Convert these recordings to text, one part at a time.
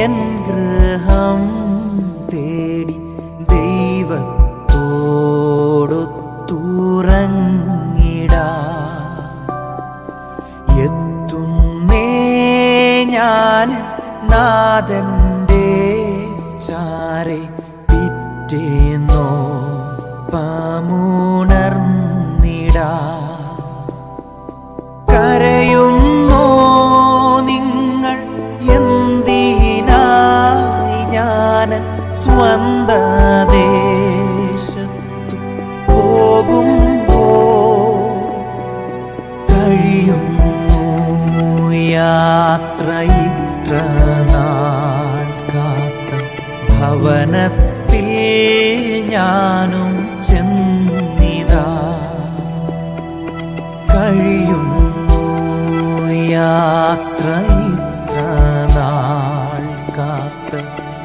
N ഗൃഹം തേടി ദൈവത്തോടൊത്തുറങ്ങിടാ എത്തുന്നേ ഞാൻ നാഥന്റെ ചാരെ പിറ്റേന്നോ പമുണർന്നിടാ കരയുന്നോ നിങ്ങൾ എന്തിനായി ഞാനൻ സ്വന്ത ദേശത്തു പോകുമ്പോ കഴിയുന്നു യാത്ര ഇത്ര നാൾ കാത്ത ഭവനത്തിൽ ഞാനും ചെന്നിതാ കഴിയുന്നു യാത്ര ഇത്ര നാൾ കാത്ത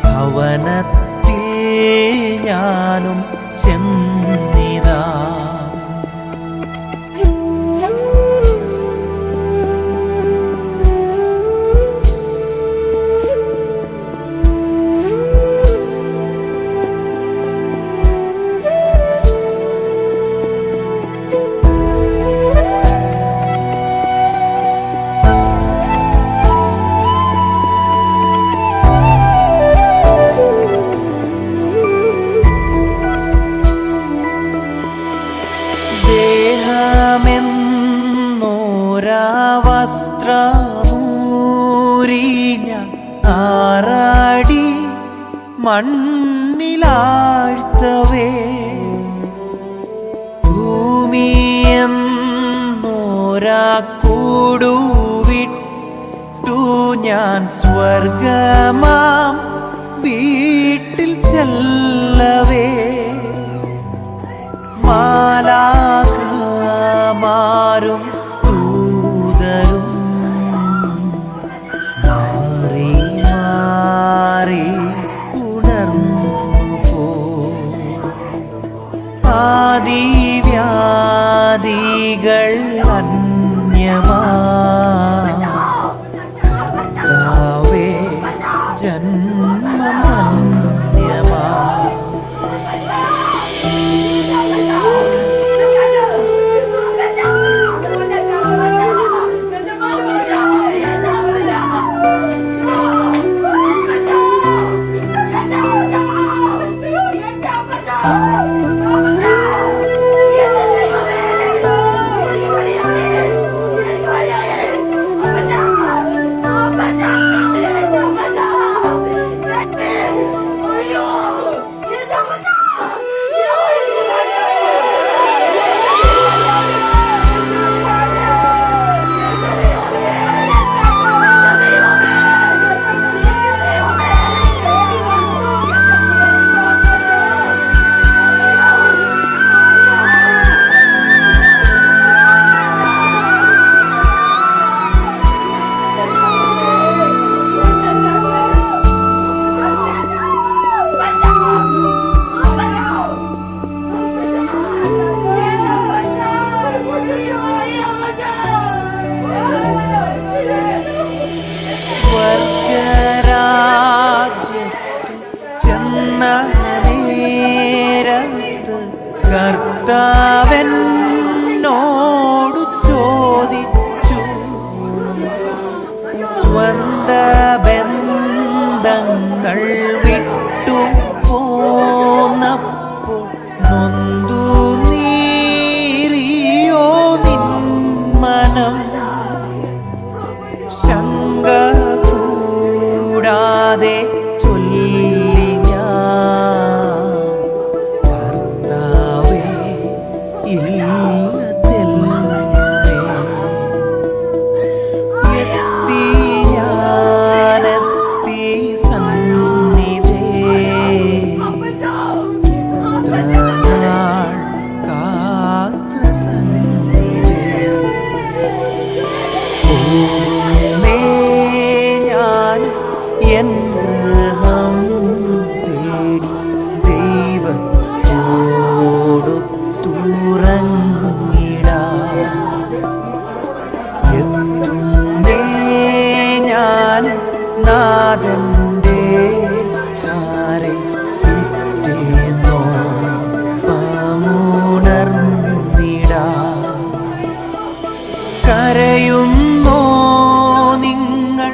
ഭവനത്തിൽ ഞാനും ചെന്നിതാ വസ്ത്രമൂരിഞ്ഞ ആറാടി മണ്ണിലാഴ്ത്തവേ ഭൂമിയെന്നോരാ കൂടുവിട്ടു ഞാൻ സ്വർഗമാം വീട്ടിൽ ചെല്ലവേ മാലാഖമാരും ദൂതരും മാറി മാറി ഉണർന്നു പോ ആദിവ്യാധികൾ അന്യമാ കർത്താവേ ജന്മം അന്യമാ കർത്താവെന്നോടു ചോദിച്ചു, സ്വന്ത ബന്ധങ്ങൾ വിട്ടു പോന്നപ്പോൾ നൊന്തു നീറിയോ നിൻ മനം? ശങ്ക കൂടാതെ ചൊല്ലി ഞാൻ, കർത്താവേ ഇല്ലതെല്ലമേ. എത്തി ഞാനെത്തി സന്നിധേ, ഇത്ര നാൾ കാത്ത സന്നിധേ. പോകുന്നേ ഞാൻ എൻ ഗൃഹം തേടി, ദൈവത്തോടൊത്തുറങ്ങിടാൻ. എത്തുന്നേ ഞാൻ നാഥന്റെ ചാരെ, പിറ്റേന്നോ പാമുണർന്നിടാൻ. കരയുന്നോ നിങ്ങൾ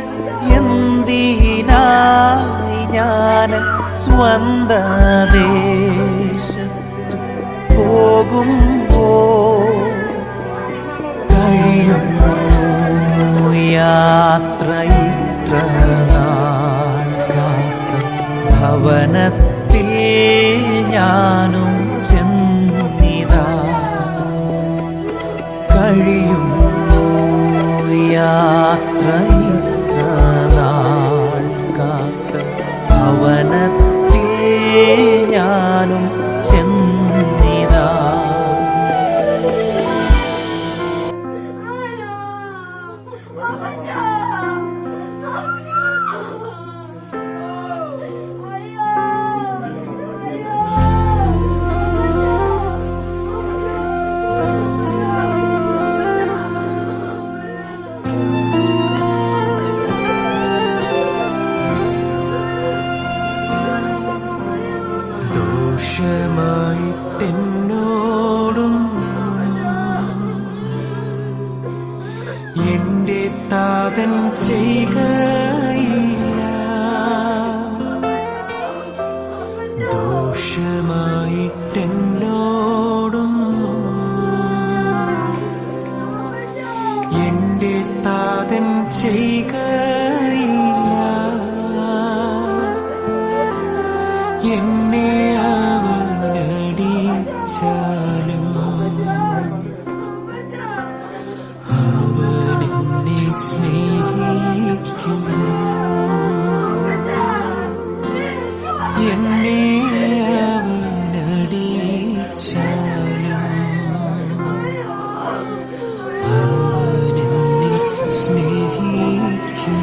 എന്തിനായി? ഞാൻ സ്വന്ത ദേശത്തു പോകുമ്പോൾ കഴിയുന്നു യാത്ര ഇത്ര നാൾ കാത്ത ഭവനത്തിൽ ഞാനും ചെന്നിതാ. കഴിയുന്നു യാത്ര ഇത്ര നാൾ കാത്ത ഭവനത്തിൽ ഞാനും ചെന്നിതാ. ദോഷമായിട്ടെന്നോടും എന്റെ താതൻ ചെയ്യുകയില്ല. ദോഷമായിട്ടെന്നോടും എന്റെ താതൻ ചെയ്യുകയില്ല. എന്നെ അവനടിച്ചാലും അവനെന്നെ സ്നേഹിക്കും. എന്നെ അവനടിച്ചാലും അവനെന്നെ സ്നേഹിക്കും.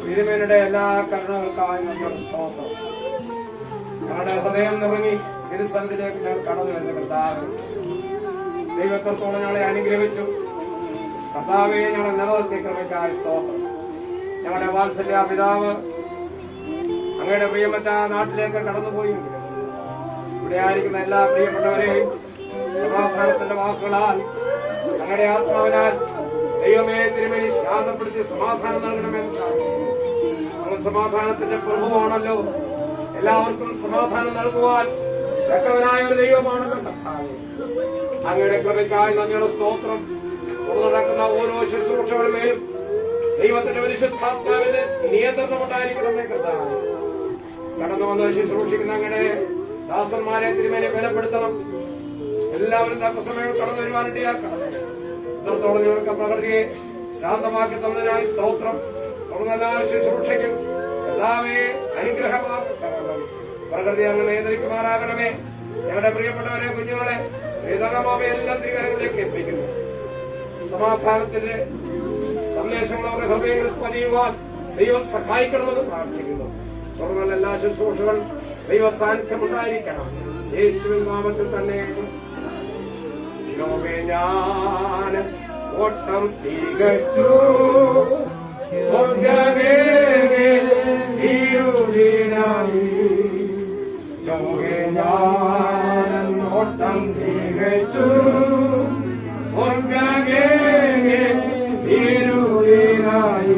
തിരുമേനിയുടെ എല്ലാ കരുണകൾക്കായി നമ്മൾ സ്തോത്രം. ഞങ്ങളുടെ ഹൃദയം നിറങ്ങി തിരുസന്നിധിയിലേക്ക് ഞങ്ങൾ കടന്നു വരുന്ന കർത്താവ് ദൈവത്തോളം ഞങ്ങളെ അനുഗ്രഹിച്ചു. കർത്താവെ ഞങ്ങളെ നിലനിർത്തിയ കൃപയ്ക്കായി സ്തോത്രം. ഞങ്ങളുടെ വാത്സല്യ പിതാവ് അങ്ങയുടെ പ്രിയമറ്റ നാട്ടിലേക്ക് കടന്നുപോയെങ്കിലും ഇവിടെ ആയിരിക്കുന്ന എല്ലാ പ്രിയപ്പെട്ടവരെയും സമാധാനത്തിന്റെ വാക്കുകളാൽ ഞങ്ങളുടെ ആത്മാവിനാൽ ദൈവമേ തിരുമേനി ശാന്തപ്പെടുത്തി സമാധാനം നൽകണമെന്ന് നമ്മൾ സമാധാനത്തിന്റെ പ്രഭുവാണല്ലോ. എല്ലാവർക്കും സമാധാനം നൽകുവാൻ ശക്തനായ ഒരു ദൈവമാണല്ലോ കർത്താവേ. അങ്ങയുടെ കൃപയ്ക്കായി നന്ദിയുടെ സ്തോത്രം. നടക്കുന്ന ഓരോ ശുശ്രൂഷകളുമേലും ദൈവത്തിന്റെ പരിശുദ്ധാത്മാവിന്റെ നിയന്ത്രണം ഉണ്ടായിരിക്കണമേ കർത്താവേ. കടന്നു വന്ന് ശുശ്രൂഷിക്കുന്ന അങ്ങയുടെ ദാസന്മാരെ തിരുമേനി ബലപ്പെടുത്തണം. എല്ലാവരും തക്കസമയം കടന്നു വരുവാനിടയാക്കണം. ഇത്രത്തോളം ഞങ്ങൾക്ക് പ്രകൃതിയെ ശാന്തമാക്കി തന്നതിനായി സ്തോത്രം. തുടർന്നെല്ലാ ശുശ്രൂഷയ്ക്കും കർത്താവേ അനുഗ്രഹമാകട്ടെ. പ്രകൃതി അങ്ങ് നിയന്ത്രിക്കുമാറാകണമേ. ഞങ്ങളുടെ പ്രിയപ്പെട്ടവരെ കുഞ്ഞുങ്ങളെ എല്ലാം തിരുകരങ്ങളിലേക്ക് എത്തിക്കുന്നു. സമാധാനത്തിന്റെ സന്ദേശങ്ങൾ അവരുടെ ഹൃദയങ്ങളിൽ പതിയുവാൻ ദൈവം സഹായിക്കണമെന്ന് പ്രാർത്ഥിക്കുന്നു. തുടർന്നുള്ള എല്ലാ ശുശ്രൂഷകൾ ദൈവ സാന്നിധ്യം ഉണ്ടായിരിക്കണം. യേശുവിൻ നാമത്തിൽ തന്നെ ഞാൻ ഓട്ടം തികച്ചു സ്വർഗ്ഗമേകിരുളിനായി യോഹേ ഞാൻ ഓട്ടം തികച്ചു സ്വർഗ്ഗേ തിരുവിനായി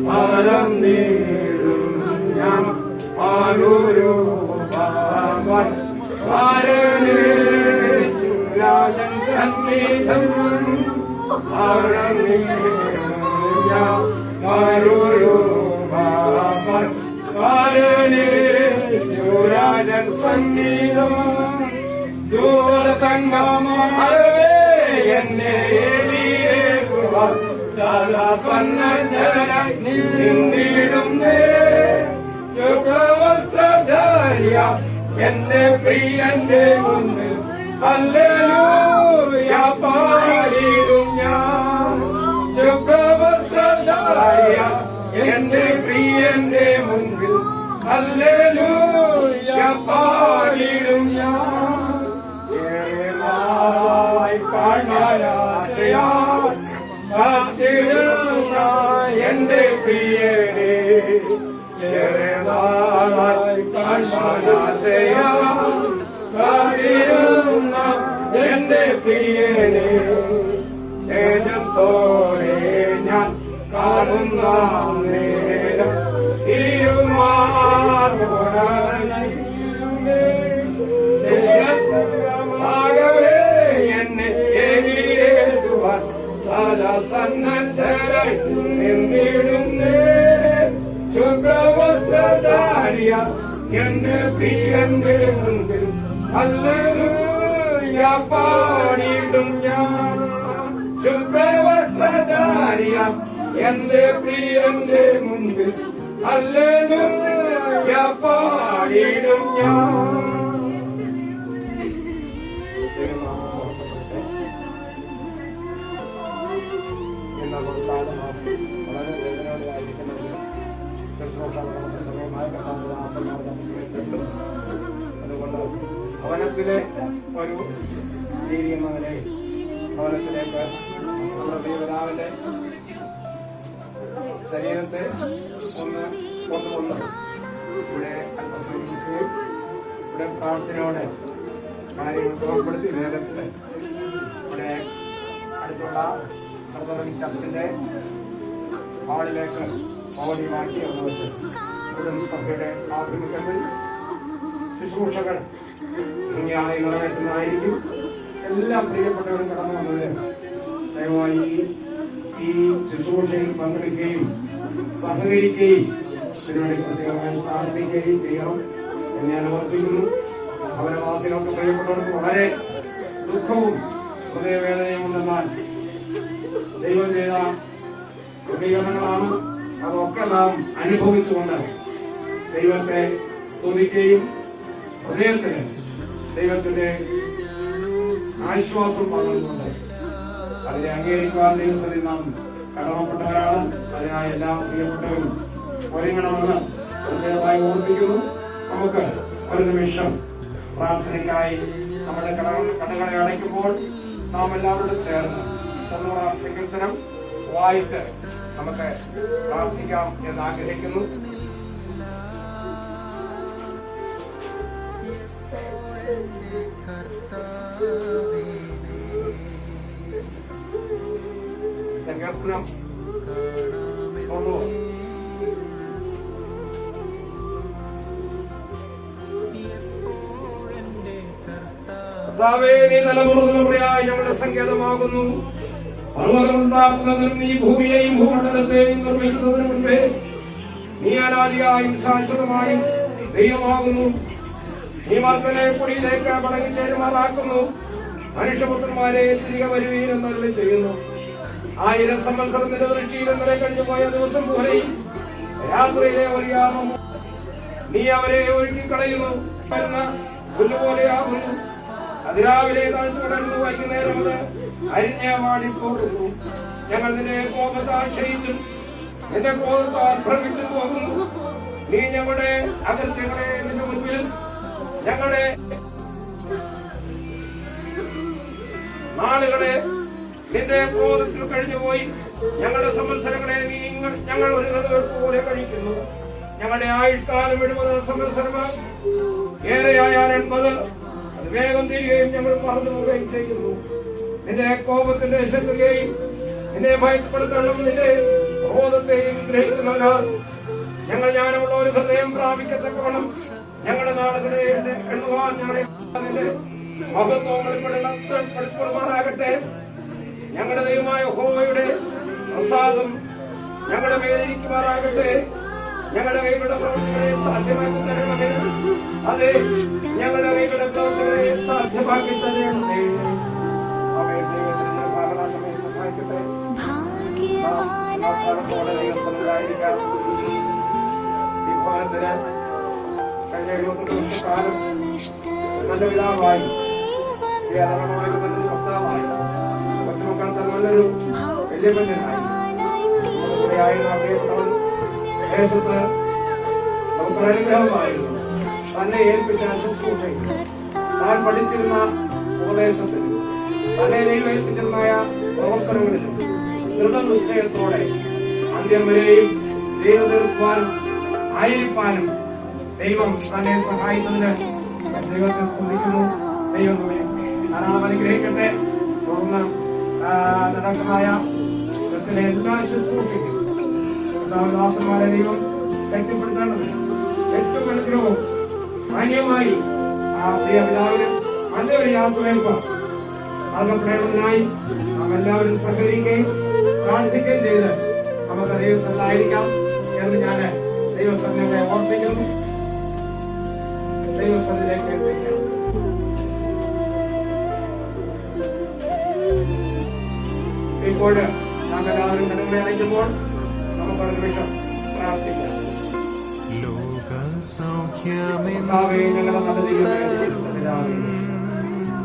ഫലം നേടും ഞാൻ പാലൂരു രാജൻ സംഗീതം ഫലം നേടും ഞാൻ പാലൂരു രാജൻ സംഗീതം ദൂരസംഗമേ എന്നെ സന്നദ്ധനായി നിന്നിടുന്നേ ശുഭവസ്ത്രധാരിയ എന്റെ പ്രിയന്റെ മുന്നിൽ ഹല്ലേലൂയ പാടിടും ഞാൻ ശുഭവസ്ത്രധാരിയ എന്റെ പ്രിയന്റെ മുൻപിൽ ഹല്ലേലൂയ പാടിടും ഞാൻ കാണാനാശയാ കാത്തിടുന്ന എന്റെ പ്രിയനെ കാണാനാശയാ കാത്തിടുന്ന എന്റെ പ്രിയനെ തേജസ്സോടെ ഞാൻ കാണുന്ന നേരം ആകവേ എന്നെ ഏകീരേറ്റുവാൻ സന്നദ്ധരായി നിന്നിടുന്നേ ശുഭ്രവസ്ത്രധാരിയ എന്റെ പ്രിയന്റെ മുൻപിൽ ഹല്ലേലൂയ പാടിടും ഞാൻ ശുഭ്രവസ്ത്രധാരിയ എന്റെ പ്രിയന്റെ മുൻപിൽ ഹല്ലേലൂയ പാടിടും ഞാൻ. വളരെ വേദനയോടെയായിരിക്കുന്നത് സമയമായ അതുകൊണ്ട് ഭവനത്തിലെ ഒരു രീതി എന്ന നിലയിൽ ഭവനത്തിലേക്ക് നമ്മുടെ പ്രിയപിതാവിന്റെ ശരീരത്തെ ഒന്ന് കൊണ്ടുവന്ന് ഇവിടെ അല്പസമയം ഇവിടെ പ്രാർത്ഥനയോടെ കാര്യങ്ങൾ സുഖപ്പെടുത്തി നേരത്തെ ഇവിടെ അടുത്തുള്ള ചർച്ചിന്റെ ഹാളിലേക്ക് ഓടി മാറ്റി ഒന്ന് വെച്ച് ഉടൻ സഭയുടെ ആഭിമുഖ്യത്തിൽ ശുശ്രൂഷകൾ ഭംഗിയായി നിറവേറ്റുന്നതായിരിക്കും. എല്ലാ പ്രിയപ്പെട്ടവരും കടന്നു വന്നത് ദയവായി ഈ ശുശ്രൂഷയിൽ പങ്കെടുക്കുകയും സഹകരിക്കുകയും ഇതിനുവേണ്ടി പ്രത്യേകമായി പ്രാർത്ഥിക്കുകയും ചെയ്യണം എന്ന് ഞാൻ ഓർപ്പിക്കുന്നു. ഭവനവാസികൾക്ക് പ്രിയപ്പെട്ടവർക്ക് വളരെ ദുഃഖവും ഹൃദയവേദനയും ഉണ്ടെന്നാൽ ദൈവം ചെയ്ത ക്രമീകരണങ്ങളാണ്. അതൊക്കെ നാം അനുഭവിച്ചുകൊണ്ട് ദൈവത്തെ സ്തുതിക്കുകയും ഹൃദയത്തിന് ദൈവത്തിന്റെ ആശ്വാസം പകർന്നുകൊണ്ട് അതിനെ അംഗീകരിക്കുവാൻ ദൈവസ്ഥിതി നാം കടമപ്പെട്ടവരാണ്. അതിനായി എല്ലാ പ്രിയപ്പെട്ടവരും ഒരുങ്ങണമെന്ന് പ്രത്യേകമായി ഓർപ്പിക്കുന്നു. നമുക്ക് ഒരു നിമിഷം പ്രാർത്ഥനയ്ക്കായി നമ്മുടെ കടകളെ അടയ്ക്കുമ്പോൾ നാം എല്ലാവരോടും ചേർന്ന് സങ്കീർത്തനം വായിച്ച് നമുക്ക് പ്രാർത്ഥിക്കാം എന്ന് ആഗ്രഹിക്കുന്നു. സങ്കീർത്തനം കർത്താവേ, നീ തലമുറയായി ഞങ്ങളുടെ സങ്കേതമാകുന്നു. പർവ്വതമുണ്ടാക്കുന്നതിനും നീ ഭൂമിയെയും ഭൂമണ്ഡലത്തെയും നിർമ്മിക്കുന്നതിന് മുൻപേ നീ അനാദിയായും ശാശ്വതമായും ദൈവമാകുന്നു. നീ മർത്തനെ കുടിയിലേക്ക് മടങ്ങിച്ചേരുമാറാക്കുന്നു. മനുഷ്യപുത്രന്മാരെ തിരികെ വരുവീരെന്നരുളി ചെയ്യുന്നു. 1000 സംവത്സരം നിന്റെ ദൃഷ്ടിയിൽ ഇന്നലെ കഴിഞ്ഞു പോയ ദിവസം പോലെയും രാത്രിയിലെ ഒരിയാമം നീ അവരെ ഒഴുക്കിക്കളയുന്നു. വരുന്ന പുല്ലുപോലെയാകുന്നു. അതിരാവിലെ താഴ്ച കിടന്നു, വൈകുന്നേരം അത് അരിഞ്ഞ വാടിപ്പോകുന്നു. ഞങ്ങൾ നിന്റെ കോപത്താൽ ക്ഷയിച്ചും നിന്റെ കോപത്താൽ ഭ്രമിച്ചു പോകുന്നു. നീ ഞങ്ങളുടെ അകൃത്യങ്ങളെ നിന്റെ മുൻപിൽ ഞങ്ങളുടെ നാളുകളെ നിന്റെ ക്രോധത്തിൽ കഴിഞ്ഞുപോയി. ഞങ്ങളുടെ സംവത്സരങ്ങളെ നീ ഞങ്ങൾ ഒരു നെടുവീർപ്പ് പോലെ കഴിക്കുന്നു. ഞങ്ങളുടെ ആയുഷ്കാലം 70 സംവത്സരമാണ്. ഏറെയായാൽ 80. അത് വേഗം തീരുകയും ഞങ്ങൾ മറന്നു പോവുകയും ചെയ്യുന്നു. നിന്റെ കോപത്തിന്റെ ശക്തിയെയും നിന്നെ ഭയപ്പെടുത്തണം നിന്റെ ക്രോധത്തെയും ഗ്രഹിക്കുന്നവനാൽ ഞങ്ങൾ ജ്ഞാനമുള്ള ഒരു ഹൃദയം പ്രാപിക്കത്തക്കവണ്ണം ഞങ്ങളുടെ നാടുകളെ എണ്ണുവാൻ ഞങ്ങളെ നിന്റെ മഹത്വങ്ങളിൽ പഠിപ്പെടുമാറാകട്ടെ. ഞങ്ങളുടെ ദൈവമായ യഹോവയുടെ പ്രസാദം ഞങ്ങളുടെ മേലിരിക്കുമാറാകട്ടെ. ഞങ്ങളുടെ കൈകളുടെ പ്രവൃത്തികളെ സാധ്യമാക്കി തരണമേ. അതെ, ഞങ്ങളുടെ കൈകളുടെ പ്രവൃത്തികളെ സാധ്യമാക്കി തരണമേ. അവയെ ദൈവത്തിന്റെ കാരണമേ സഹായിക്കട്ടെ. സമാധാനത്തോടെ ദൈവസന്നിധിയിലായിരിക്കാം. ഈ ഭവനത്തിന് കഴിഞ്ഞ 78 കാലം നല്ല പിതാവായി ഭർത്താവായി കൊച്ചുമക്കൾക്ക് നല്ലൊരു വല്യപ്പനായി ദേശത്ത് നമുക്കൊരു അനുഗ്രഹമായിരുന്നു. തന്നെ ഏൽപ്പിച്ച ശുശ്രൂഷയിൽ താൻ പഠിച്ചിരുന്ന ഉപദേശത്തിൽ തന്നെ ദൈവം ഏൽപ്പിച്ചിരുന്ന പ്രവർത്തനങ്ങളിലും ദൃഢനിശ്ചയത്തോടെ അന്ത്യം വരെയും ചെയ്തു തീർക്കുവാനും ആയിരിക്കാനും ദൈവം തന്നെ സഹായിച്ചതിന് ദൈവത്തെ സ്തുതിക്കുന്നു. ദൈവം ധാരാളം അനുഗ്രഹിക്കട്ടെ. തുടർന്ന് നടക്കുന്നതായ എല്ലാ ശുശ്രൂഷയ്ക്കും ദാസന്മാരെ ദൈവം ശക്തിപ്പെടുത്തേണ്ടത് ഏറ്റവും അനുഗ്രഹവും മാന്യമായി ആ പ്രിയ പിതാവിന് നല്ലൊരു യാത്രവേൽപ്പ് നൽകപ്പെടേണ്ടതിനായി നാം എല്ലാവരും സഹകരിക്കുകയും പ്രാർത്ഥിക്കുകയും ചെയ്ത് നമുക്ക് ദൈവസ്ഥലായിരിക്കാം എന്ന് ഞാൻ ദൈവസ്ഥലത്തെ ഓർപ്പിക്കുന്നു. ദൈവസ്ഥലിലേക്ക് ഏൽപ്പിക്കാം. ഇപ്പോൾ നാം എല്ലാവരും കടമയടയ്ക്കുമ്പോൾ നമുക്കൊരു നിമിഷം പ്രാർത്ഥിക്കാം. ഞങ്ങളുടെ നല്ല ദൈവമേ,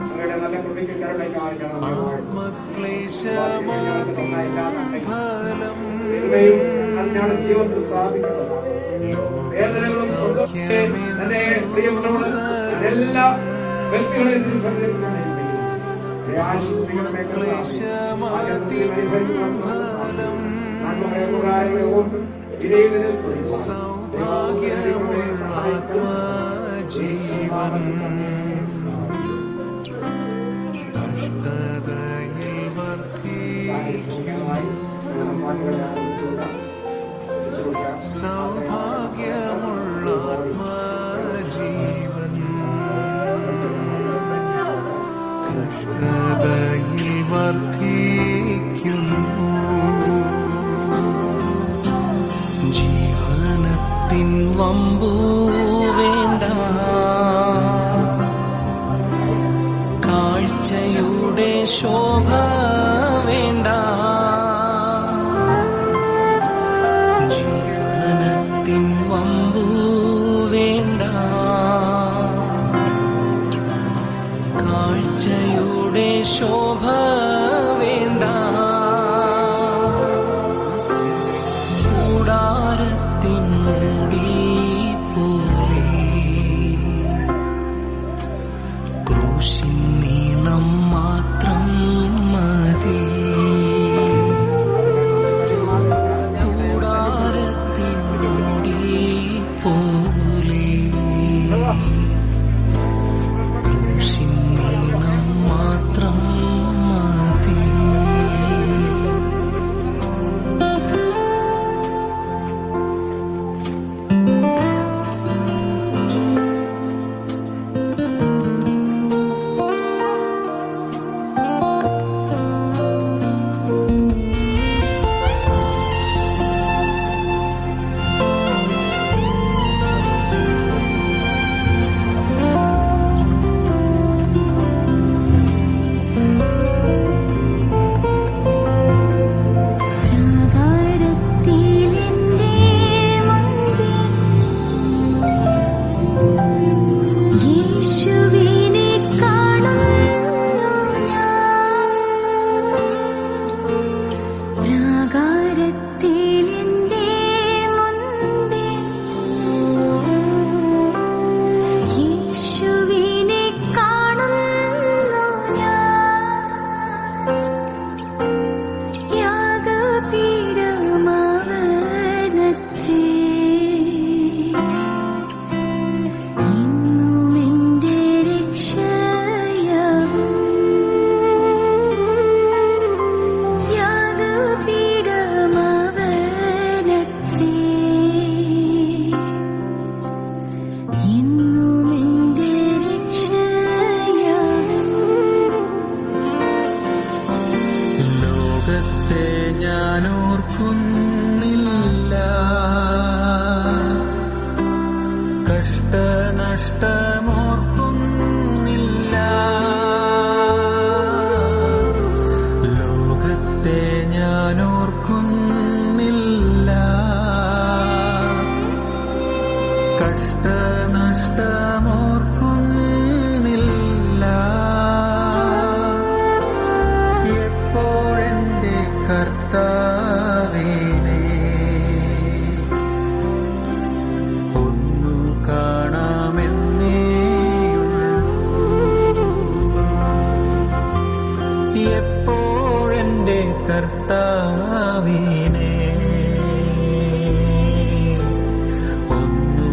അങ്ങയുടെ നല്ല കൃപയ്ക്ക് കരുണയ്ക്കായിരിക്കണം. ഞങ്ങളുടെ ജീവിതത്തിൽ പ്രാപിക്കുന്നതാണ് വേദനകളും തന്റെ പ്രിയപ്പെട്ടവർ എല്ലാ വ്യക്തികളെയും സഞ്ചരിക്കാൻ ജീവൻ കഷ്ടതയിൽ സൗഭാഗ്യമുള്ള ആത്മജീവൻ കഷ്ടതയിൽ വർദ്ധിക്കുന്നു. ജീവനത്തിൻ വമ്പു വേണ്ട, കാഴ്ചയുടെ ശോഭ വേണ്ട, ജീവനത്തിൻ വമ്പു വേണ്ട, കാഴ്ചയുടെ ശോഭ വേണ്ട, കൂടാരത്തിൻ മൂടി പോലെ ക്രൂശിൻ നീളം മാത്രം മതി. കൂടാരത്തിൻ മൂടി പോലെ ക്രൂശിൻ നീളം മാത്രം മതി. കഷ്ടനഷ്ടമോർക്കുന്നില്ല. ലോകത്തെ ഞാൻ ഓർക്കുന്നില്ല. കഷ്ടനഷ്ടമോർക്കുന്നില്ല. എപ്പോഴെന്റെ കർത്താവിനെ ഒന്നു കാണാമെന്നേയുള്ളൂ. എപ്പോഴെന്റെ കർത്താവിനെ ഒന്നു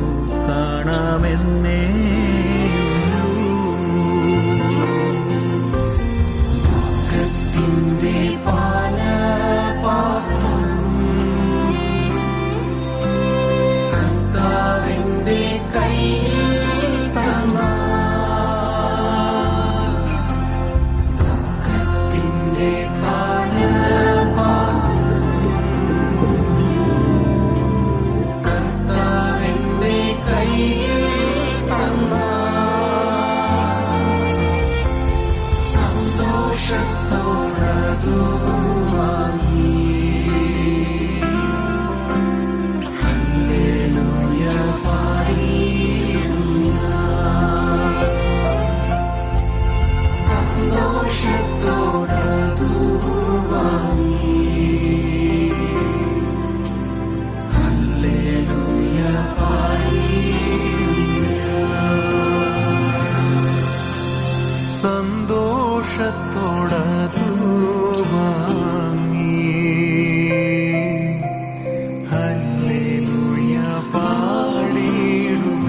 കാണാമെന്നേയുള്ളൂ. ദുഃഖത്തിന്റെ പാനപാത്രം കർത്താവിന്റെ കയ്യിൽ തന്നാൽ, ദുഃഖത്തിന്റെ പാനപാത്രം കർത്താവിന്റെ കയ്യിൽ തന്നാൽ, സന്തോഷത്തോടതു വാങ്ങി ഹല്ലേലൂയ പാടിയിടും ഞാൻ. സന്തോഷത്തോടതു വാങ്ങി ഹല്ലേലൂയ പാടിയിടും ഞാൻ. സന്തോഷത്തോടതു വാങ്ങി ഹല്ലേലൂയ പാടിയിടും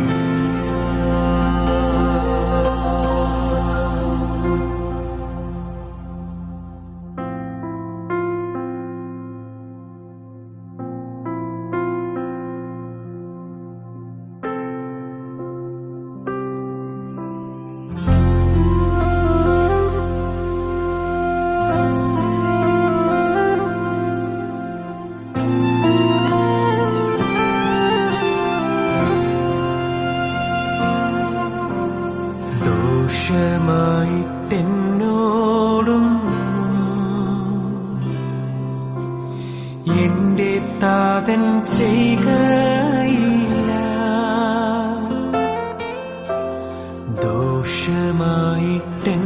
ദോഷമായിട്ടെന്നോടും എന്റെ താതൻ ചെയ്യുകയില്ല.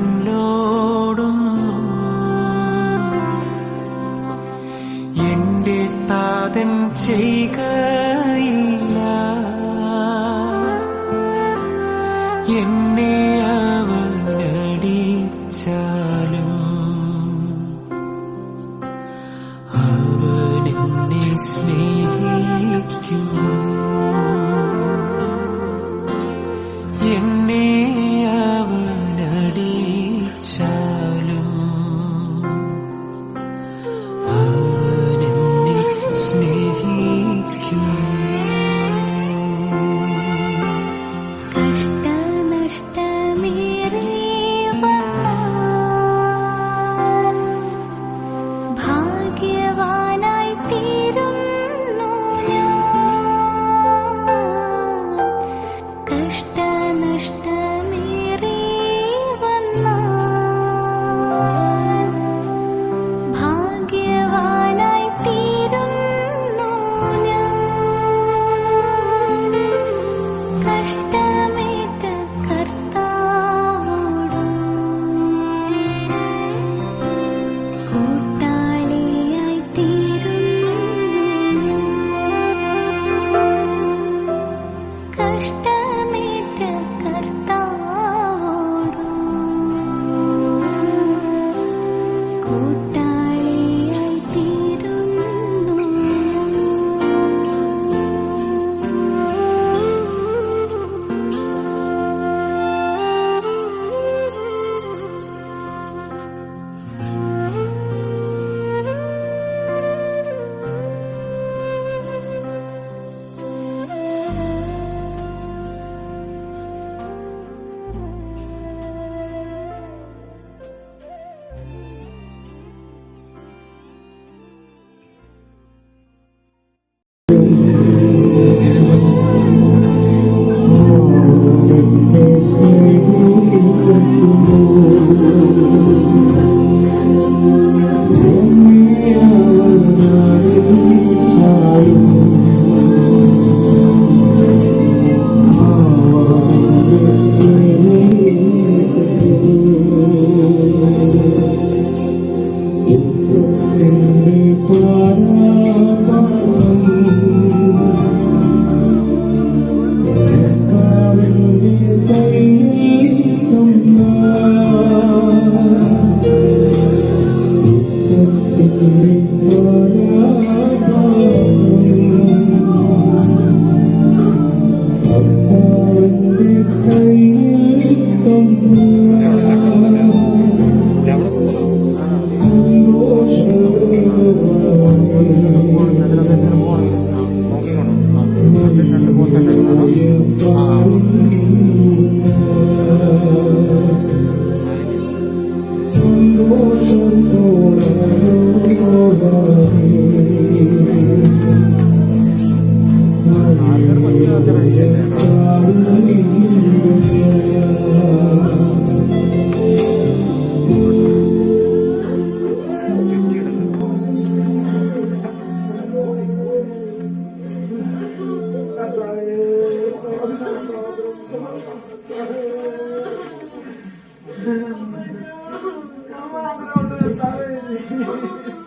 ദോഷമായിട്ടെന്നോടും എന്റെ താതൻ ചെയ്യുകയില്ല. എന്നെ അവനടിച്ചാലും അവനെന്നെ സ്നേഹിക്കുന്നു. എന്നെ അവനടിച്ചാലും അവനെന്നെ സ്നേഹിക്കുന്നു. ഭാഗ്യവാനായി തീരുന്നു ഞാൻ.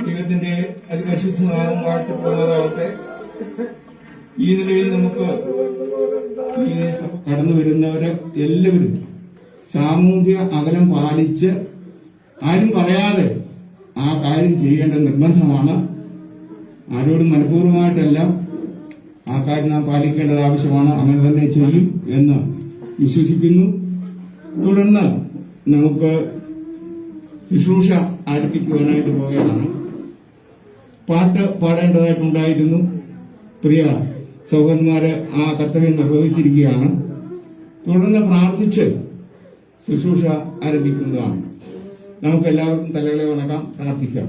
ദൈവത്തിന്റെ അതിപരിശുദ്ധനാമം വാഴ്ത്തപ്പെടുന്നതാവട്ടെ. ഈ നിലയിൽ നമുക്ക് ഈ കടന്നു വരുന്നവര് എല്ലാവരും സാമൂഹിക അകലം പാലിച്ച് ആരും പറയാതെ ആ കാര്യം ചെയ്യേണ്ട നിർബന്ധമാണ്. ആരോടും മനഃപൂർവ്വമായിട്ടല്ല, ആ കാര്യം നാം പാലിക്കേണ്ടത് ആവശ്യമാണ്. അങ്ങനെ തന്നെ ചെയ്യും എന്ന് വിശ്വസിക്കുന്നു. തുടർന്ന് നമുക്ക് ശുശ്രൂഷ ആരംഭിക്കുവാനായിട്ട് പോവുകയാണ്. പാട്ട് പാടേണ്ടതായിട്ടുണ്ടായിരുന്നു. പ്രിയ സഹോദരന്മാര് ആ കർത്തവ്യം നിർവഹിച്ചിരിക്കുകയാണ്. തുടർന്ന് പ്രാർത്ഥിച്ച് ശുശ്രൂഷ ആരംഭിക്കുന്നതാണ്. നമുക്ക് എല്ലാവർക്കും തലകളെ വണക്കാം, പ്രാർത്ഥിക്കാം.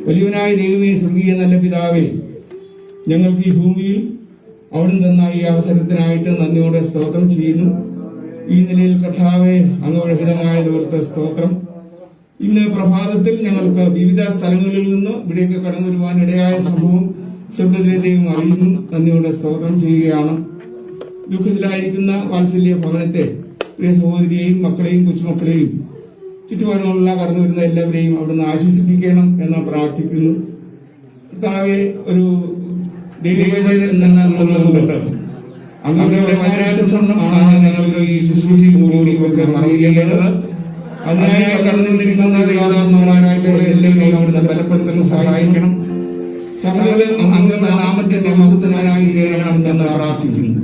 വലിയവനായ ദൈവമേ, സ്വർഗീയ നല്ല പിതാവേ, ഞങ്ങൾക്ക് ഈ ഭൂമിയിൽ അവിടുന്ന് തന്ന ഈ അവസരത്തിനായിട്ട് നന്ദിയോടെ സ്തോത്രം ചെയ്യുന്നു. ഈ നിലയിൽ കർത്താവേ, അങ്ങയുടെ ഹിതമായതോർത്ത് സ്തോത്രം. ഇന്ന് പ്രഭാതത്തിൽ ഞങ്ങൾക്ക് വിവിധ സ്ഥലങ്ങളിൽ നിന്ന് ഇവിടേക്ക് കടന്നു വരുവാൻ ഇടയായ സംഭവം സ്വർഗ്ഗത്തിലേയും അറിയുന്നു. നന്ദിയോടെ സ്തോത്രം ചെയ്യുകയാണ്. ദുഃഖത്തിലായിരിക്കുന്ന വാത്സല്യ ഭവനത്തെ, പ്രിയ സഹോദരിയെയും മക്കളെയും കൊച്ചുമക്കളെയും ചുറ്റുപാടുകളുള്ള കടന്നു വരുന്ന എല്ലാവരെയും അവിടുന്ന് ആശ്വസിപ്പിക്കണം എന്ന് പ്രാർത്ഥിക്കുന്നു. കർത്താവെ, ഒരു ദൈവവേദന എന്നുള്ളതുകൊണ്ട് അങ്ങയുടെ വചനാനുസരണമാണ് ഞങ്ങൾക്ക് ഈ ശുശ്രൂഷയും കൂടി അറിയേണ്ടത്. അതിനായി കടന്നുവന്നിരിക്കുന്ന ദൈവദാസന്മാരായിട്ടുള്ള എല്ലാവരെയും അവിടുന്ന് ബലപ്പെടുത്താൻ സഹായിക്കണം. സകലം അങ്ങയുടെ നാമത്തിന്റെ മഹത്വത്തിനായി തീരണം എന്ന് പ്രാർത്ഥിക്കുന്നു.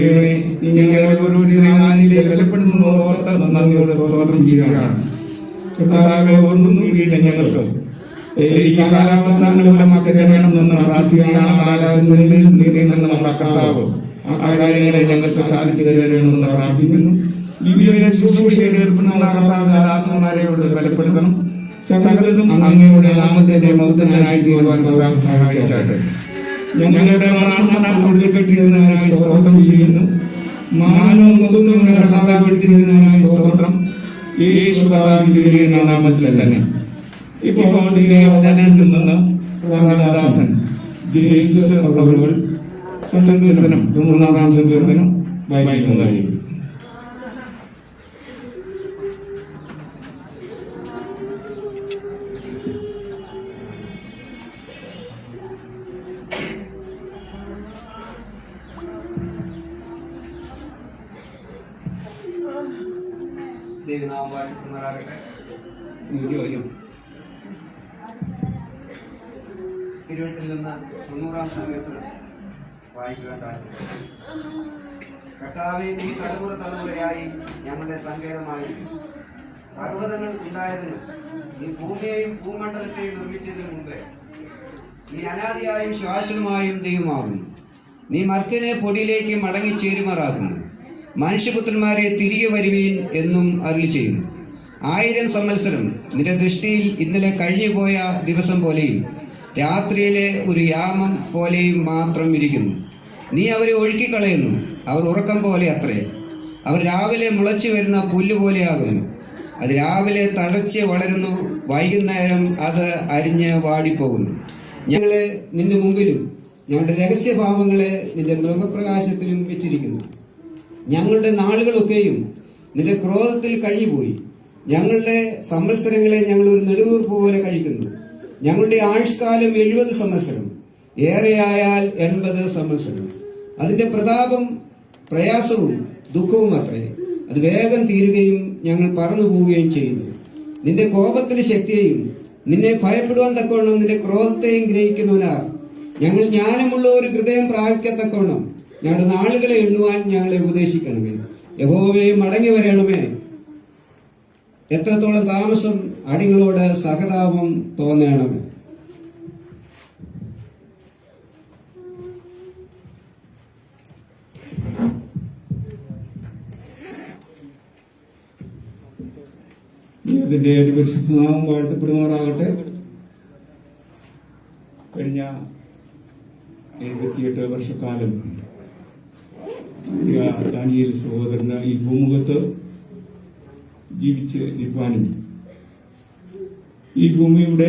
ദൈവമേ, ഞങ്ങളെ ഓരോരുത്തരെയും ആ നിലയിൽ ബലപ്പെടുത്തുന്ന ഓർത്ത് നന്ദിയോടെ സ്തോത്രം ചെയ്യുകയാണ്. കർത്താവേ, ഒന്നുകൂടിയില്ല ഞങ്ങൾക്ക് ഈ കാലാവസ്ഥ അനുകൂലമാക്കി തരണമെന്ന് പ്രാർത്ഥിക്കുകയാണ്. ആ കാലാവസ്ഥയിൽ നീങ്ങുന്ന നമ്മുടെ കർത്താവ് ആ കാര്യങ്ങളെ ഞങ്ങൾക്ക് സാധിച്ചു തരണമെന്ന് പ്രാർത്ഥിക്കുന്നു. വിവിധ ശുശ്രൂഷയിൽ ഏർപ്പെടുന്ന കർത്താവിന്റെ ദാസന്മാരെ ബലപ്പെടുത്തണം. സകലതും അങ്ങയുടെ നാമത്തിന്റെ മഹത്വത്തിനായി തീരുവാൻ കർത്താവ് സഹായിച്ചാട്ടെ. ഞങ്ങളുടെ പ്രാർത്ഥന അവിടെ കെട്ടിയിരുന്നതിനായി സ്തോത്രം ചെയ്യുന്നു. മാനവും മഹത്വവും ഞങ്ങളുടെ കർത്താവ് എടുത്തിരുന്നതിനായി സ്തോത്രം. യേശു കർത്താവിന്റെ നാമത്തിൽ തന്നെ. ഇപ്പോൾ വചനത്തിൽ നിന്ന് ദാസൻ ജേസസ് അവറുകൾ സങ്കീർത്തനം 3-ാം സങ്കീർത്തനം വായിക്കുന്നതായിരിക്കും. ദൈവനാമം വാഴ്ത്തപ്പെടുമാറാകട്ടെ. തിരുവെട്ടിൽ നിന്ന് 90-ാം സങ്കീർത്തനം വായിക്കുവാൻ താല്പര്യം. കർത്താവേ, നീ തലമുറ തലമുറയായി ഞങ്ങളുടെ സങ്കേതമായിരിക്കും. പർവ്വതങ്ങൾ ഉണ്ടായതിനും നീ ഭൂമിയെയും ഭൂമണ്ഡലത്തെയും നിർമ്മിച്ചതിനു മുമ്പേ നീ അനാദിയായും ശാശ്വതമായും ദൈവമാകുന്നു. നീ മർത്യനെ പൊടിയിലേക്ക് മടങ്ങിച്ചേരുമാറാക്കുന്നു. മനുഷ്യപുത്രന്മാരെ തിരികെ വരുവീൻ എന്നും അരുളി ചെയ്യുന്നു. 1000 സംവത്സരം നിന്റെ ദൃഷ്ടിയിൽ ഇന്നലെ കഴിഞ്ഞുപോയ ദിവസം പോലെയും രാത്രിയിലെ ഒരു യാമം പോലെയും മാത്രം ഇരിക്കുന്നു. നീ അവരെ ഒഴുക്കിക്കളയുന്നു. അവർ ഉറക്കം പോലെ അത്രേ. അവർ രാവിലെ മുളച്ചു വരുന്ന പുല്ലുപോലെയാകുന്നു. അത് രാവിലെ തഴച്ച് വളരുന്നു, വൈകുന്നേരം അത് അരിഞ്ഞ് വാടിപ്പോകുന്നു. ഞങ്ങളെ നിന്റെ മുമ്പിലും ഞങ്ങളുടെ രഹസ്യഭാവങ്ങളെ നിന്റെ മൃഗപ്രകാശത്തിലും വെച്ചിരിക്കുന്നു. ഞങ്ങളുടെ നാളുകളൊക്കെയും നിന്റെ ക്രോധത്തിൽ കഴിഞ്ഞുപോയി. ഞങ്ങളുടെ സംവത്സരങ്ങളെ ഞങ്ങൾ ഒരു നെടുവീർപ്പ് പോലെ കഴിക്കുന്നു. ഞങ്ങളുടെ ആയുഷ്കാലം 70 സംവത്സരം, ഏറെയായാൽ 80 സംവത്സരം. അതിന്റെ പ്രതാപം പ്രയാസവും ദുഃഖവും അത്രേ. അത് വേഗം തീരുകയും ഞങ്ങൾ പറന്നു പോവുകയും ചെയ്യുന്നു. നിന്റെ കോപത്തിന്റെ ശക്തിയെയും നിന്നെ ഭയപ്പെടുവാൻ തക്കവണ്ണം നിന്റെ ക്രോധത്തെയും ഗ്രഹിക്കുന്നവനാ. ഞങ്ങൾ ജ്ഞാനമുള്ള ഒരു ഹൃദയം പ്രാപിക്കത്തക്കവണ്ണം ഞങ്ങളുടെ നാളുകളെ എണ്ണുവാൻ ഞങ്ങളെ ഉപദേശിക്കണമേ. യഹോവേ, മടങ്ങി വരണമേ. എത്രത്തോളം താമസം അടികളോട് സഹതാപം തോന്നണമേ. ദൈവത്തിന്റെ അതിപരിശുദ്ധ നാമം വാഴ്ത്തപ്പെടുമാറാകട്ടെ. കഴിഞ്ഞ 78 വർഷക്കാലം ദാനിയേൽ സഹോദരന് ഈ ഭൂമുഖത്ത് ജീവിച്ച് നിൽക്കാനും ഈ ഭൂമിയുടെ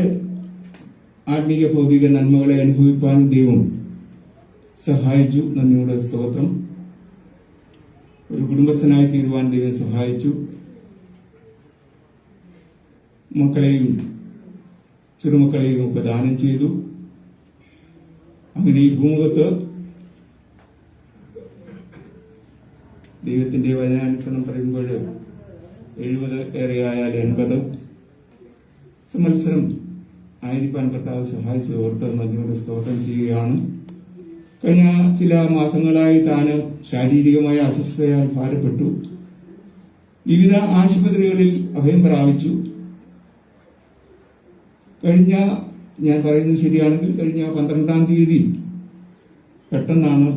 ആത്മീയ ഭൗതിക നന്മകളെ അനുഭവിപ്പാനും ദൈവം സഹായിച്ചു. നന്ദിയുടെ സ്തോത്രം. ഒരു കുടുംബസ്ഥനായി തീരുവാൻ ദൈവം സഹായിച്ചു. മക്കളെയും ചെറുമക്കളെയും ഒക്കെ ദാനം ചെയ്തു. അങ്ങനെ ഈ ഭൂമുഖത്ത് ദൈവത്തിന്റെ വചനാനുസരണം പറയുമ്പോൾ 70 ഏറെയായാൽ 80 സംവത്സരം ആയിരിക്കാൻ കർത്താവ് സഹായിച്ചത് ഓർത്ത് നന്ദിയോടെ സ്തോത്രം ചെയ്യുകയാണ്. കഴിഞ്ഞ ചില മാസങ്ങളായി താന് ശാരീരികമായ അസ്വസ്ഥതയാൽ ഭാരപ്പെട്ടു. വിവിധ ആശുപത്രികളിൽ അഭയം പ്രാപിച്ചു. ഞാൻ പറയുന്നത് ശരിയാണെങ്കിൽ കഴിഞ്ഞ 12-ാം തീയതി പെട്ടെന്നാണ്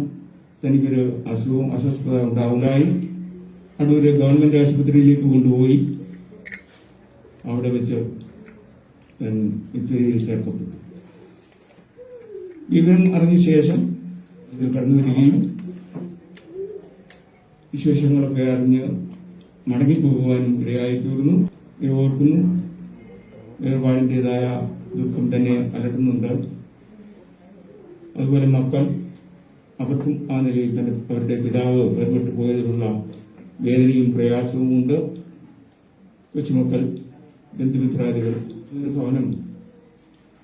തനിക്കൊരു അസ്വസ്ഥത ഉണ്ടായി. അടൂര് ഗവൺമെന്റ് ആശുപത്രിയിലേക്ക് കൊണ്ടുപോയി. അവിടെ വെച്ച് ഇത്തിരിയിൽ ചേർക്കപ്പെട്ടു. വിവരം അറിഞ്ഞ ശേഷം ഇതിൽ കടന്നു വരികയും വിശേഷങ്ങളൊക്കെ അറിഞ്ഞ് മടങ്ങിപ്പോകുവാനും ഇടയായി തീർന്നു. ഓർക്കുന്നു, വേർപാടിൻ്റെതായ ദുഃഖം തന്നെ അലട്ടുന്നുണ്ട്. അതുപോലെ മക്കൾ, അവർക്കും ആ നിലയിൽ തന്നെ അവരുടെ പിതാവ് വേർപെട്ടു പോയതിലുള്ള വേദനയും പ്രയാസവും ഉണ്ട്. കൊച്ചുമക്കൾ, ബന്ധുമിത്രാദികൾ, ഒരു ഭവനം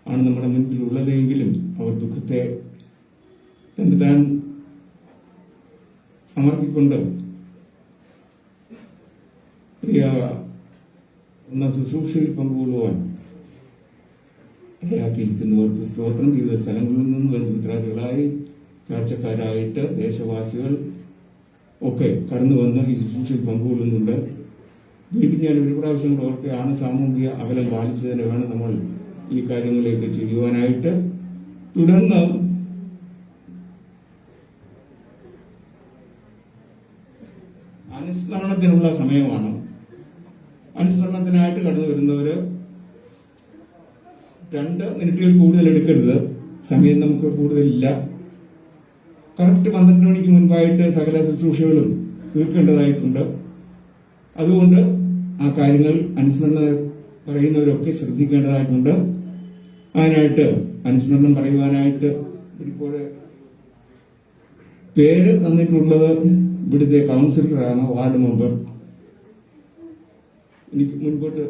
ആണ് നമ്മുടെ മുൻപിലുള്ളതെങ്കിലും അവർ ദുഃഖത്തെ തന്നെ താൻ അമർത്തിക്കൊണ്ട് പ്രിയ ശുശ്രൂഷയിൽ പങ്കുകൊള്ളുവാൻ ഇടയാക്കിയിരിക്കുന്നവർക്ക് സ്തോത്രം. വിവിധ സ്ഥലങ്ങളിൽ നിന്നും ബന്ധുമിത്രാദികളായി ചാർച്ചക്കാരായിട്ട് ദേശവാസികൾ ഒക്കെ കടന്നു വന്ന് ഈ ശുശ്രൂഷയിൽ പങ്കുകൊള്ളുന്നുണ്ട്. വീണ്ടും ഞാൻ ഒരു പ്രാവശ്യം ഓർക്കുകയാണ്, സാമൂഹിക അകലം പാലിച്ചതിന് വേണം നമ്മൾ ഈ കാര്യങ്ങളിലേക്ക് ചെയ്യുവാനായിട്ട്. തുടർന്ന് അനുസ്മരണത്തിനുള്ള സമയമാണ്. അനുസ്മരണത്തിനായിട്ട് കടന്നു വരുന്നവര് 2 മിനിറ്റുകൾ കൂടുതൽ എടുക്കരുത്. സമയം നമുക്ക് കൂടുതലില്ല. കറക്റ്റ് 12 മണിക്ക് മുൻപായിട്ട് സകല ശുശ്രൂഷകളും തീർക്കേണ്ടതായിട്ടുണ്ട്. അതുകൊണ്ട് ആ കാര്യങ്ങൾ അനുസ്മരണം പറയുന്നവരൊക്കെ ശ്രദ്ധിക്കേണ്ടതായിട്ടുണ്ട്. അതിനായിട്ട് അനുസ്മരണം പറയുവാനായിട്ട് ഇപ്പോൾ പേര് തന്നിട്ടുള്ളത് ഇവിടുത്തെ കൗൺസിലറാണ്, വാർഡ് മെമ്പർ. എനിക്ക് മുൻപോട്ട്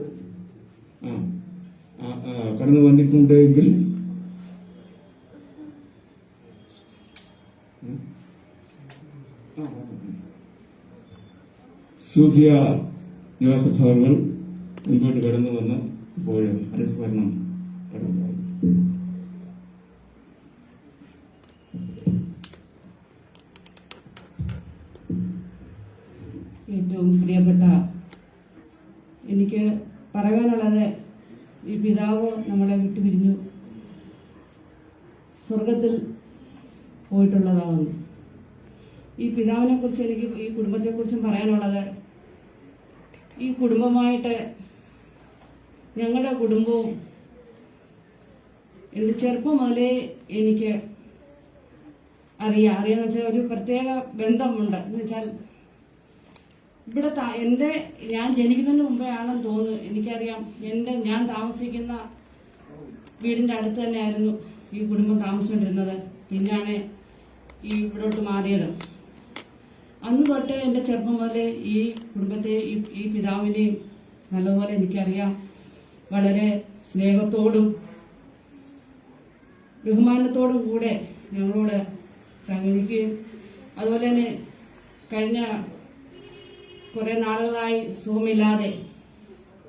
കടന്നു വന്നിട്ടുണ്ടെങ്കിൽ സൂഫിയ ജോസഫ് അവർ മുൻപോട്ട് കടന്നു വന്ന് ഇപ്പോൾ അനുസ്മരണം കടന്നു. ഏറ്റവും പ്രിയപ്പെട്ട, എനിക്ക് പറയാനുള്ളത്, ഈ പിതാവ് നമ്മളെ വിട്ടുപിരിഞ്ഞു സ്വർഗത്തിൽ പോയിട്ടുള്ളതാകുന്നു. ഈ പിതാവിനെ കുറിച്ച് എനിക്ക്, ഈ കുടുംബത്തെക്കുറിച്ചും പറയാനുള്ളത്, ഈ കുടുംബമായിട്ട് ഞങ്ങളുടെ കുടുംബവും എൻ്റെ ചെറുപ്പം മുതലേ എനിക്ക് അറിയാമെന്ന് വെച്ചാൽ ഒരു പ്രത്യേക ബന്ധമുണ്ട്. എന്ന് വെച്ചാൽ ഇവിടെ ഞാൻ ജനിക്കുന്നതിന് മുമ്പേ ആണെന്ന് തോന്നുന്നു, എനിക്കറിയാം. ഞാൻ താമസിക്കുന്ന വീടിൻ്റെ അടുത്ത് തന്നെയായിരുന്നു ഈ കുടുംബം താമസിച്ചുകൊണ്ടിരുന്നത്. പിന്നാണ് ഇവിടോട്ട് മാറിയത്. അന്ന് തൊട്ടേ എൻ്റെ ചെറുപ്പം മുതലേ ഈ കുടുംബത്തെ ഈ പിതാവിനെയും നല്ലപോലെ എനിക്കറിയാം. വളരെ സ്നേഹത്തോടും ബഹുമാനത്തോടും കൂടെ ഞങ്ങളോട് സഹകരിക്കുകയും അതുപോലെ തന്നെ കഴിഞ്ഞ കുറേ നാളുകളായി സുഖമില്ലാതെ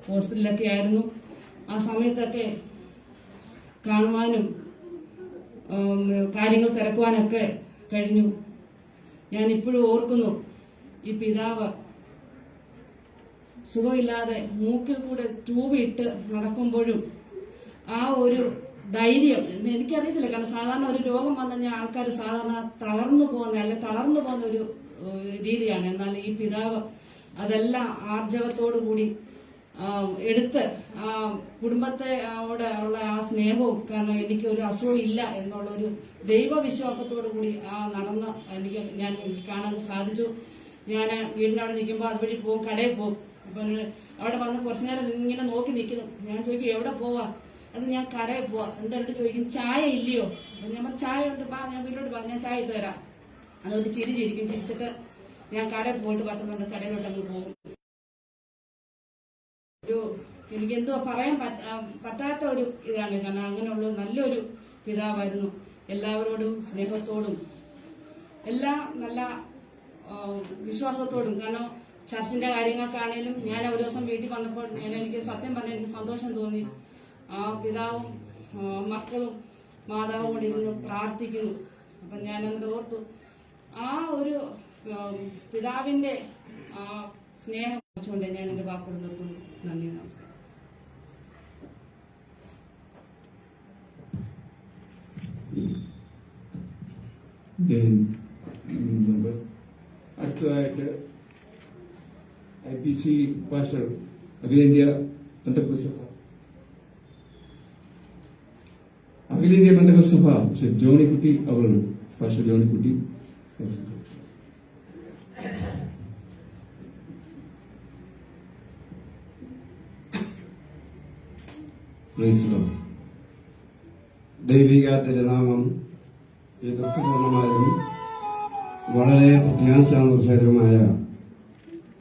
ഹോസ്പിറ്റലിലൊക്കെ ആയിരുന്നു. ആ സമയത്തൊക്കെ കാണുവാനും കാര്യങ്ങൾ തിരക്കുവാനൊക്കെ കഴിഞ്ഞു. ഞാനിപ്പോഴും ഓർക്കുന്നു, ഈ പിതാവ് സുഖമില്ലാതെ മൂക്കിൽ കൂടെ ട്യൂബ് ഇട്ട് നടക്കുമ്പോഴും ആ ഒരു ധൈര്യം എനിക്കറിയത്തില്ല. കാരണം സാധാരണ ഒരു രോഗം വന്നു കഴിഞ്ഞാൽ ആൾക്കാർ സാധാരണ തളർന്നു പോകുന്ന ഒരു രീതിയാണ്. എന്നാൽ ഈ പിതാവ് അതെല്ലാം ആർജവത്തോടു കൂടി എടുത്ത് ആ കുടുംബത്തെ ഉള്ള ആ സ്നേഹവും, കാരണം എനിക്ക് ഒരു അസുഖം ഇല്ല എന്നുള്ളൊരു ദൈവവിശ്വാസത്തോടു കൂടി ഞാൻ കാണാൻ സാധിച്ചു. ഞാൻ വീടിനവിടെ നിൽക്കുമ്പോൾ അതുവഴി പോകും, കടയിൽ പോകും. അപ്പം അവിടെ വന്ന് കുറച്ചു നേരം ഇങ്ങനെ നോക്കി നിൽക്കുന്നു. ഞാൻ ചോദിക്കും എവിടെ പോവാ? അത് ഞാൻ കടയിൽ പോവാ. എന്നിട്ട് ചോദിക്കും ചായ ഇല്ലയോ? അപ്പം ഞാൻ ചായ ഉണ്ട്, ഞാൻ വീട്ടിലോട്ട് പോവാം, ഞാൻ ചായ ഇട്ട് തരാം. അതൊരു ചിരിച്ചിരിക്കും. ചിരിച്ചിട്ട് ഞാൻ കടയിൽ പോയിട്ട് പറ്റുന്നുണ്ട്, കടയിലോട്ട് അങ്ങ് പോകും. എനിക്ക് എന്തോ പറയാൻ പറ്റാത്ത ഒരു ഇതാണ്. കാരണം അങ്ങനെയുള്ള നല്ലൊരു പിതാവായിരുന്നു. എല്ലാവരോടും സ്നേഹത്തോടും എല്ലാം നല്ല വിശ്വാസത്തോടും. കാരണം ചർച്ചിന്റെ കാര്യങ്ങൾക്കാണേലും ഞാൻ ഒരു ദിവസം വീട്ടിൽ വന്നപ്പോൾ എനിക്ക് സത്യം പറഞ്ഞാൽ എനിക്ക് സന്തോഷം തോന്നി. ആ പിതാവും മക്കളും മാതാവും കൂടി ഇരുന്ന് പ്രാർത്ഥിക്കുന്നു. അപ്പം ഞാൻ എന്നിട്ട് ഓർത്തു, ആ ഒരു പിതാവിന്റെ സ്നേഹം കൊണ്ട് ഞാൻ എന്റെ വാക്കുകൾ നിർത്തുന്നു. നന്ദി, നമസ്കാരം. അടുത്തതായിട്ട് IPC പാസ്റ്റർ അഖിലേന്ത്യാ പെന്തക്കോസ്ത് സഭ ജോണിക്കുട്ടി അവർ പാസ്റ്റർ ജോണിക്കുട്ടി. ദൈവിക തിരുനാമം ഈ ദുഃഖപൂർണമായും വളരെ പ്രത്യാശാനുസരമായ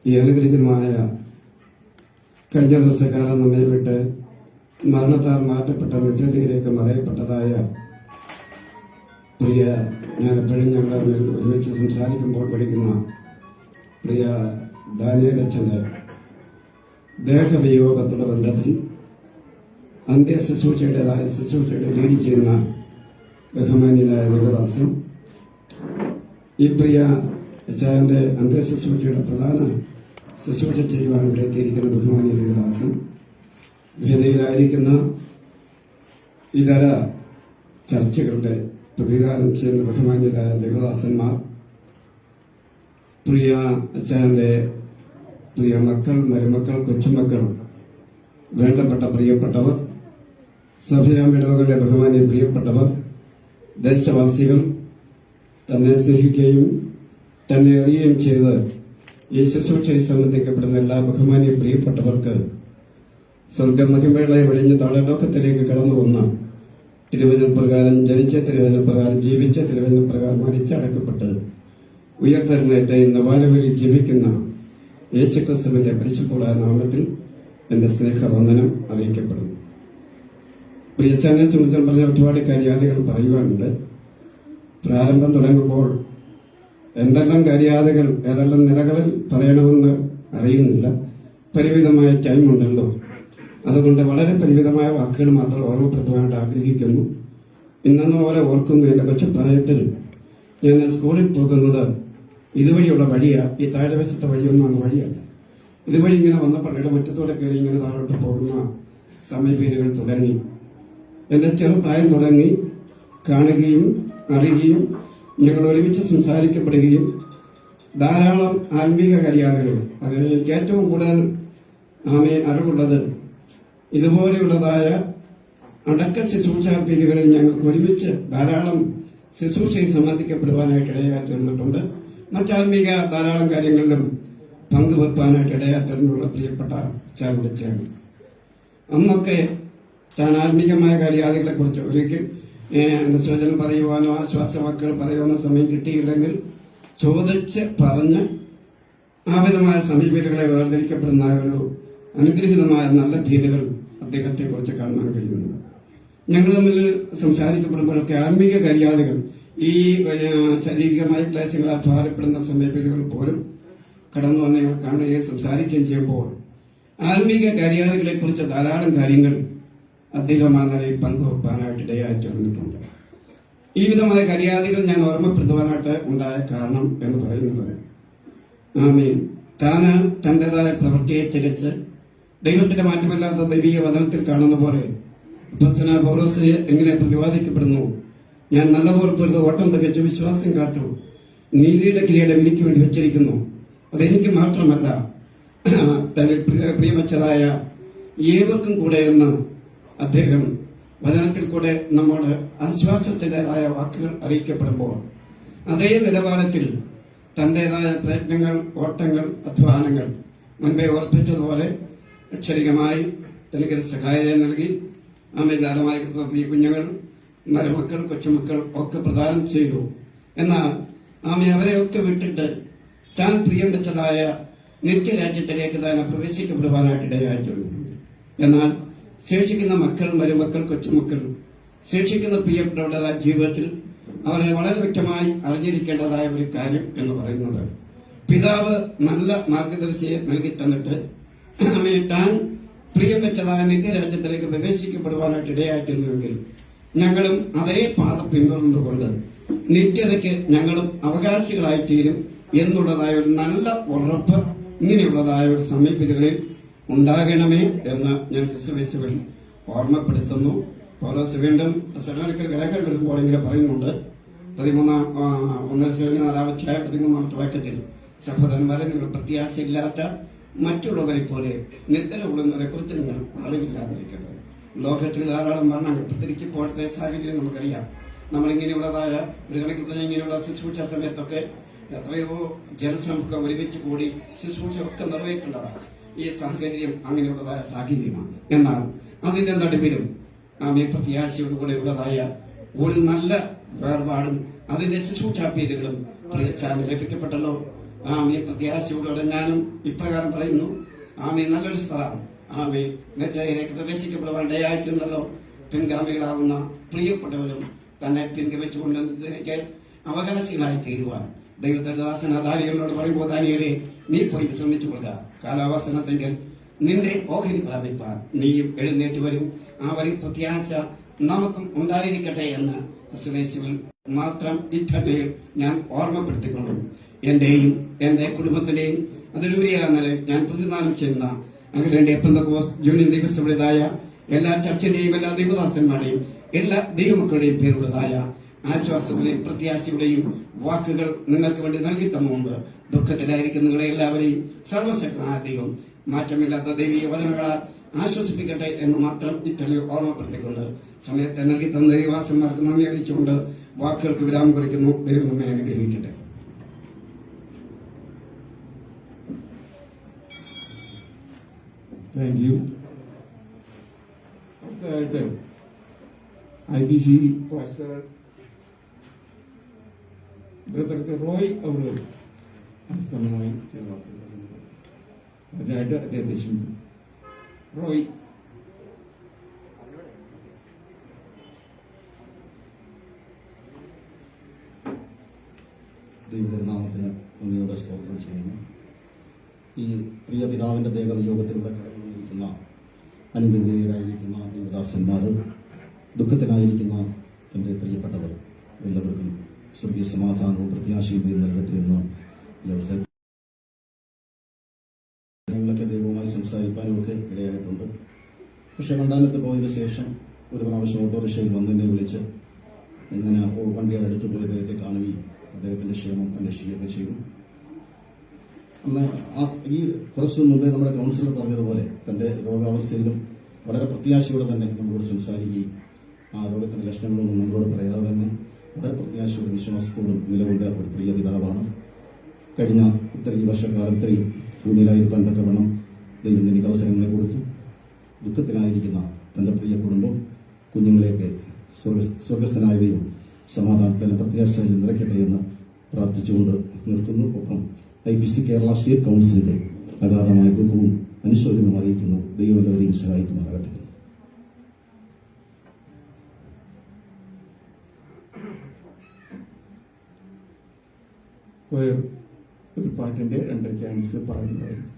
ഈ അനുഗ്രഹീതമായ കഴിഞ്ഞ ദിവസക്കാലം നമ്മെ വിട്ട് മരണത്താൽ മാറ്റപ്പെട്ട നിത്യതയിലേക്ക് മറയപ്പെട്ടതായ പ്രിയ, ഞാൻ എപ്പോഴും ഞങ്ങളെ ഒരുമിച്ച് സംസാരിക്കുമ്പോൾ പഠിക്കുന്ന പ്രിയ ദാനിയേലച്ചന്റെ ദേഹവിയോഗത്തുള്ള ബന്ധത്തിൽ ശുശ്രൂഷയുടെ ലീഡ് ചെയ്യുന്ന ബഹുമാന്യനായ ദേവദാസൻ, ഈ പ്രിയ അച്ചായന്റെ അന്ത്യശുശ്രൂഷയുടെ പ്രധാന ശുശ്രൂഷ ചെയ്യുവാൻ ഇവിടെ എത്തിയിരിക്കുന്ന ബഹുമാന്യ ദേവദാസൻ, വേദിയിലായിരിക്കുന്ന ഇതര ചർച്ചകളുടെ പ്രതിദാനം ചെയ്യുന്ന ബഹുമാന്യരായ ദേവദാസന്മാർ, പ്രിയ അച്ചായന്റെ പ്രിയ മക്കൾ, മരുമക്കൾ, കൊച്ചുമക്കൾ, വേണ്ടപ്പെട്ട പ്രിയപ്പെട്ടവർ, സഭയാമിടവകളുടെ ബഹുമാന്യ പ്രിയപ്പെട്ടവർ, ദേശവാസികൾ, തന്നെ സ്നേഹിക്കുകയും തന്നെ അറിയുകയും ചെയ്ത് ഈ ശുശ്രൂഷയെ സംബന്ധിക്കപ്പെടുന്ന എല്ലാ ബഹുമാന്യ പ്രിയപ്പെട്ടവർക്ക് സ്വർഗമഹിമകളെ വെടിഞ്ഞ് താളലോകത്തിലേക്ക് കടന്നു വന്ന തിരുവചനപ്രകാരം ജനിച്ച, തിരുവചനപ്രകാരം ജീവിച്ച, തിരുവചനപ്രകാരം മരിച്ചടക്കപ്പെട്ട് ഉയർത്തെഴുന്നേറ്റ് ഇന്ന് വാലവലിൽ ജീവിക്കുന്ന യേശുക്രിസ്തുവിന്റെ പരിശുദ്ധമായ നാമത്തിൽ എന്റെ സ്നേഹവന്ദനം അറിയിക്കപ്പെടുന്നു. പ്രിയച്ചാനെ സംബന്ധിച്ച് പറഞ്ഞ ഒരുപാട് കാര്യാദികൾ പറയുവാനുണ്ട്. പ്രാരംഭം തുടങ്ങുമ്പോൾ എന്തെല്ലാം കാര്യാദികൾ ഏതെല്ലാം നിലകളിൽ പറയണമെന്ന് അറിയുന്നില്ല. പരിമിതമായ ടൈമുണ്ടല്ലോ, അതുകൊണ്ട് വളരെ പരിമിതമായ വാക്കുകൾ മാത്രം ഓർമ്മപ്പെടുത്തുവാനായിട്ട് ആഗ്രഹിക്കുന്നു. ഇന്നെന്ന പോലെ ഓർക്കുന്നു, എന്റെ കൊച്ചുപ്രായത്തിൽ ഞാൻ സ്കൂളിൽ പോകുന്നത് ഇതുവഴിയുള്ള വഴിയാണ്. ഈ താഴെവശത്തെ വഴിയൊന്നും വഴിയല്ല. ഇതുവഴി ഇങ്ങനെ വന്നപ്പോൾ ഇടമുറ്റത്തോടെ കയറി ഇങ്ങനെ താഴോട്ട് പോകുന്ന സമയപേരുകൾ തുടങ്ങി. എന്റെ ചെറുപ്രായം തുടങ്ങി കാണുകയും അറിയുകയും ഞങ്ങൾ ഒരുമിച്ച് സംസാരിക്കപ്പെടുകയും ധാരാളം ആത്മീക കാര്യാദികൾ, അതിന് എനിക്ക് ഏറ്റവും കൂടുതൽ അറിവുള്ളത് ഇതുപോലെയുള്ളതായ അടക്ക ശുശ്രൂഷ പീരിയഡുകളിൽ ഞങ്ങൾക്ക് ഒരുമിച്ച് ധാരാളം ശുശ്രൂഷയിൽ സംബന്ധിക്കപ്പെടുവാനായിട്ട് ഇടയായി തീർന്നിട്ടുണ്ട്. മറ്റാത്മീക ധാരാളം കാര്യങ്ങളിലും പങ്കുവെക്കാനായിട്ട് ഇടയായി തീർന്നുള്ള പ്രിയപ്പെട്ട ചാകുടിച്ചാണ്. അന്നൊക്കെ താൻ ആത്മീകമായ കാര്യാദികളെ കുറിച്ച് ഒരിക്കൽ അനുശോചനം പറയുവാനോ ആശ്വാസവാക്കുകൾ പറയുവാനോ സമയം കിട്ടിയില്ലെങ്കിൽ ചോദിച്ച് പറഞ്ഞ് ആവിധമായ സമീപനങ്ങളെ വേർതിരിക്കപ്പെടുന്ന ഒരു അനുഗ്രഹീതമായ നല്ല ധീരകൾ അദ്ദേഹത്തെ കുറിച്ച് കാണാൻ കഴിയുന്നു. ഞങ്ങൾ തമ്മിൽ സംസാരിക്കപ്പെടുമ്പോഴൊക്കെ ആത്മീക കാര്യാദികൾ ഈ ശാരീരികമായ ക്ലേശങ്ങളാൽ ഭാരപ്പെടുന്ന സമീപനകൾ പോലും കടന്നു വന്ന് ഞങ്ങൾ കാണുകയും സംസാരിക്കുകയും ചെയ്യുമ്പോൾ ആത്മീക കാര്യാദികളെ കുറിച്ച് ധാരാളം കാര്യങ്ങൾ അദ്ദേഹം ആ നിലയിൽ പങ്കുവെക്കാനായിട്ട് ഇടയായി തീർന്നിട്ടുണ്ട്. ഈ വിധമായ കാര്യാദികൾ ഞാൻ ഓർമ്മപ്പെടുത്തുവാനായിട്ട് ഉണ്ടായ കാരണം എന്ന് പറയുന്നത് താന് തന്റേതായ പ്രവൃത്തിയെ തികച്ച് ദൈവത്തിന്റെ മാറ്റമില്ലാത്ത ദൈവിക വചനത്തിൽ കാണുന്ന പോലെ അപ്പോസ്തലനായ പൗലോസ് എങ്ങനെ പ്രതിപാദിക്കപ്പെടുന്നു, ഞാൻ നല്ലപോലെ പൊരുത് ഓട്ടം തികച്ച് വിശ്വാസം കാട്ടു, നീതിയുടെ കിരീടം എനിക്ക് വേണ്ടി വെച്ചിരിക്കുന്നു, അതെനിക്ക് മാത്രമല്ല തന്റെ പ്രിയവച്ചതായ ഏവർക്കും കൂടെ എന്ന് അദ്ദേഹം വചനത്തിൽ കൂടെ നമ്മോട് ആശ്വാസത്തിൻ്റെതായ വാക്കുകൾ അറിയിക്കപ്പെടുമ്പോൾ അതേ നിലവാരത്തിൽ തന്റേതായ പ്രയത്നങ്ങൾ, ഓട്ടങ്ങൾ, അധ്വാനങ്ങൾ മുൻപേ ഓർപ്പിച്ചതുപോലെ അക്ഷരികമായി തനിക്ക് സഹായം നൽകി അമിതാരമായ കുഞ്ഞുങ്ങൾ, മരുമക്കൾ, കൊച്ചുമക്കൾ ഒക്കെ പ്രദാനം ചെയ്തു. എന്നാൽ അവരെയൊക്കെ വിട്ടിട്ട് താൻ പ്രിയം വെച്ചതായ നിത്യരാജ്യത്തിലേക്ക് താൻ പ്രവേശിക്കപ്പെടുവാനായിട്ട് ഇടയായിട്ടുണ്ട്. എന്നാൽ ശേഷിക്കുന്ന മക്കൾ, മരുമക്കൾ, കൊച്ചുമക്കൾ, ശേഷിക്കുന്ന പ്രിയപ്പെട്ടവരുടേതായ ജീവിതത്തിൽ അവരെ വളരെ വ്യക്തമായി അറിഞ്ഞിരിക്കേണ്ടതായ ഒരു കാര്യം എന്ന് പറയുന്നത്, പിതാവ് നല്ല മാർഗദർശിയെ നൽകി തന്നിട്ട് താൻ പ്രിയം വെച്ചതായ നിത്യരാജ്യത്തിലേക്ക് പ്രവേശിക്കപ്പെടുവാനായിട്ട് ഇടയായിട്ടിരുന്നുവെങ്കിൽ ഞങ്ങളും അതേ പാത പിന്തുടർന്നുകൊണ്ട് നിത്യതയ്ക്ക് ഞങ്ങളും അവകാശികളായിത്തീരും എന്നുള്ളതായ ഒരു നല്ല ഉറപ്പ് ഇങ്ങനെയുള്ളതായ ഒരു സമീപനങ്ങളിൽ ഉണ്ടാകണമേ എന്ന് ഞാൻ ക്രിസ്തുവേശുവിൽ ഓർമ്മപ്പെടുത്തുന്നു. പൗലോസ് വീണ്ടും തെസ്സലോനിക്കർ ലേഖനം വരുമ്പോൾ ഇങ്ങനെ പറയുന്നുണ്ട്, 13-4 വാക്യത്തിൽ, സഹോദരന്മാരെ, നിങ്ങൾ പ്രത്യാശയില്ലാത്ത മറ്റുള്ളവരെ പോലെ നിദ്ര കൊള്ളുന്നവരെ കുറിച്ച് നിങ്ങൾ അറിവില്ലാതിരിക്കട്ടെ. ലോകത്തിൽ ധാരാളം മരണങ്ങൾ, പ്രത്യേകിച്ച് ഇപ്പോഴത്തെ സാഹചര്യം നമുക്കറിയാം. നമ്മളിങ്ങനെയുള്ളതായ ഒരു കണക്ക് പറഞ്ഞ ഇങ്ങനെയുള്ള ശുശ്രൂഷ സമയത്തൊക്കെ എത്രയോ ജനസമൂഹം ഒരുമിച്ച് കൂടി ശുശ്രൂഷ ഒക്കെ നിറവേറ്റേണ്ടതാണ്. ഈ സാഹചര്യം അങ്ങനെയുള്ളതായ സാഹചര്യമാണ്. എന്നാൽ അതിന്റെ നടുവിലും പ്രത്യാശയോടുകൂടെ ഉള്ളതായ ഒരു നല്ല വേർപാടും അതിന്റെ ശുശ്രൂഷാപീരുകളും പ്രിയച്ചാന് ലഭിക്കപ്പെട്ടല്ലോ. പ്രത്യാശയോടെ ഞാനും ഇപ്രകാരം പറയുന്നു, നല്ലൊരു സ്ഥലം നെച്ചയിലേക്ക് പ്രവേശിക്കപ്പെടുവാൻ ഇടയായിട്ടുണ്ടല്ലോ. പിൻഗാമികളാകുന്ന പ്രിയപ്പെട്ടവരും തന്നെ പിൻഗമിച്ചുകൊണ്ടിരിക്കെ അവകാശികളായി തീരുവാൻ ദൈവത്തിന്റെ ദാസന ദാനിയേലിനോട് പറയുമ്പോൾ, ദാനിയേലേ, നീ പോയി ശ്രമിച്ചു കൊള്ളുക, കാലാവസനത്തെങ്കിൽ നിന്റെ ഓഹരി പ്രാപിപ്പാൻ നീയും എഴുന്നേറ്റ് വരും. ആ വരി പ്രത്യാശ നമുക്കും ഉണ്ടായിരിക്കട്ടെ എന്ന് ക്രിസ്തുവേശുവിൽ മാത്രം ഇത്തന്നെയും ഞാൻ ഓർമ്മപ്പെടുത്തിക്കൊണ്ടും എന്റെയും എന്റെ കുടുംബത്തിന്റെയും അതിലുപരിയാകുന്ന ഞാൻ പ്രതിദാനം ചെയ്യുന്ന അങ്ങനെ പെന്തക്കോസ്ത് ജൂനിയർ ദൈവസഭയുടേതായ എല്ലാ ചർച്ചിന്റെയും എല്ലാ ദൈവദാസന്മാരുടെയും എല്ലാ ദൈവമക്കളുടെയും പേരുള്ളതായ ആശ്വാസങ്ങളുടെയും പ്രത്യാശയുടെയും വാക്കുകൾ നിങ്ങൾക്ക് വേണ്ടി നൽകി തന്നുകൊണ്ട് ദുഃഖത്തിലായിരിക്കും നിങ്ങളെ എല്ലാവരെയും സർവശക്തനായ ദൈവം മാറ്റമില്ലാത്ത ദൈവീയ വചനങ്ങളാൽ ആശ്വസിപ്പിക്കട്ടെ എന്ന് മാത്രം ഇത്തന്നെ ഓർമ്മപ്പെടുത്തിക്കൊണ്ട് സമയത്തെ നൽകി തന്ന ദൈവദാസന്മാർക്ക് നന്ദി അറിയിച്ചുകൊണ്ട് വാക്കുകൾക്ക് വിരാമം കുറിക്കുന്നു. ദൈവം നമ്മെ അനുഗ്രഹിക്കട്ടെ. Thank you. അടുത്തതായിട്ട് IPC പാസ്റ്റർ ബ്രദർ റോയ് അവർ അടിസ്ഥാനമായി അതിനായിട്ട് അദ്ദേഹത്തെ ക്ഷണിക്കുന്നു. റോയ്. ദൈവനാമത്തിന് നന്ദിയോടെ സ്തോത്രം ചെയ്യുന്നു. ഈ പ്രിയ പിതാവിന്റെ ദേഹവിയോഗത്തിലൂടെ കടന്നുകൊണ്ടിരിക്കുന്ന അനുഗ്രഹീതരായിരിക്കുന്ന ദേവദാസന്മാർ, ദുഃഖത്തിലായിരിക്കുന്ന തന്റെ പ്രിയപ്പെട്ടവർ എല്ലാവർക്കും സ്വർഗീയ സമാധാനവും പ്രത്യാശയും നൽകട്ടെ എന്ന് ഈ അവസരം ഞങ്ങളൊക്കെ ദൈവവുമായി സംസാരിക്കാനും ഒക്കെ ഇടയായിട്ടുണ്ട്. പക്ഷെ രണ്ടാമത്തെ പോയതിനു ശേഷം ഒരു പ്രാവശ്യം ഓട്ടോറിക്ഷയിൽ വന്നെന്നെ വിളിച്ച് ഇങ്ങനെ വണ്ടിയുടെ അടുത്ത് പോയി അദ്ദേഹത്തെ കാണുകയും അദ്ദേഹത്തിന്റെ ക്ഷേമം അന്വേഷിക്കുകയൊക്കെ ചെയ്തു. അന്ന് ഈ കുറച്ചു മുമ്പേ നമ്മുടെ കൗൺസിലർ പറഞ്ഞതുപോലെ തന്റെ രോഗാവസ്ഥയിലും വളരെ പ്രത്യാശയോടെ തന്നെ നമ്മളോട് സംസാരിക്കുകയും ആ രോഗത്തിന്റെ ലക്ഷണങ്ങളൊന്നും നമ്മളോട് പറയാതെ തന്നെ വളരെ പ്രത്യാശയോടും വിശ്വാസത്തോടും നിലകൊണ്ട ഒരു പ്രിയ പിതാവാണ്. കഴിഞ്ഞ ഇത്രയും വർഷക്കാലം ഇത്രയും ഭൂമിയിലായിരിക്കാൻ തക്കവണ്ണം ദൈവം എനിക്ക് അവസരങ്ങളെ കൊടുത്തു. ദുഃഖത്തിലായിരിക്കുന്ന തന്റെ പ്രിയ കുടുംബം, കുഞ്ഞുങ്ങളെയൊക്കെ സ്വർഗസ്ഥനായ ദൈവം സമാധാനത്തിന് പ്രത്യാശയിൽ നിറയ്ക്കട്ടെ എന്ന് പ്രാർത്ഥിച്ചുകൊണ്ട് നിർത്തുന്നു. ഒപ്പം IPC കേരള സ്റ്റേറ്റ് കൗൺസിലിന്റെ അഗാധമായ ദുഃഖവും അനുശോചനവും അറിയിക്കുന്നു. ദൈവം എല്ലാവരെയും സഹായിക്കുമാറാകട്ടെ. ഒരു പാട്ടിന്റെ 2 ചാൻസ് പാടുന്നതായിരുന്നു.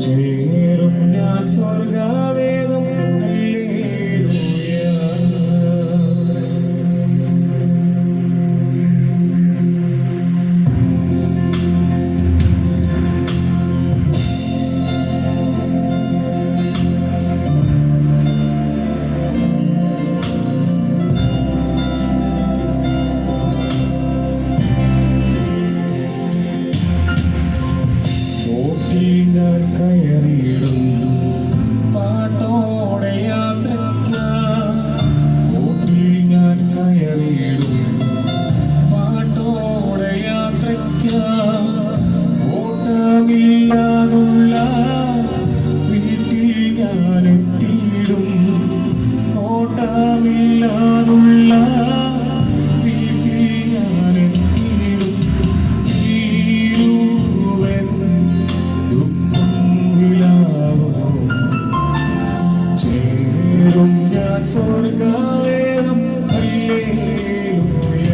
ചേരും ഞാൻ സ്വർഗവേദം കയറിയിടും പാട്ടോടെ യാത്രയ്ക്ക് ഞാൻ കയറിയിടും പാട്ടോടെ യാത്രയ്ക്ക് ഓട്ടമില്ലാതുള്ള വീട്ടിൽ ഞാൻ എത്തിയിടും ഓട്ടമില്ലാതുള്ള വീട്ടിൽ ഞാൻ എത്തിയിടും ചേരും ഞാൻ സ്വർഗവേദം ഹല്ലേലൂയ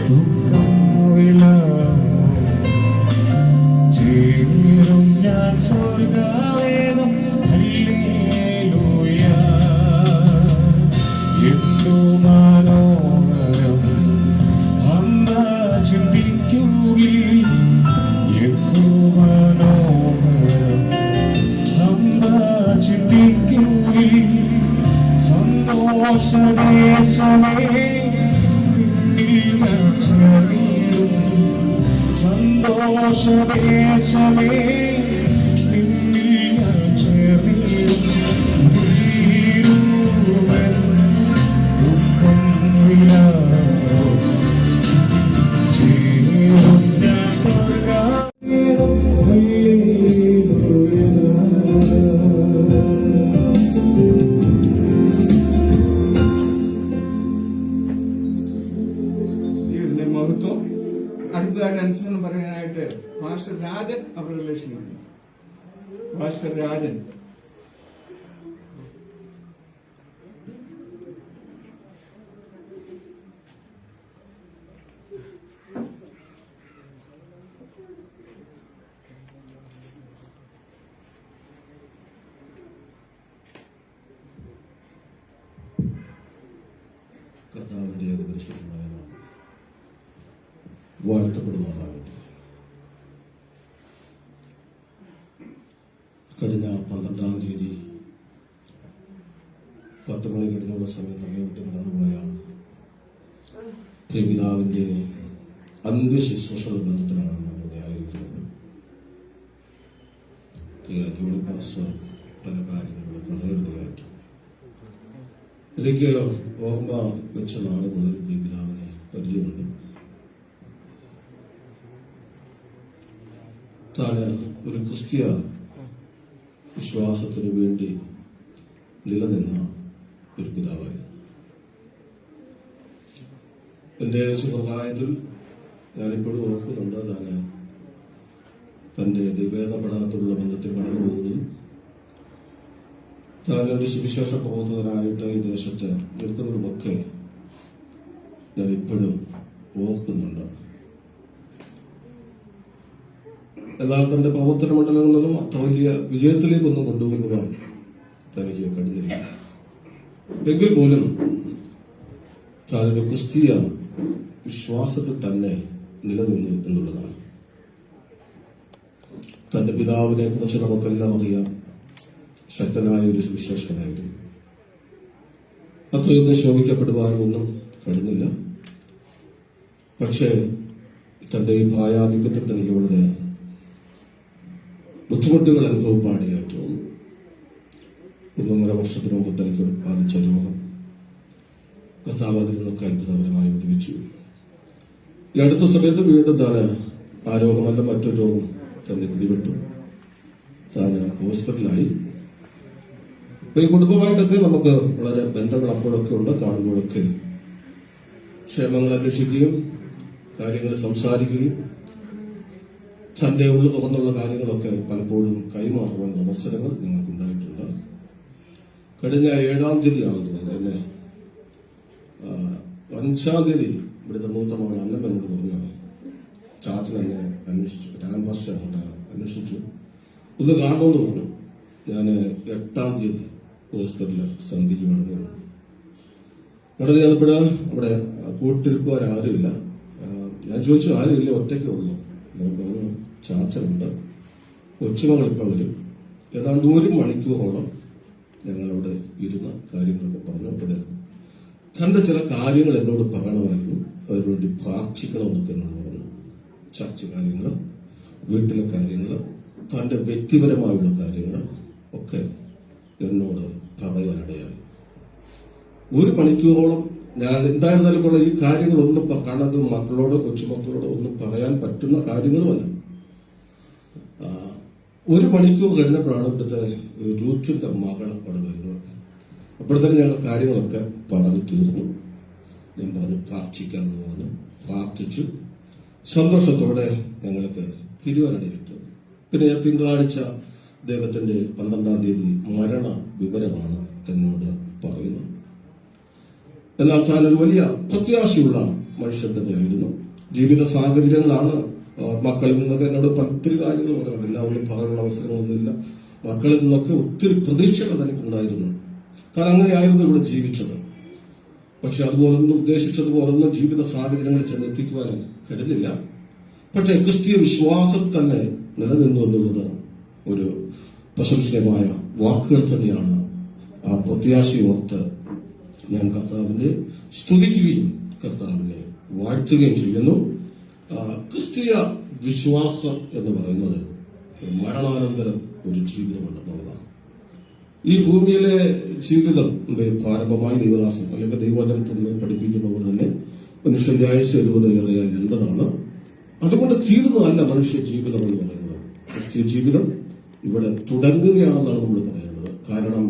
ദുഃഖം ചേരും ഞാൻ സ്വർഗവേദം ഹല്ലേലൂയ എന്തു മനോഹരം അന്ത ചിന്തിക്കുകയിൽ എന്തു മനോഹരം അന്ത ചിന്തിക്കുകയിൽ സന്തോഷദേശമേ നിന്നിൽ ചേർന്നിടും സന്തോഷദേശമേ നിന്നിൽ ചേർന്നിടും ദുഃഖം ചേരും ഞാൻ സ്വർഗവേദം ഹല്ലേലൂയ ഇതിന്റെ മഹത്വം. അടുത്തതായിട്ട് അനുസ്മരണം പറയാനായിട്ട് മാസ്റ്റർ രാജൻ അവരുടെ ലക്ഷ്യമാണ്. മാസ്റ്റർ രാജൻ. കർത്താവിന്റെ പരിശുദ്ധമായ നാമം വാഴ്ത്തപ്പെടുന്നതാകട്ടെ. കഴിഞ്ഞ 12-ാം തീയതി 10 മണി കഴിഞ്ഞുള്ള സമയം നമ്മെ വിട്ട് കടന്നുപോയ പിതാവിന്റെ അന്ത്യശുശ്രൂഷ ബന്ധത്തിലാണ് നമ്മളുടെ ആയിരിക്കുന്നത്. ജോളി പാസ്റ്റർ പല കാര്യങ്ങളും പറയുകയായിട്ട് എനിക്ക് ഓർമ്മ വെച്ച നാട് മുതൽ പിതാവിനെ പരിചയമുണ്ട്. താന് ഒരു ക്രിസ്തീയ വിശ്വാസത്തിനു വേണ്ടി നിലനിന്ന ഒരു പിതാവായി. എന്റെ ചെറുപ്രായത്തിൽ ഞാനിപ്പോഴും ഓർക്കുന്നുണ്ട്, താന് തന്റെ ദിവ്യത പഠനത്തിലുള്ള ബന്ധത്തിൽ കടന്നു പോകുന്നതും താനൊരു സുവിശേഷ പ്രവർത്തകനായിട്ട് ഈ ദേശത്ത് നിൽക്കുന്നതുമൊക്കെ ഞാൻ ഇപ്പോഴും ഓർക്കുന്നുണ്ട്. എന്നാൽ തന്റെ പ്രവർത്തന മണ്ഡലങ്ങളിലും അത്ര വലിയ വിജയത്തിലേക്കൊന്നും കൊണ്ടുപോകുവാൻ തനിക്ക് കഴിഞ്ഞില്ല. എങ്കിൽ പോലും താനൊരു ക്രിസ്തീയ വിശ്വാസത്തിൽ തന്നെ നിലനിന്നു എന്നുള്ളതാണ്. തന്റെ പിതാവിനെ കുറിച്ച് നമുക്കെല്ലാം അറിയാം. ശക്തനായ ഒരു സുവിശേഷകനായിരുന്നു. അത്രയൊന്നും ശോഭിക്കപ്പെടുവാനൊന്നും കഴിഞ്ഞില്ല. പക്ഷേ തന്റെ ഈ പ്രായാധിക്യത്തിൽ തനിക്ക് വളരെ ബുദ്ധിമുട്ടുകൾ അനുഭവപ്പാടിയായി തോന്നുന്നു. 1.5 വർഷത്തിന് മുമ്പ് തനിക്ക് ബാധിച്ച രോഗം കർത്താവ് അതിൽ നിന്നൊക്കെ അത്ഭുതകരമായി വിടുവിച്ചു. ഈ അടുത്ത സമയത്ത് വീണ്ടും താന് ആ രോഗമല്ല മറ്റൊരു രോഗം തന്നെ പിടിപെട്ടു. താന് ഹോസ്പിറ്റലായി. ഈ കുടുംബമായിട്ടൊക്കെ നമുക്ക് വളരെ ബന്ധങ്ങൾ അപ്പോഴൊക്കെ ഉണ്ട്. കാണുമ്പോഴൊക്കെ ക്ഷേമങ്ങൾ അന്വേഷിക്കുകയും കാര്യങ്ങൾ സംസാരിക്കുകയും തന്റെ ഉള്ളു തുറന്നുള്ള കാര്യങ്ങളൊക്കെ പലപ്പോഴും കൈമാറുവാൻ അവസരങ്ങൾ ഞങ്ങൾക്കുണ്ടായിട്ടുണ്ട്. കഴിഞ്ഞ 7-ാം തീയതിയാണെന്ന് തോന്നുന്നത് എന്നെ 5-ാം തീയതി ഇവിടുത്തെ മൂത്ത മകൾ അന്നമ്മനോട് പറഞ്ഞു, ചാച്ചൻ എന്നെ അന്വേഷിച്ചു, രാംഭാഷ അന്വേഷിച്ചു, ഒന്ന് കാണുമെന്ന് പറഞ്ഞു. ഞാൻ 8-ാം തീയതി ഹോസ്പിറ്റലിൽ സന്ധിക്ക് കടന്നു ചെന്നപ്പോഴ് അവിടെ കൂട്ടിരിക്കുവാനാരുമില്ല. ഞാൻ ചോദിച്ചു, ആരുമില്ല, ഒറ്റയ്ക്കേ ഉള്ളൂ. പറഞ്ഞു, ചാച്ചനുണ്ട്, കൊച്ചുമകൾ ഇപ്പോൾ വരും. ഏതാണ്ട് 1 മണിക്കൂറോളം ഞങ്ങളവിടെ ഇരുന്ന കാര്യങ്ങളൊക്കെ പറഞ്ഞപ്പോൾ തന്റെ ചില കാര്യങ്ങൾ എന്നോട് പറയണമായിരുന്നു. അതിനുവേണ്ടി പ്രാർത്ഥിക്കണമെന്നൊക്കെ എന്നോട് പറഞ്ഞു. ചർച്ച കാര്യങ്ങൾ, വീട്ടിലെ കാര്യങ്ങൾ, തന്റെ വ്യക്തിപരമായുള്ള കാര്യങ്ങൾ ഒക്കെ എന്നോട് പറയാനിടയായി. 1 മണിക്കൂറോളം ഞാൻ എന്തായിരുന്നാലും കൂടെ ഈ കാര്യങ്ങളൊന്നും കാണാതെ മക്കളോടോ കൊച്ചുമക്കളോടോ ഒന്നും പറയാൻ പറ്റുന്ന കാര്യങ്ങളുമല്ല. 1 മണിക്കൂർ കഴിഞ്ഞപ്പോഴാണ് ഇവിടുത്തെ രൂത്തിന്റെ മകൾ അവിടെ വരുന്നത്. അപ്പോഴത്തേനും ഞങ്ങൾ കാര്യങ്ങളൊക്കെ പറഞ്ഞു തീർന്നു. ഞാൻ പറഞ്ഞു പ്രാർത്ഥിക്കാമെന്ന് പറഞ്ഞു. പ്രാർത്ഥിച്ചു. സന്തോഷത്തോടെ ഞങ്ങൾക്ക് പിരിവാനിടയിട്ടു. പിന്നെ ഞാൻ തിങ്കളാഴ്ച അദ്ദേഹത്തിന്റെ 12-ാം തീയതി മരണ വിവരമാണ് എന്നോട് പറയുന്നത്. എന്നാൽ താനൊരു വലിയ പ്രത്യാശയുള്ള മനുഷ്യൻ തന്നെയായിരുന്നു. ജീവിത സാഹചര്യങ്ങളാണ് മക്കളിൽ നിന്നൊക്കെ എന്നോട് ഒത്തിരി കാര്യങ്ങൾ പറയുന്നുണ്ട്. എല്ലാവരും പറയാനുള്ള അവസരങ്ങളൊന്നുമില്ല. മക്കളിൽ നിന്നൊക്കെ ഒത്തിരി പ്രതീക്ഷകൾ തനിക്കുണ്ടായിരുന്നു. താൻ അങ്ങനെയായിരുന്നു ഇവിടെ ജീവിച്ചത്. പക്ഷെ അതുപോലൊന്നും ഉദ്ദേശിച്ചതുപോലൊന്നും ജീവിത സാഹചര്യങ്ങളിൽ ചെന്നെത്തിക്കുവാൻ കഴിയുന്നില്ല. പക്ഷെ ക്രിസ്തീയ വിശ്വാസത്തിൽ തന്നെ നിലനിന്നു എന്നുള്ളത് ഒരു പ്രശംസനീയമായ വാക്കുകൾ തന്നെയാണ്. ആ പ്രത്യാശയോർത്ത് ഞാൻ കർത്താവിനെ സ്തുതിക്കുകയും കർത്താവിനെ വാഴ്ത്തുകയും ചെയ്യുന്നു. ക്രിസ്തീയ വിശ്വാസം എന്ന് പറയുന്നത് മരണാനന്തരം ഒരു ജീവിതമുണ്ടെന്നുള്ളതാണ്. ഈ ഭൂമിയിലെ ജീവിതം പ്രാരംഭമായി ദൈവദാസൻ അല്ലെങ്കിൽ ദൈവവചനത്തിൽ പഠിപ്പിക്കുന്നവർ തന്നെ മനുഷ്യന്റെ ആയുസ് 70 ഏറെയായി നല്ലതാണ്. അതുകൊണ്ട് തീർന്നതല്ല മനുഷ്യ ജീവിതം എന്ന് പറയുന്നത്. ക്രിസ്തീയ ജീവിതം ഇവിടെ തുടങ്ങുകയാണെന്നാണ് നമ്മൾ പറയുന്നത്. കാരണം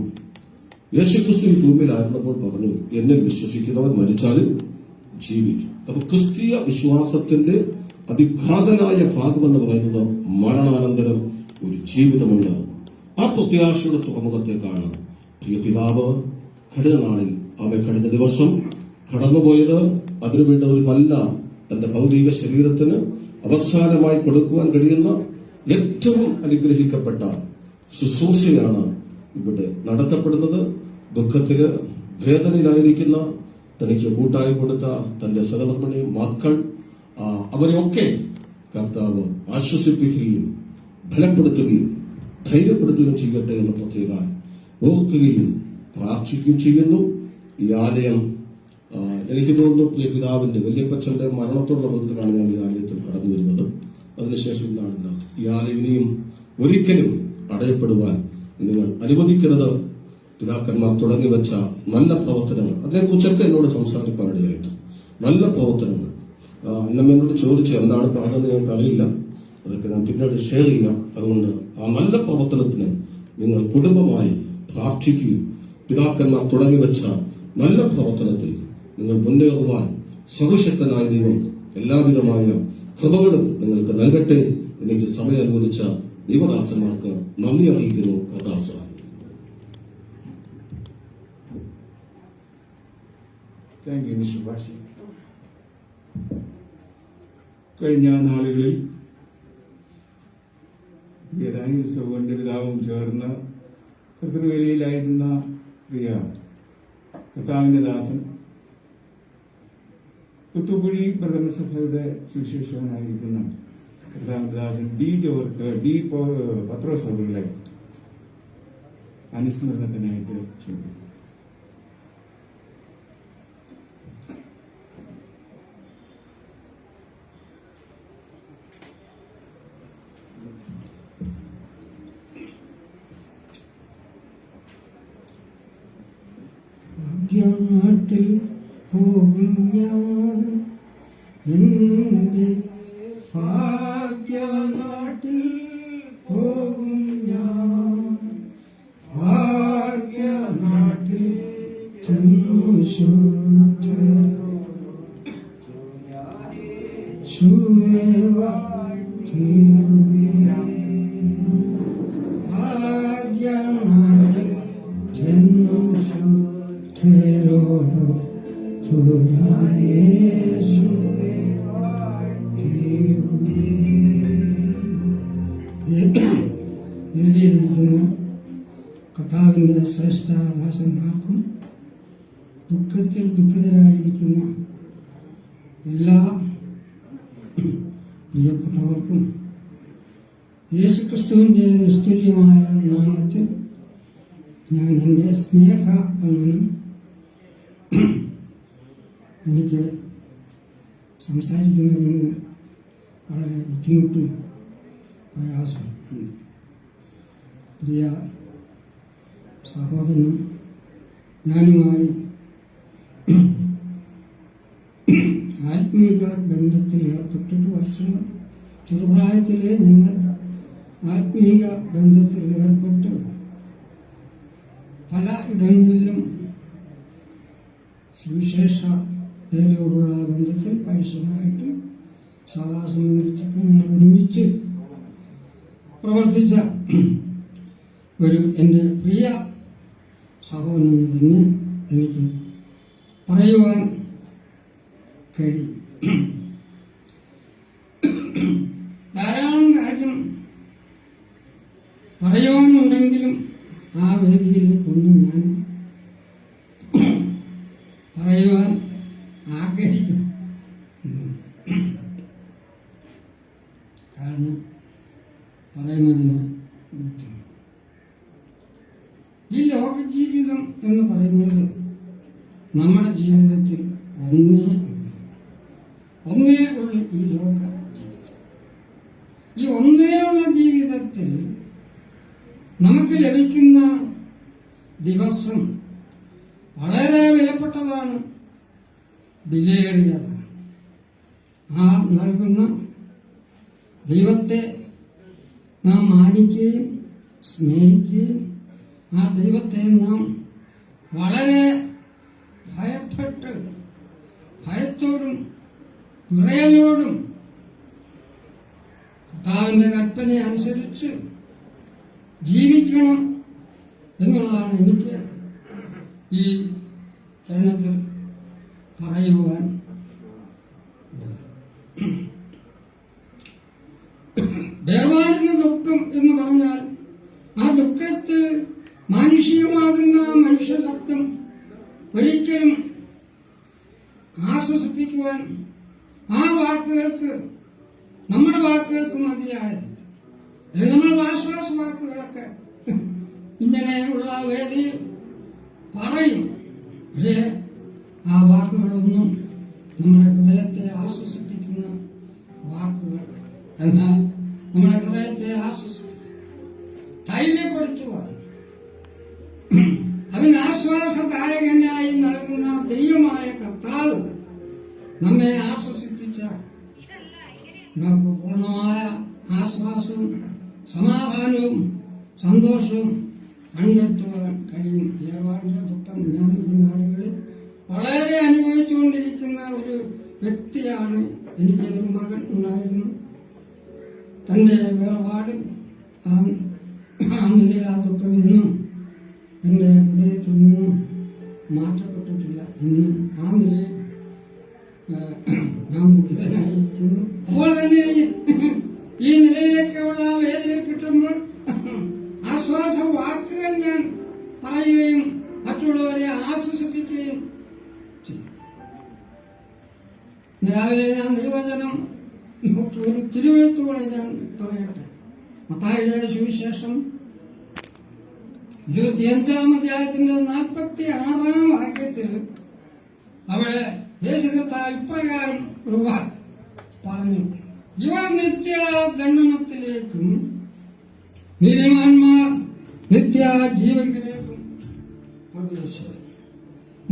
യേശുക്രിസ്തു ഈ ഭൂമിയിലായിരുന്നപ്പോൾ പറഞ്ഞു, എന്നിൽ വിശ്വസിക്കുന്നവർ മരിച്ചാലും ജീവിക്കും. അപ്പൊ ക്രിസ്തീയ വിശ്വാസത്തിന്റെ അതിഘാതനായ ഭാഗമെന്ന് പറയുന്നത് മരണാനന്തരം ഒരു ജീവിതമുണ്ട്. ആ പ്രത്യാശയുടെ തുറമുഖത്തേക്കാണ് പ്രിയ പിതാവ് കഴിഞ്ഞ ദിവസം കടന്നുപോയത്. അതിനുവേണ്ട ഒരു നല്ല തന്റെ ഭൗതിക ശരീരത്തിന് അവസാനമായി കൊടുക്കുവാൻ കഴിയുന്ന ഏറ്റവും അനുഗ്രഹിക്കപ്പെട്ട ശുശ്രൂഷയാണ് ഇവിടെ നടത്തപ്പെടുന്നത്. ദുഃഖത്തില് വേദനയിലായിരിക്കുന്ന തനിക്ക് കൂട്ടായി കൊടുത്ത തന്റെ സഹധർമ്മിണി മക്കൾ, അവരെയൊക്കെ കർത്താവ് ആശ്വസിപ്പിക്കുകയും ബലപ്പെടുത്തുകയും ധൈര്യപ്പെടുത്തുകയും ചെയ്യട്ടെ എന്ന് പ്രത്യേകം ഓർക്കുകയും പ്രാർത്ഥിക്കുകയും ചെയ്യുന്നു. ഈ ആലയം എനിക്ക് തോന്നുന്നു പ്രിയ പിതാവിന്റെ വല്യപ്പച്ചന്റെ മരണത്തോടുള്ള ബന്ധത്തിലാണ് ഞാൻ ഈ ആലയത്തിൽ കടന്നു വരുന്നത്. അതിനുശേഷം ഈ ആലയം ഇനിയും ഒരിക്കലും അടയപ്പെടുവാൻ നിങ്ങൾ അനുവദിക്കരുത്. പിതാക്കന്മാർ തുടങ്ങി വെച്ച നല്ല പ്രവർത്തനങ്ങൾ, അതിനെക്കുറിച്ചൊക്കെ എന്നോട് സംസാരിക്കാനിടയായിട്ട് നല്ല പ്രവർത്തനങ്ങൾ എന്നോട് ചോദിച്ചു എന്താണ് പറഞ്ഞത് ഞങ്ങൾക്ക് അറിയില്ല. അതൊക്കെ ഞാൻ പിന്നീട് ഷെയർ ചെയ്യാം. അതുകൊണ്ട് ആ നല്ല പ്രവർത്തനത്തിന് നിങ്ങൾ കുടുംബമായി പ്രാർത്ഥിക്കുകയും പിതാക്കന്മാർ തുടങ്ങി വെച്ച നല്ല പ്രവർത്തനത്തിൽ നിങ്ങൾ മുന്നേറുവാൻ സർവശക്തനായ ദൈവം എല്ലാവിധമായ കൃപകളും നിങ്ങൾക്ക് നൽകട്ടെ. എനിക്ക് സമയം അനുവദിച്ച ദൈവദാസന്മാർക്ക് നന്ദി അറിയിക്കുന്നു. കഥാസ താങ്ക് യു മിസ്റ്റർ ബാഷി. കഴിഞ്ഞ നാളുകളിൽ ഡാനിയൽ സൗവന്റെ പിതാവും ചേർന്ന് കൃതവേലിയിലായിരുന്ന പ്രിയ കർത്താവിന്റെ ദാസൻ പുത്തുക്കുഴി പ്രഥമ സഭയുടെ സുവിശേഷകനായിരിക്കുന്ന കർത്താവിന്റെ ദാസൻ ഡി പത്രോസ് അവരുടെ അനുസ്മരണത്തിനായിട്ട് ക്ഷണിക്കുന്നു. ഭാഗ്യനാട്ടിൽ പോകും ഞാൻ, എൻ്റെ ഭാഗ്യനാട്ടിൽ പോകും ഞാൻ, ഭാഗ്യനാട്ടിൽ ചെന്നു ഭാഗ്യനാട്ടിൽ ചെന്നു ശുദ്ധരോട് യേശുവേ എഴുതിയിരിക്കുന്ന കർത്താവിൻ്റെ ശ്രേഷ്ഠദാസന്മാർക്കും ദുഃഖത്തിൽ ദുഃഖിതരായിരിക്കുന്ന എല്ലാ പ്രിയപ്പെട്ടവർക്കും യേശുക്രിസ്തുവിൻ്റെ നിസ്തുല്യമായ നാമത്തിൽ ഞാൻ എൻ്റെ സ്നേഹവന്ദനം. എനിക്ക് സംസാരിക്കുന്നതിന് വളരെ ബുദ്ധിമുട്ടും പ്രയാസവും ഉണ്ട്. പ്രിയ സഹോദരനും ഞാനുമായി ആത്മീക ബന്ധത്തിൽ ഏർപ്പെട്ടിട്ട് വർഷങ്ങൾ, ചെറുപ്രായത്തിലെ ഞങ്ങൾ ആത്മീക ബന്ധത്തിൽ ഏർപ്പെട്ട് പല ഇടങ്ങളിലും സുവിശേഷ പേരോടുള്ള ബന്ധത്തിൽ പരസ്യമായിട്ട് സഭാ സംബന്ധിച്ചൊക്കെ ഞങ്ങൾ ഒരുമിച്ച് പ്രവർത്തിച്ച ഒരു എൻ്റെ പ്രിയ സഹോദരൻ തന്നെ എനിക്ക് പറയുവാൻ കഴിയും. ധാരാളം കാര്യം പറയുവാനുണ്ടെങ്കിലും ആ വേദിയിലേക്കൊന്നും ഞാൻ പറയുവാൻ ആഗ്രഹിക്കുന്നു. കാരണം പറയുന്നതിന് ബുദ്ധിമുട്ട്. ഈ ലോക ജീവിതം എന്ന് പറയുന്നത് നമ്മുടെ ജീവിതത്തിൽ ഒന്നേ ഉള്ള ഈ ലോക ജീവിതം. ഈ ഒന്നേ ഉള്ള ജീവിതത്തിൽ നമുക്ക് ലഭിക്കുന്ന ദിവസം വളരെ വിലപ്പെട്ടതാണ്, വിലയേറിയതാണ്. ആ നൽകുന്ന ദൈവത്തെ നാം മാനിക്കുകയും സ്നേഹിക്കുകയും ആ ദൈവത്തെ നാം വളരെ ഭയത്തോടും വിറയലോടും കർത്താവിന്റെ കൽപ്പന അനുസരിച്ച് ജീവിക്കണം എന്നുള്ളതാണ് എനിക്ക് ഈ തരുണത്തിൽ പറയുവാൻ. വേർപാടിന്റെ ദുഃഖം എന്ന് പറഞ്ഞാൽ ആ ദുഃഖത്തിൽ മാനുഷികമാകുന്ന മനുഷ്യ ശബ്ദം ഒരിക്കലും ആശ്വസിപ്പിക്കുവാൻ ആ വാക്കുകൾക്ക്, നമ്മുടെ വാക്കുകൾക്ക് മതിയായത്. അല്ലെങ്കിൽ നമ്മൾ ആശ്വാസ വാക്കുകളൊക്കെ ഇങ്ങനെയുള്ള വേദിയിൽ പറയും. പക്ഷേ ആ വാക്കുകളൊന്നും നമ്മുടെ ഹൃദയത്തെ ആശ്വസിപ്പിക്കുന്ന വാക്കുകൾ. എന്നാൽ നമ്മുടെ ഹൃദയത്തെ ധൈര്യപ്പെടുത്തുവാൻ, അതിന് ആശ്വാസദായകനായി നൽകുന്ന ദൈവമായ കർത്താവ് നമ്മെ ആശ്വസിപ്പിച്ച നമുക്ക് പൂർണ്ണമായ ആശ്വാസവും സമാധാനവും സന്തോഷവും കണ്ടെത്തുവാൻ കഴിയും. വേർപാടിന്റെ ദുഃഖം ഞാൻ ഈ നാളുകളിൽ വളരെ അനുഭവിച്ചുകൊണ്ടിരിക്കുന്ന ഒരു വ്യക്തിയാണ്. എനിക്ക് ഒരു മകൻ ഉണ്ടായിരുന്നു. തൻ്റെ വേർപാട് ആ നിലയിൽ ആ ദുഃഖം ഇന്നും എൻ്റെ ഹൃദയത്തിൽ നിന്നും മാറ്റപ്പെട്ടിട്ടില്ല. ഇന്നും ആ നിലയിൽ ഞാൻ ദുഃഖിതനായിരിക്കുന്നു. അപ്പോൾ തന്നെ ഈ നിലയിലേക്കുള്ള വേദിയിൽ കിട്ടുമ്പോൾ ആശ്വാസ വാക്കുകൾ ഞാൻ പറയുകയും മറ്റുള്ളവരെ ആശ്വസിപ്പിക്കുകയും ചെയ്യും. രാവിലെ ഞാൻ ദൈവവചനം ഒരു തിരുവെഴുത്തുകൂടെ ഞാൻ പറയട്ടെ. മത്തായിയുടെ സുവിശേഷം 25-ാം അധ്യായത്തിന്റെ 46-ാം വാക്യത്തിൽ അവിടെ യേശു കർത്താവ് ഇപ്രകാരം ഒരു വാക്ക് പറഞ്ഞു: ഇവർ നിത്യദണ്ഡനത്തിലേക്കും നീതിമാന്മാർ നിത്യജീവത്തിലേക്കും പ്രവേശിക്കും.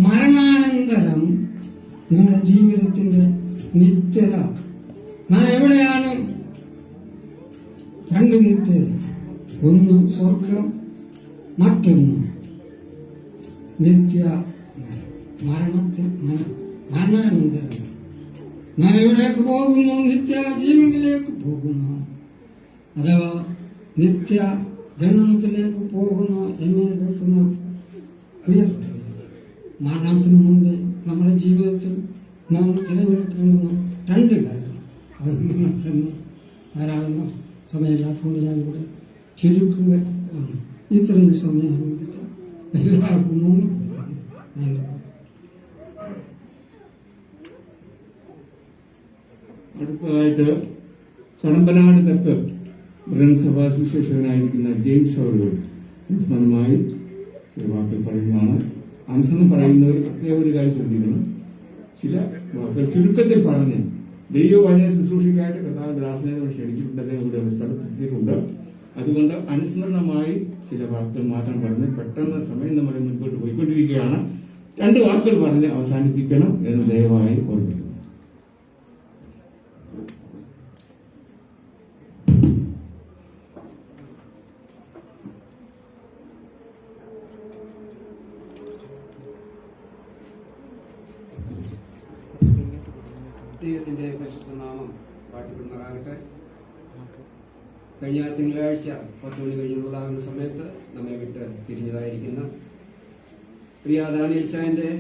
മരണാനന്തരം നമ്മുടെ ജീവിതത്തിന്റെ നിത്യത. നാം എവിടെയാണ്? രണ്ട് നിത്യത, ഒന്ന് സ്വർഗം, മറ്റൊന്ന് നിത്യ മരണാനന്തരം. നാം എവിടേക്ക് പോകുന്നു? നിത്യ ജീവനിലേക്ക് പോകുന്നു, അഥവാ നിത്യ ജനനത്തിലേക്ക് പോകുന്നു എന്നെ കേൾക്കുന്ന പ്രിയപ്പെട്ടവർ, മരണത്തിന് മുമ്പ് നമ്മുടെ ജീവിതത്തിൽ നാം തിരഞ്ഞെടുക്കേണ്ടുന്ന രണ്ട് കാര്യം. അത് നിങ്ങൾ തന്നെ ധാരാളം സമയമില്ലാത്തതുകൊണ്ട് ഞാനിവിടെ ചുരുക്കുക. ഇത്രയും സമയം അനുവദിച്ച എല്ലാവർക്കും നന്ദി. അടുത്തതായിട്ട് കടമ്പനാട് തെക്ക് ബ്രഹ്മസഭാ സുശേഷകനായിരിക്കുന്ന ജെയിംസ് അവറുകൾ അനുസ്മരണമായി ചില വാക്കുകൾ പറയുന്നതാണ്. അനുസ്മരണം പറയുന്നവർ പ്രത്യേക ഒരു കാര്യം ശ്രദ്ധിക്കണം. ചില വാക്കുകൾ ചുരുക്കത്തിൽ പറഞ്ഞ് ദൈവവചന ശുശ്രൂഷയ്ക്കായിട്ട് കർത്താവ് ദാസനെ ക്ഷണിച്ചിട്ടുണ്ട്, അദ്ദേഹം ഇവിടെ സ്ഥലത്തെത്തിയിട്ടുണ്ട്. അതുകൊണ്ട് അനുസ്മരണമായി ചില വാക്കുകൾ മാത്രം പറഞ്ഞ് പെട്ടെന്ന് സമയം നമ്മുടെ മുൻപോട്ട് പോയിക്കൊണ്ടിരിക്കുകയാണ്. രണ്ട് വാക്കുകൾ പറഞ്ഞ് അവസാനിപ്പിക്കണം എന്ന് ദയവായി ഓർമ്മിക്കുന്നു. ദൈവത്തിന്റെ പരിശുദ്ധ നാമം പാട്ടിപ്പെടുന്നതാകട്ടെ. കഴിഞ്ഞ തിങ്കളാഴ്ച 10 മണി കഴിഞ്ഞുള്ളതാകുന്ന സമയത്ത് നമ്മെ വിട്ട് പിരിഞ്ഞതായിരിക്കുന്ന പ്രിയ ദാനിയേൽച്ചായന്റെ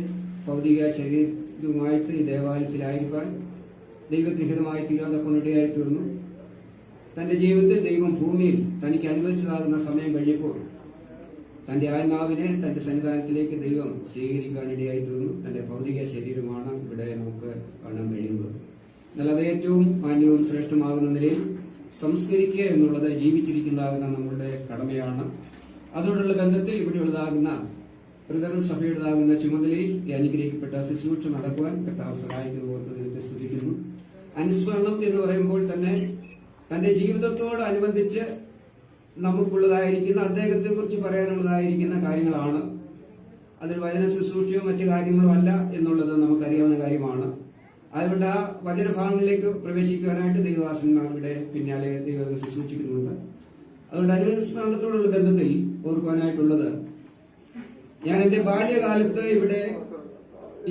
ഭൗതിക ശരീരവുമായിട്ട് ഈ ദേവാലയത്തിലായിരിക്കാൻ ദൈവഗൃഹിതമായി തീരാൻ കൊണ്ടിടയായി തീർന്നു. തന്റെ ജീവിതത്തിൽ ദൈവം ഭൂമിയിൽ തനിക്ക് അനുവദിച്ചതാകുന്ന സമയം കഴിഞ്ഞപ്പോൾ തന്റെ ആത്മാവിനെ തന്റെ സന്നിധാനത്തിലേക്ക് ദൈവം സ്വീകരിക്കാനിടയായി തീർന്നു. തന്റെ ഭൗതിക ശരീരമാണ് ഇവിടെ നമുക്ക് കാണാൻ കഴിയുന്നത്. എന്നാൽ അത് ഏറ്റവും മാന്യവും ശ്രേഷ്ഠമാകുന്ന നിലയിൽ സംസ്കരിക്കുക എന്നുള്ളത് ജീവിച്ചിരിക്കുന്നതാകുന്ന നമ്മളുടെ കടമയാണ്. അതോടുള്ള ബന്ധത്തിൽ ഇവിടെയുള്ളതാകുന്ന പ്രധാന സഭയുടേതാകുന്ന ചുമതലയിൽ അനുഗ്രഹിക്കപ്പെട്ട ശുശ്രൂഷ നടക്കുവാൻ കർത്താവ് സഹായിക്കുന്ന ഓർത്ത് ദൈവത്തെ സ്തുതിക്കുന്നു. അനുസ്മരണം എന്ന് പറയുമ്പോൾ തന്നെ തന്റെ ജീവിതത്തോടനുബന്ധിച്ച് നമുക്കുള്ളതായിരിക്കുന്ന അദ്ദേഹത്തെ കുറിച്ച് പറയാനുള്ളതായിരിക്കുന്ന കാര്യങ്ങളാണ്. അതൊരു വചന ശുശ്രൂഷയോ മറ്റു കാര്യങ്ങളോ അല്ല എന്നുള്ളത് നമുക്കറിയാവുന്ന കാര്യമാണ്. അതുകൊണ്ട് ആ വചനഭാഗങ്ങളിലേക്ക് പ്രവേശിക്കുവാനായിട്ട് ദൈവദാസന്മാരുടെ പിന്നാലെ ദൈവം ശുശ്രൂഷിക്കുന്നുണ്ട്. അതുകൊണ്ട് അനുസ്മരണത്തോടുള്ള ബന്ധത്തിൽ ഓർക്കുവാനായിട്ടുള്ളത്, ഞാൻ എന്റെ ബാല്യകാലത്ത് ഇവിടെ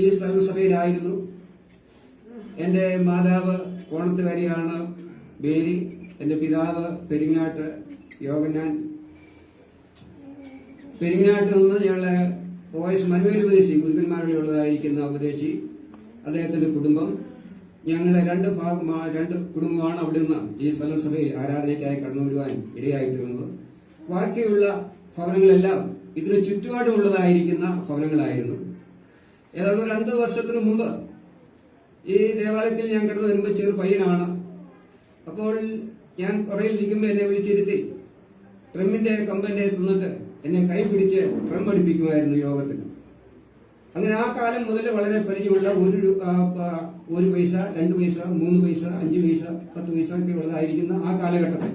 ഈ സ്ഥലസഭയിലായിരുന്നു. എന്റെ മാതാവ് കോണത്തുകാരിയാണ് ബേരി. എന്റെ പിതാവ് പെരിങ്ങാട്ട് യോഗനാൻ. പെരിങ്ങാട്ട് നിന്ന് ഞങ്ങളെ OS മനുവേൽ ഉപദേശി, ഗുരുക്കന്മാരിലുള്ളതായിരിക്കുന്ന ഉപദേശി, അദ്ദേഹത്തിന്റെ കുടുംബം, ഞങ്ങളെ രണ്ട് കുടുംബമാണ് അവിടെ നിന്ന് ഈ സ്ഥലസഭയിൽ ആരാധനയ്ക്കായി കടന്നു വരുവാൻ ഇടയായി തീർന്നത്. ബാക്കിയുള്ള ഭവനങ്ങളെല്ലാം ഇതിന് ചുറ്റുപാടുമുള്ളതായിരിക്കുന്ന ഭവനങ്ങളായിരുന്നു. ഏതാണ്ട് ഒരു 5 വർഷത്തിനു മുമ്പ് ഈ ദേവാലയത്തിൽ ഞാൻ കടന്നു വരുമ്പോൾ ചെറു പയ്യനാണ്. അപ്പോൾ ഞാൻ പുറയിലിരിക്കുമ്പോൾ എന്നെ വിളിച്ചിരുത്തി ട്രമ്മിന്റെ കമ്പന്റെ തിന്നിട്ട് എന്നെ കൈ പിടിച്ച് ട്രം പഠിപ്പിക്കുമായിരുന്നു യോഗത്തിന്. അങ്ങനെ ആ കാലം മുതൽ വളരെ പരിചയമുള്ള 1 പൈസ, 2 പൈസ, 3 പൈസ, 5 പൈസ, 10 പൈസ ഒക്കെ ഉള്ളതായിരിക്കുന്ന ആ കാലഘട്ടത്തിൽ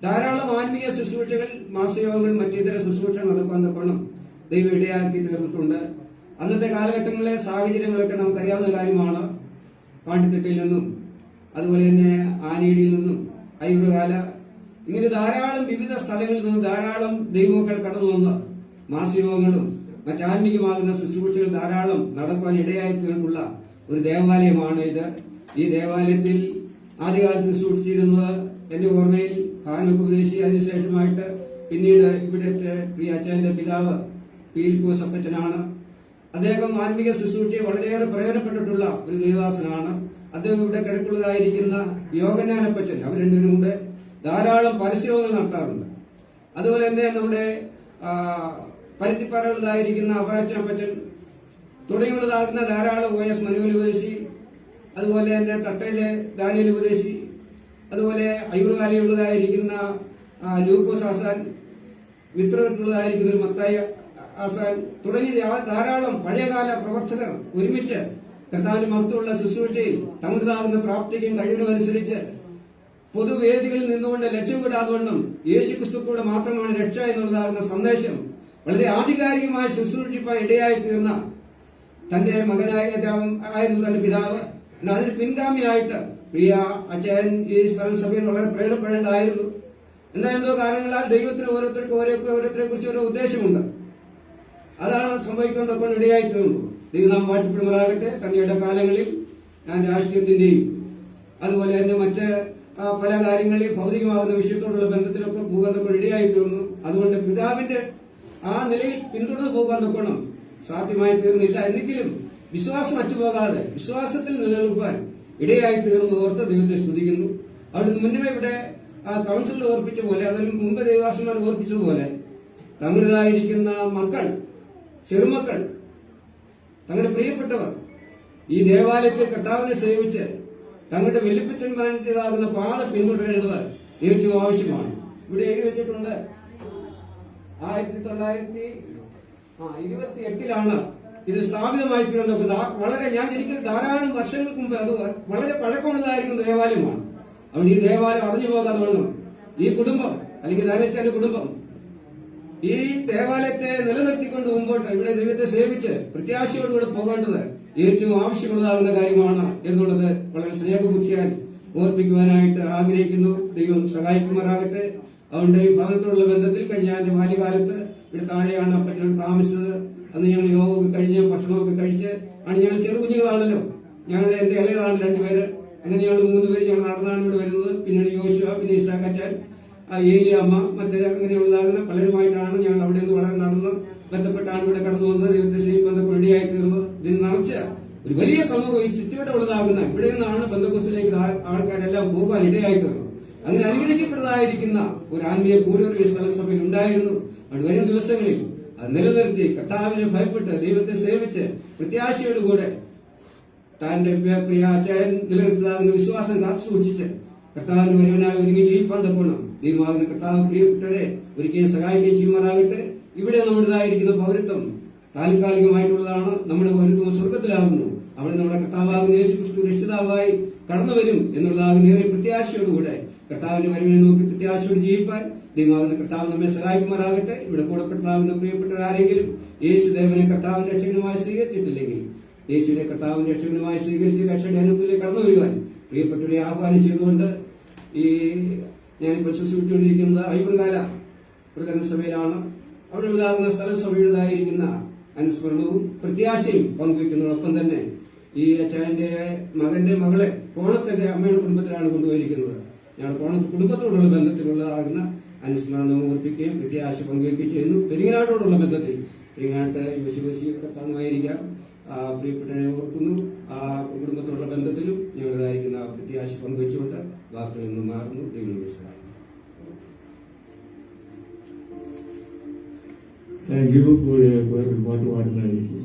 ധാരാളം ആത്മീയ ശുശ്രൂഷകൾ, മാസയോഗങ്ങൾ, മറ്റിതര ശുശ്രൂഷ നടക്കാൻ തക്കോണം ദൈവം ഇടയാക്കി തീർന്നിട്ടുണ്ട്. അന്നത്തെ കാലഘട്ടങ്ങളിലെ സാഹചര്യങ്ങളൊക്കെ നമുക്കറിയാവുന്ന കാര്യമാണ്. പാണ്ടിത്തെട്ടിൽ നിന്നും അതുപോലെ തന്നെ ആനയിടിയിൽ നിന്നും അയ്യൂർകാല, ഇങ്ങനെ ധാരാളം വിവിധ സ്ഥലങ്ങളിൽ നിന്ന് ധാരാളം ദൈവമക്കൾ കടന്നു വന്ന് മാസയോഗങ്ങളും മറ്റാത്മീയമാകുന്ന ശുശ്രൂഷകൾ ധാരാളം നടക്കുവാൻ ഇടയായി തീർന്നുള്ള ഒരു ദേവാലയമാണ് ഇത്. ഈ ദേവാലയത്തിൽ ആദ്യകാലത്ത് ശുശ്രൂഷിച്ചിരുന്നത് എന്റെ ഓർമ്മയിൽ ഹാനോക്ക് ഉപദേശി, അതിനുശേഷമായിട്ട് പിന്നീട് ഇവിടുത്തെ പ്രിയ അച്ഛന്റെ പിതാവ് പീൽപൂസ് അപ്പച്ചനാണ്. അദ്ദേഹം ആത്മീയ ശുശ്രൂഷയെ വളരെയേറെ പ്രയോജനപ്പെട്ടിട്ടുള്ള ഒരു ദേവദാസനാണ്. അദ്ദേഹം ഇവിടെ കിടക്കുള്ളതായിരിക്കുന്ന യോഗനാനപ്പച്ചൻ, അവർ രണ്ടുപേരും കൂടെ ധാരാളം പരസ്യങ്ങൾ നടത്താറുണ്ട്. അതുപോലെ തന്നെ നമ്മുടെ പരുത്തിപ്പാറയുള്ളതായിരിക്കുന്ന അപരാച്ചനപ്പച്ചൻ തുടങ്ങിയുള്ളതാകുന്ന ധാരാളം OS മനുവേൽ ഉപദേശി, അതുപോലെ തന്നെ തട്ടയിലെ ദാനിയേൽ ഉപദേശി, അതുപോലെ അയ്യൂർകാലയുള്ളതായിരിക്കുന്ന ലൂക്കോസ് ആസാൻ, മിത്രത്തിലുള്ളതായിരിക്കുന്ന മത്തായി ആസാൻ തുടങ്ങി ധാരാളം പഴയകാല പ്രവർത്തകർ ഒരുമിച്ച് കർത്താവിന്റെ മഹത്വമുള്ള ശുശ്രൂഷയിൽ തങ്ങളുടേതാകുന്ന പ്രാപ്തിക്കും കഴിവിനും അനുസരിച്ച് പൊതുവേദികളിൽ നിന്നുകൊണ്ട് ലക്ഷ്യമിടാതുവണ്ണം യേശുക്രിസ്തുക്കൂടെ മാത്രമാണ് രക്ഷ എന്നുള്ളതാകുന്ന സന്ദേശം വളരെ ആധികാരികമായി ശുശ്രൂഷിപ്പാൻ ഇടയായി തീർന്ന തന്റെ മകനായിരുന്നു തന്റെ പിതാവ്. എന്നാൽ അതിന് പിൻഗാമിയായിട്ട് പ്രിയ അച്ഛൻ ഈ സഭയിൽ വളരെ പ്രയോജനപ്പെടേണ്ടതായിരുന്നു. എന്നാൽ എന്തോ കാരണങ്ങളാൽ ദൈവത്തിന് ഓരോരുത്തരെ കുറിച്ച് ഓരോ ഉദ്ദേശമുണ്ട്. അതാണ് സംഭവിക്കാൻ തൊക്കെ ഇടയായി തീർന്നു. ദൈവനാം വാഴ്ത്തപ്പെടുമാറാകട്ടെ. തങ്ങളുടെ കാലങ്ങളിൽ ഞാൻ രാഷ്ട്രീയത്തിന്റെയും അതുപോലെ തന്നെ മറ്റ് പല കാര്യങ്ങളിൽ ഭൗതികമാകുന്ന വിഷയത്തോടുള്ള ബന്ധത്തിലൊക്കെ പോകാൻ തൊക്കെ ഇടയായി തീർന്നു. അതുകൊണ്ട് പിതാവിന്റെ ആ നിലയിൽ പിന്തുടർന്ന് പോകാൻ തൊക്കണം സാധ്യമായി തീർന്നില്ല. എന്നെങ്കിലും വിശ്വാസം അറ്റുപോകാതെ വിശ്വാസത്തിൽ നിലനിൽക്കാൻ ഇടയായി തീർന്നു ഓർത്ത് ദൈവത്തെ സ്തുതിക്കുന്നു. അവിടെ മുന്നേ ഇവിടെ കൗൺസിലിൽ ഓർപ്പിച്ച പോലെ, അതിന് മുമ്പ് ദൈവദാസന്മാർ ഓർപ്പിച്ചതുപോലെ, തങ്ങളുടേതായിരിക്കുന്ന മക്കൾ, ചെറുമക്കൾ, തങ്ങളുടെ പ്രിയപ്പെട്ടവർ ഈ ദേവാലയത്തിൽ കർത്താവിനെ സേവിച്ച് തങ്ങളുടെ വെല്ലുപ്പിച്ചന്മാരുടേതാകുന്ന പാത പിന്തുടരേണ്ടത് ഏറ്റവും ആവശ്യമാണ്. ഇവിടെ എഴുതി വെച്ചിട്ടുണ്ട് 1928 ഇത് സ്ഥാപിതമായി തീർന്നത്. വളരെ ഞാൻ ജനിക്കുന്ന ധാരാളം വർഷങ്ങൾക്ക് മുമ്പ് അത് വളരെ പഴക്കമുള്ളതായിരിക്കും ദേവാലയമാണ്. അതുകൊണ്ട് ഈ ദേവാലയം അടഞ്ഞു പോകാതെ വേണം ഈ കുടുംബം അല്ലെങ്കിൽ ധാരച്ചാന്റെ കുടുംബം ഈ ദേവാലയത്തെ നിലനിർത്തിക്കൊണ്ട് മുമ്പോട്ട് ഇവിടെ ദൈവത്തെ സേവിച്ച് പ്രത്യാശയോടുകൂടെ പോകേണ്ടത് ഏറ്റവും ആവശ്യമുള്ളതാകുന്ന കാര്യമാണ് എന്നുള്ളത് വളരെ സ്നേഹബുദ്ധിയാൽ ഓർപ്പിക്കുവാനായിട്ട് ആഗ്രഹിക്കുന്നു. ദൈവം സഹായിക്കുമാറാകട്ടെ. അതുകൊണ്ട് ഈ ഭവനത്തോടുള്ള ബന്ധത്തിൽ കഴിഞ്ഞ എന്റെ ബാല്യകാലത്ത് ഇവിടെ താഴെയാണ് അപ്പച്ചനോട് താമസിച്ചത്. അന്ന് ഞങ്ങൾ യോഗമൊക്കെ കഴിഞ്ഞ് ഭക്ഷണമൊക്കെ കഴിച്ച് ഞങ്ങൾ ചെറു കുഞ്ഞുങ്ങളാണല്ലോ. എന്റെ ഇളയതാണ് 2 പേര്. അങ്ങനെ ഞങ്ങൾ 3 പേര് ഞങ്ങൾ നടന്നാണ് ഇവിടെ വരുന്നത്. പിന്നീട് യോശുവ, പിന്നെ ഇസാക്കച്ചാൻ, ഏലിയമ്മ, മറ്റേ അങ്ങനെയുള്ളതാകുന്ന പലരുമായിട്ടാണ് ഞങ്ങൾ അവിടെ നിന്ന് വളരെ നടന്ന് ബന്ധപ്പെട്ടാണ് ഇവിടെ കടന്നു വന്നത്. ദൈവത്തെ ബന്ധപ്പെട്ട് റെഡിയായി തീർന്നത്. ഇതിന് നിറച്ച് ഒരു വലിയ സമൂഹം ഈ ചുറ്റുവട്ടമുള്ളതാകുന്ന ഇവിടെ നിന്നാണ് ബന്ധക്കോസ്തിലേക്ക് ആൾക്കാരെല്ലാം പോകാൻ ഇടയായി തീർന്നത്. അങ്ങനെ അനുഗ്രഹിക്കപ്പെട്ടതായിരിക്കുന്ന ഒരു ആത്മീയ കൂടിയൊരു സ്ഥലസഭയിൽ ഉണ്ടായിരുന്നു. അവിടെ വരും ദിവസങ്ങളിൽ അത് നിലനിർത്തി കർത്താവിനെ ഭയപ്പെട്ട് ദൈവത്തെ സേവിച്ച് പ്രത്യാശയോടുകൂടെ തന്റെ പ്രിയ അച്ഛൻ നിലനിർത്തതാകുന്ന വിശ്വാസം കാത്തു സൂക്ഷിച്ച് കർത്താവിന്റെ വരുവനായി ഒരുങ്ങി ജീവിപ്പാൻ തക്കണം. ദൈവമാകുന്ന കർത്താവ് പ്രിയപ്പെട്ടവരെ ഒരിക്കലും സഹായിക്കുകയും ചെയ്യുമാറാകട്ടെ. ഇവിടെ നമ്മുടേതായിരിക്കുന്ന പൗരത്വം താൽക്കാലികമായിട്ടുള്ളതാണ്. നമ്മുടെ പൗരത്വം സ്വർഗത്തിലാകുന്നു. അവിടെ നമ്മുടെ കർത്താവാകുന്ന യേശുക്രിസ്തു രക്ഷിതാവായി കടന്നു വരും എന്നുള്ളതാകുന്ന ഏറെ പ്രത്യാശയോടുകൂടെ കർത്താവിന്റെ വരവിനെ നോക്കി പ്രത്യാശയോട് ജീവിപ്പാൻ ദൈവമാകുന്ന കർത്താവ് നമ്മെ സഹായിക്കുമാറാകട്ടെ. ഇവിടെ കൂടപ്പെട്ടതാകുന്ന പ്രിയപ്പെട്ടവരാരെങ്കിലും യേശുദേവനെ കർത്താവിന്റെ രക്ഷകനുമായി സ്വീകരിച്ചിട്ടില്ലെങ്കിൽ യേശുവിനെ കർത്താവിന്റെ രക്ഷകനുമായി സ്വീകരിച്ച് രക്ഷയുടെ അനുഭവത്തിലേക്ക് കടന്നു വരുവാൻ പ്രിയപ്പെട്ടവരെ ആഹ്വാനം ചെയ്തുകൊണ്ട് ഈ ഞാനിപ്പോൾ ശുശ്രൂഷിച്ചുകൊണ്ടിരിക്കുന്നത് ഐവൻകാല പ്രകടന സഭയിലാണ്. അവിടെ ഉണ്ടാകുന്ന സ്ഥലസഭയുടേതായിരിക്കുന്ന അനുസ്മരണവും പ്രത്യാശയും പങ്കുവയ്ക്കുന്നതോടൊപ്പം തന്നെ ഈ അച്ഛന്റെ മകന്റെ മകളെ കോണത്തിന്റെ അമ്മയുടെ കുടുംബത്തിലാണ് കൊണ്ടുപോയിരിക്കുന്നത്. ഞങ്ങൾ കോണത്ത് കുടുംബത്തോടുള്ള ബന്ധത്തിലുള്ളതാകുന്ന അനുസ്മരണവും ഓർപ്പിക്കുകയും പ്രത്യാശ പങ്കുവയ്ക്കുകയും ചെയ്യുന്നു. പെരിങ്ങനാട്ടോടുള്ള ബന്ധത്തിൽ പെരിങ്ങനാട്ട് യോശുവശിയായിരിക്കാം പ്രിയപ്പെട്ടവരെ ഓർക്കുന്നു. ആ കുടുംബത്തോടുള്ള ബന്ധത്തിലും ഞങ്ങളുടേതായിരിക്കുന്ന പ്രത്യാശ പങ്കുവച്ചുകൊണ്ട് വാക്കുകളിൽ നിന്ന് മാറുന്നു. ദൈവം മനസ്സിലാക്കുന്നു. Thank you. പാട്ട് പാടുന്നതായിരിക്കും.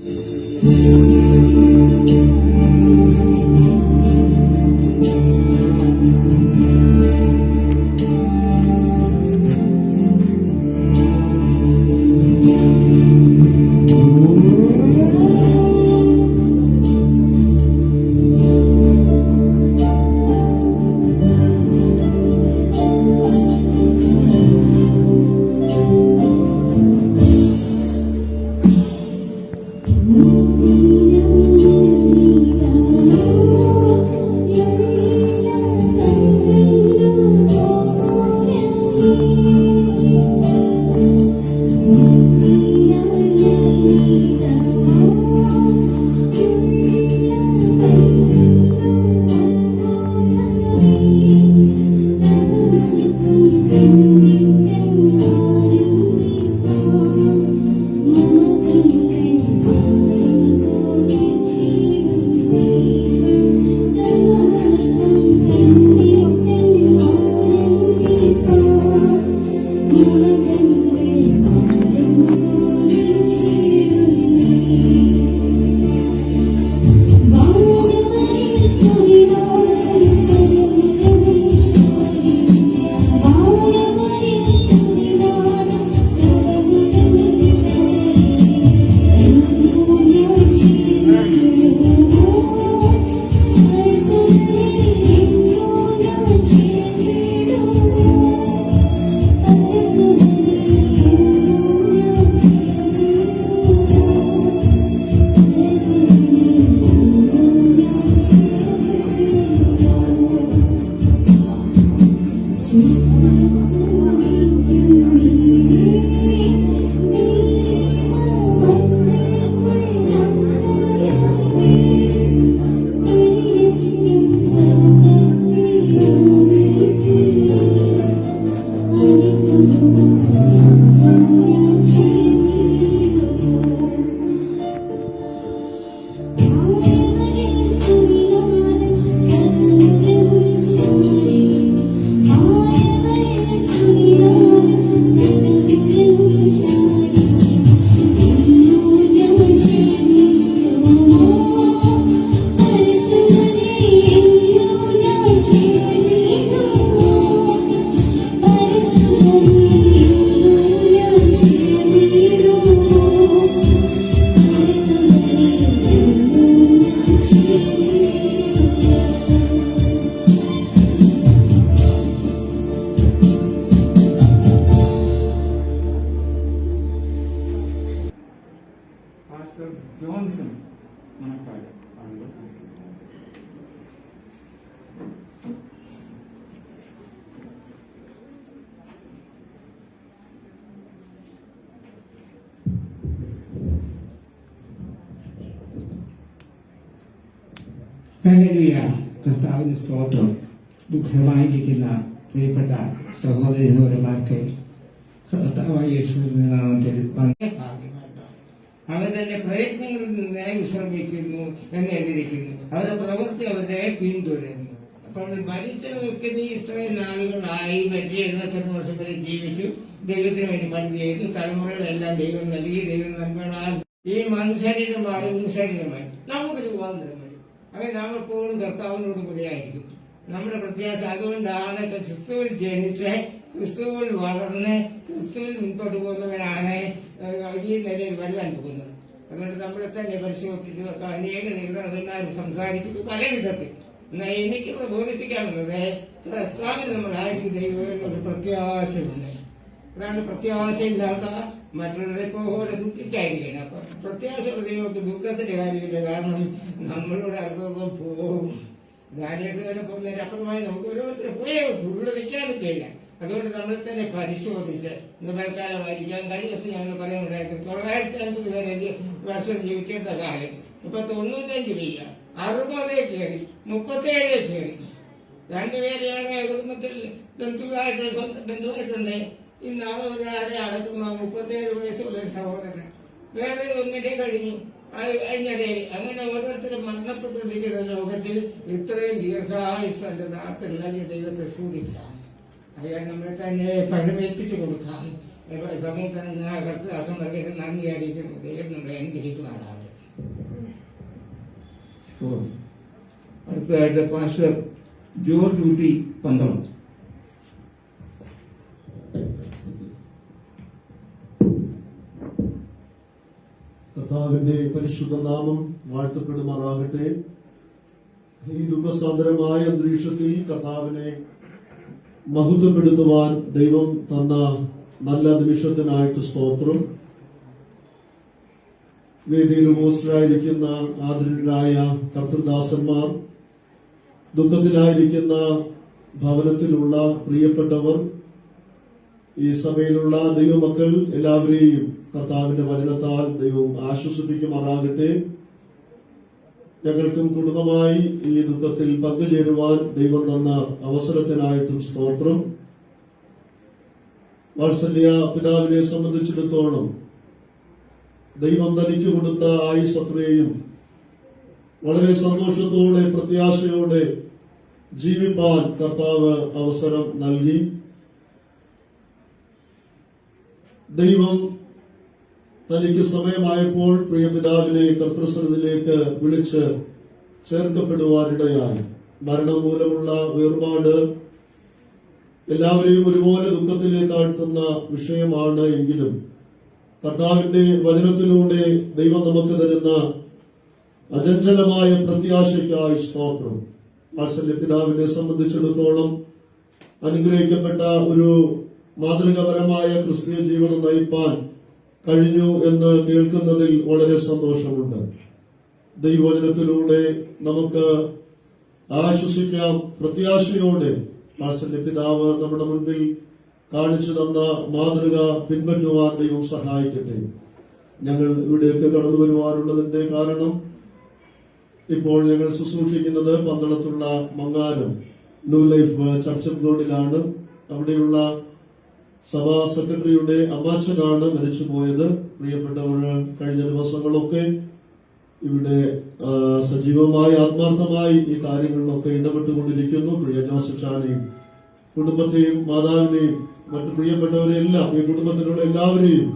Yes. പാസ്റ്റർ ജോൺസൺ മണക്കാട് ആണല്ലോ. ഹല്ലേലൂയ. കർത്താവിന് സ്തോത്രം. ദുഃഖമായിരിക്കുന്ന പ്രിയപ്പെട്ട സഹോദരി സഹോദരന്മാർക്ക് കർത്താവായ യേശുവിന്റെ നാമത്തിൽ അവൻ തന്റെ പ്രയത്നങ്ങളിൽ നിന്ന് വിശ്രമിക്കുന്നു എന്നെതിരിക്കുന്നു. അവരുടെ പ്രവൃത്തി അവരെ പിന്തുടരുന്നു. അപ്പോൾ മരിച്ച വ്യക്തി ഇത്രയും നാളുകളായി മറ്റേ 78 വർഷം വരെ ജീവിച്ചു, ദൈവത്തിന് വേണ്ടി പണി ചെയ്തു, തലമുറകളെല്ലാം ദൈവം നൽകി, ദൈവം നന്മകളാൽ ഈ മൺശരീരം മാറി ശരീരമായി നമുക്ക് രൂപാന്തരം വരും. അങ്ങനെ നാം എപ്പോഴും കർത്താവിനോട് കൂടിയായിരിക്കും. നമ്മുടെ പ്രത്യാശ അതുകൊണ്ടാണ് ക്രിസ്തുവിൽ ജനിച്ച് ക്രിസ്തുവിൽ വളർന്ന് ക്രിസ്തുവിൽ മുൻപോട്ട് പോകുന്നവരാണ് ഈ നിലയിൽ വരുവാൻ പോകുന്നത്. അതുകൊണ്ട് നമ്മളെ തന്നെ പരിശോധിച്ച് അനേക ദൈവന്മാർ സംസാരിക്കുന്നു പല വിധത്തിൽ. എന്നാൽ എനിക്ക് ബോധിപ്പിക്കാവുന്നത് ക്രിസ്തുവിൽ നമ്മളായിരിക്കും ദൈവം ഒരു പ്രത്യാശയുണ്ട്. അതാണ് പ്രത്യാശയില്ലാത്ത മറ്റുള്ളവരെ പോലെ ദുഃഖിക്കായിരിക്കണം. അപ്പൊ പ്രത്യാശയുള്ള ദൈവമൊക്കെ ദുഃഖത്തിന്റെ കാര്യമില്ല. കാരണം നമ്മളുടെ അർത്ഥം പോകും. ദാനിയേലിനെ പോകുന്നതിന് അപ്പുറമായി നമുക്ക് ഓരോരുത്തരും പോയേ ഇവിടെ നിൽക്കാനൊക്കെയില്ല. അതുകൊണ്ട് നമ്മൾ തന്നെ പരിശോധിച്ച് ഇന്ന് തൽക്കാലമായിരിക്കാം. കഴിഞ്ഞ ദിവസം ഞങ്ങൾ പറയാനുണ്ടായിരുന്നു 950 വർഷം ജീവിക്കേണ്ട കാലം ഇപ്പൊ 95 വയ്യ, 60 കയറി, 37 കയറി. രണ്ടുപേരെയാണ് കുടുംബത്തിൽ ബന്ധുവായിട്ടുണ്ട്. ഇന്നാണ് ഒരാളെ അടക്കുന്ന 37 വയസ്സുള്ള സഹോദരൻ, വേറെ ഒന്നിനെ കഴിഞ്ഞു. കഴിഞ്ഞിടയിൽ അങ്ങനെ ഓരോരുത്തരും മരണപ്പെട്ടുകൊണ്ടിരിക്കുന്ന ലോകത്തിൽ ഇത്രയും ദീർഘായുസ്സന്റെ ദാസൻ നൽകിയ ദൈവത്തെ സ്തുതിക്കാം. അയാൾ നമ്മളെ തന്നെ പരിമേൽപ്പിച്ചു കൊടുക്കാം. സമയത്ത് കർത്തദാസം വർഗീയ നന്ദി അറിയിക്കുന്നു. ദൈവം നമ്മളെ അനുഗ്രഹിക്കുവാനാണ്. അടുത്തതായിട്ട് പാസ്റ്റർ ജോർജ് ഊട്ടി പന്തളം. കർത്താവിന്റെ പരിശുദ്ധ നാമം വാഴ്ത്തപ്പെടുമാറാകട്ടെ. ഈ ദുഃഖസാന്ദ്രമായ അന്തരീക്ഷത്തിൽ കർത്താവിനെ മഹത്വപ്പെടുത്തുവാൻ ദൈവം തന്ന നല്ല നിമിഷത്തിനായിട്ട് സ്തോത്രം. വേദിയിൽ ഉപസ്ഥരായിരിക്കുന്ന ആദരണീയരായ കർത്തൃദാസന്മാർ, ദുഃഖത്തിലായിരിക്കുന്ന ഭവനത്തിലുള്ള പ്രിയപ്പെട്ടവർ, ഈ സഭയിലുള്ള ദൈവമക്കൾ എല്ലാവരെയും കർത്താവിന്റെ വചനത്താൽ ദൈവം ആശ്വസിപ്പിക്കുമാറാകട്ടെ. ഞങ്ങൾക്കും കുടുംബമായി ഈ ദുഃഖത്തിൽ പങ്കുചേരുവാൻ ദൈവം തന്ന അവസരത്തിനായിട്ടും സ്തോത്രം. വാത്സല്യ പിതാവിനെ സംബന്ധിച്ചിടത്തോളം ദൈവം തനിക്ക് കൊടുത്ത ആയുസ് അത്രയും വളരെ സന്തോഷത്തോടെ പ്രത്യാശയോടെ ജീവിപ്പാൻ കർത്താവ് അവസരം നൽകി. ദൈവം തനിക്ക് സമയമായപ്പോൾ പ്രിയപിതാവിനെ കർത്തൃസന്നിധിയിലേക്ക് വിളിച്ച് ചേർക്കപ്പെടുവാനിടയായി. മരണം മൂലമുള്ള വേർപാട് എല്ലാവരെയും ഒരുപോലെ ദുഃഖത്തിലേക്ക് ആഴ്ത്തുന്ന വിഷയമാണ്. എങ്കിലും കർത്താവിന്റെ വചനത്തിലൂടെ ദൈവം നമുക്ക് തരുന്ന അചഞ്ചലമായ പ്രത്യാശയ്ക്കായി സ്തോത്രം. വാത്സല്യ പിതാവിനെ സംബന്ധിച്ചിടത്തോളം അനുഗ്രഹിക്കപ്പെട്ട ഒരു മാതൃകാപരമായ ക്രിസ്തീയ ജീവിതം നയിപ്പാൻ കഴിഞ്ഞു എന്ന് കേൾക്കുന്നതിൽ വളരെ സന്തോഷമുണ്ട്. ദൈവവചനത്തിലൂടെ നമുക്ക് ആശ്വസിക്കാം. പ്രത്യാശയോടെ വാത്സല്യ പിതാവ് നമ്മുടെ മുൻപിൽ കാണിച്ചു തന്ന മാതൃക പിൻപറ്റുവാൻ ദൈവം സഹായിക്കട്ടെ. ഞങ്ങൾ ഇവിടെയൊക്കെ കടന്നു വരുവാനുള്ളതിന്റെ കാരണം ഇപ്പോൾ ഞങ്ങൾ ശുശ്രൂഷിക്കുന്നത് പന്തളത്തുള്ള മങ്ങാരം ന്യൂ ലൈഫ് ചർച്ച് റോഡിലാണ്. അവിടെയുള്ള സഭാ സെക്രട്ടറിയുടെ അമ്മാച്ചനാണ് മരിച്ചുപോയത്. പ്രിയപ്പെട്ടവർ, കഴിഞ്ഞ ദിവസങ്ങളൊക്കെ ഇവിടെ സജീവമായി ആത്മാർത്ഥമായി ഈ കാര്യങ്ങളിലൊക്കെ ഇടപെട്ടുകൊണ്ടിരിക്കുന്നു. പ്രിയ ജോസഫ് ചാനെയും കുടുംബത്തെയും മാതാവിനെയും മറ്റു പ്രിയപ്പെട്ടവരെല്ലാം, ഈ കുടുംബത്തിലുള്ള എല്ലാവരെയും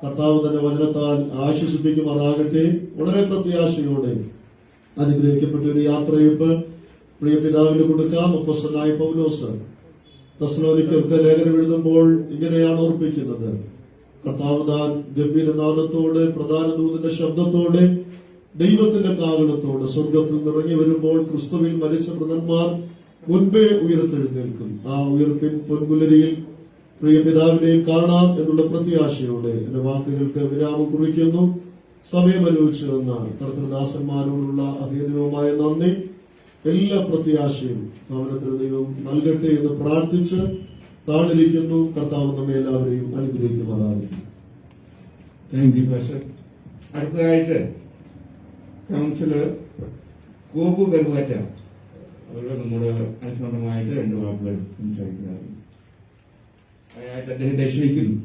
കർത്താവ് തന്നെ വചനത്താൽ ആശ്വസിപ്പിക്കുമാറാകട്ടെ. വളരെ പ്രത്യാശയോടെ അനുഗ്രഹിക്കപ്പെട്ട ഒരു യാത്രയപ്പ് പ്രിയ പിതാവിന് കൊടുക്കാം. അപ്പോസ്തലനായ പൗലോസ് തെസ്സലോനിക്കർക്ക് ലേഖനം എഴുതുമ്പോൾ ഇങ്ങനെയാണ് ഓർപ്പിക്കുന്നത്: കർത്താവ് താൻ ഗംഭീരനാദത്തോടെ, പ്രധാന ദൂതന്റെ ശബ്ദത്തോടെ, ദൈവത്തിന്റെ കാഹളത്തോടെ സ്വർഗത്തിൽ നിറങ്ങി വരുമ്പോൾ ക്രിസ്തുവിൽ മരിച്ച മൃതന്മാർ മുൻപേ ഉയർത്തെഴുന്നേൽക്കും. ആ ഉയർപ്പിൻ പൊൻപുലരിയിൽ പ്രിയ പിതാവിനെയും കാണാം എന്നുള്ള പ്രത്യാശയോടെ എന്റെ വാക്കുകൾക്ക് വിരാമം കുറിക്കുന്നു. സമയം അനുവദിച്ചു തന്ന കർത്തൃദാസന്മാരോടുള്ള അഭേദ്യവുമായ നന്ദി, എല്ലാ പ്രത്യാശയും ഭവനത്തിന് ദൈവം നൽകട്ടെ എന്ന് പ്രാർത്ഥിച്ച് താണിരിക്കുന്നു. കർത്താവ് നമ്മെ എല്ലാവരെയും അനുഗ്രഹിക്കുമാറാകും. Thank you pastor. അടുത്തതായിട്ട് കൗൺസിലർ കോപു കരുവാറ്റ അവർ നമ്മുടെ അനുസ്മരണമായിട്ട് 2 വാക്കുകൾ സംസാരിക്കുന്നത് അതിനായിട്ട് അദ്ദേഹത്തെ ക്ഷണിക്കുന്നു.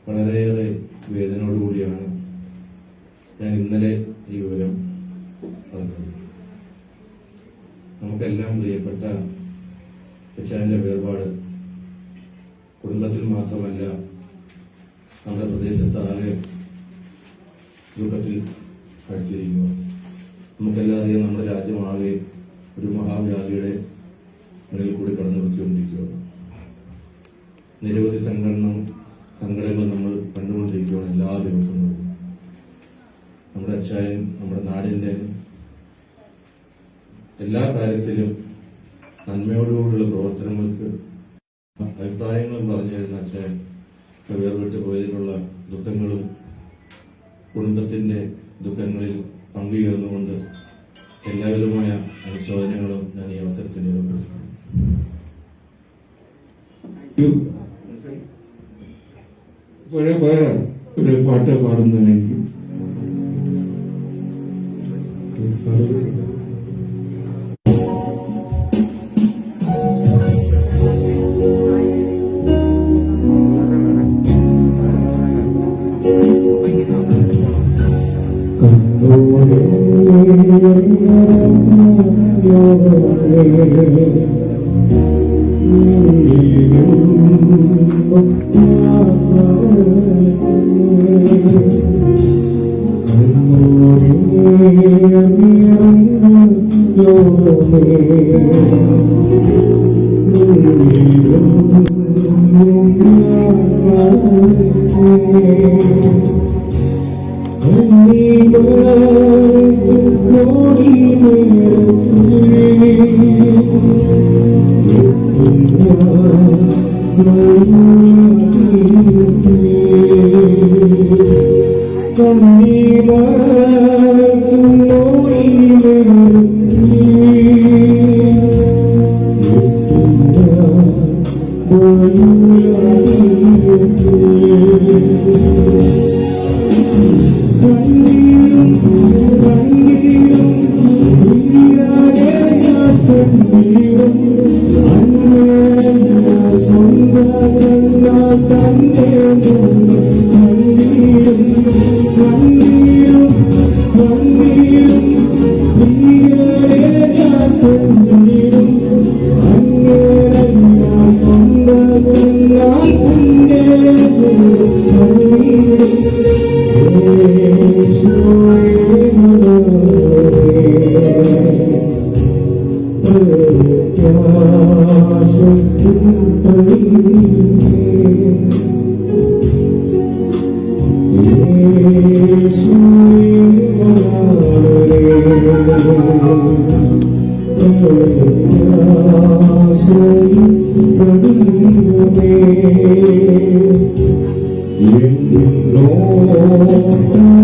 വളരെയേറെ വേദനയോടുകൂടിയാണ് ഞാൻ ഇന്നലെ ഈ വിവരം പറഞ്ഞത്. നമുക്കെല്ലാം പ്രിയപ്പെട്ട അച്ഛൻ്റെ വേർപാട് കുടുംബത്തിൽ മാത്രമല്ല നമ്മുടെ പ്രദേശത്താകെ ദുഃഖത്തിൽ അടുത്തിരിക്കുക. നമുക്കെല്ലാം അറിയാം, നമ്മുടെ രാജ്യമാകെ ഒരു മഹാവ്യാധിയുടെ മുന്നിൽ കൂടി കടന്നുപോയിക്കൊണ്ടിരിക്കുകയാണ്. നിരവധി സങ്കടങ്ങൾ നമ്മൾ കണ്ടുകൊണ്ടിരിക്കുകയാണ് എല്ലാ ദിവസങ്ങളും. നമ്മുടെ അച്ചായൻ നമ്മുടെ നാടിൻ്റെ എല്ലാ കാര്യത്തിലും നന്മയോടുകൂടിയുള്ള പ്രവർത്തനങ്ങൾക്ക് അഭിപ്രായങ്ങളും പറഞ്ഞു തരുന്ന അച്ചായൻ വേർപെട്ട് പോയതിലുള്ള ദുഃഖങ്ങളും കുടുംബത്തിന്റെ ദുഃഖങ്ങളിൽ പങ്കുചേർന്നുകൊണ്ട് എല്ലാവിധമായ അനുശോചനങ്ങളും ഞാൻ ഈ അവസരത്തിൽ രേഖപ്പെടുത്തുന്നു. ഇപ്പോഴേ വേറെ ഒരു പാട്ട് പാടുന്നതായിരിക്കും.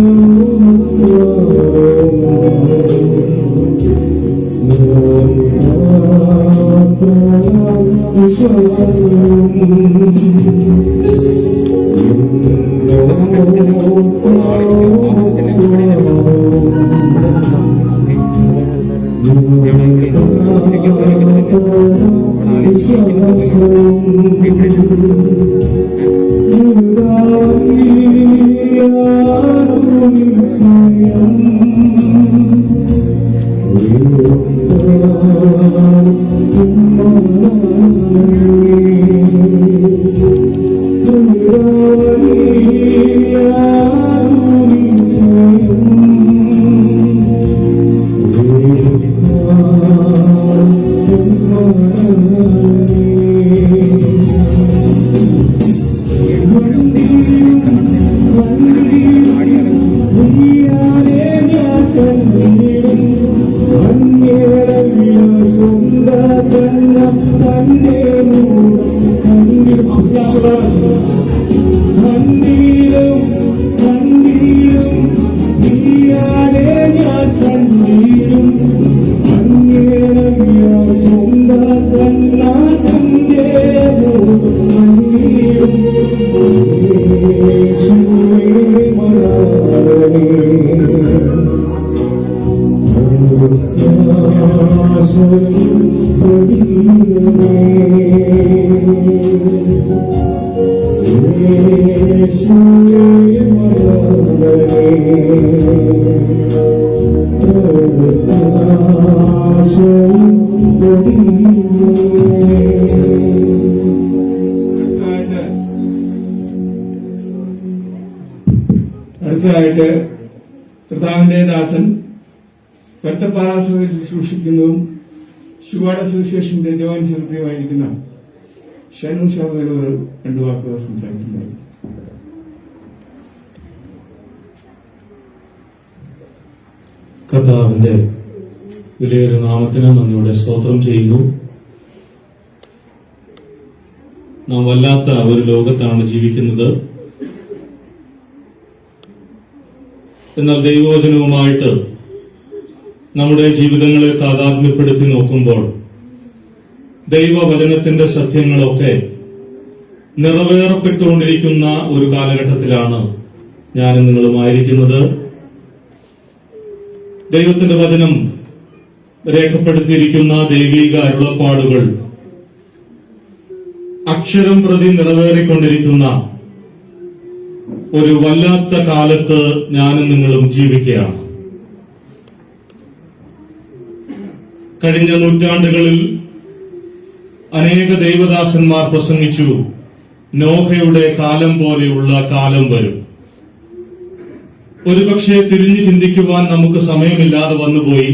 No അടുത്തതായിട്ട് കർത്താവിന്റെ ദാസൻ കട്ടപ്പാറ സൂക്ഷിക്കുന്നതും ശുവാട അസോസിയേഷന്റെ ജോയിന്റ് സെക്രട്ടറിയുമായിരിക്കുന്ന ഷനു ഷാബേലോട് രണ്ടു വാക്കുകൾ സംസാരിക്കുന്നത്. കർത്താവിന്റെ വിലയേറിയ നാമത്തിന് നന്ദിയോടെ സ്തോത്രം ചെയ്യുന്നു. നാം വല്ലാത്ത ഒരു ലോകത്താണ് ജീവിക്കുന്നത്. എന്നാൽ ദൈവവചനവുമായിട്ട് നമ്മുടെ ജീവിതങ്ങളെ താതാത്മ്യപ്പെടുത്തി നോക്കുമ്പോൾ ദൈവവചനത്തിന്റെ സത്യങ്ങളൊക്കെ നിറവേറപ്പെട്ടുകൊണ്ടിരിക്കുന്ന ഒരു കാലഘട്ടത്തിലാണ് ഞാനും നിങ്ങളുമായിരിക്കുന്നത്. ദൈവത്തിന്റെ വചനം രേഖപ്പെടുത്തിയിരിക്കുന്ന ദൈവിക അരുളപ്പാടുകൾ അക്ഷരം പ്രതി നിറവേറിക്കൊണ്ടിരിക്കുന്ന ഒരു വല്ലാത്ത കാലത്ത് ഞാനും നിങ്ങളും ജീവിക്കുകയാണ്. കഴിഞ്ഞ നൂറ്റാണ്ടുകളിൽ അനേക ദൈവദാസന്മാർ പ്രസംഗിച്ചു, നോഹയുടെ കാലം പോലെയുള്ള കാലം വരും. ഒരുപക്ഷെ തിരിഞ്ഞു ചിന്തിക്കുവാൻ നമുക്ക് സമയമില്ലാതെ വന്നുപോയി.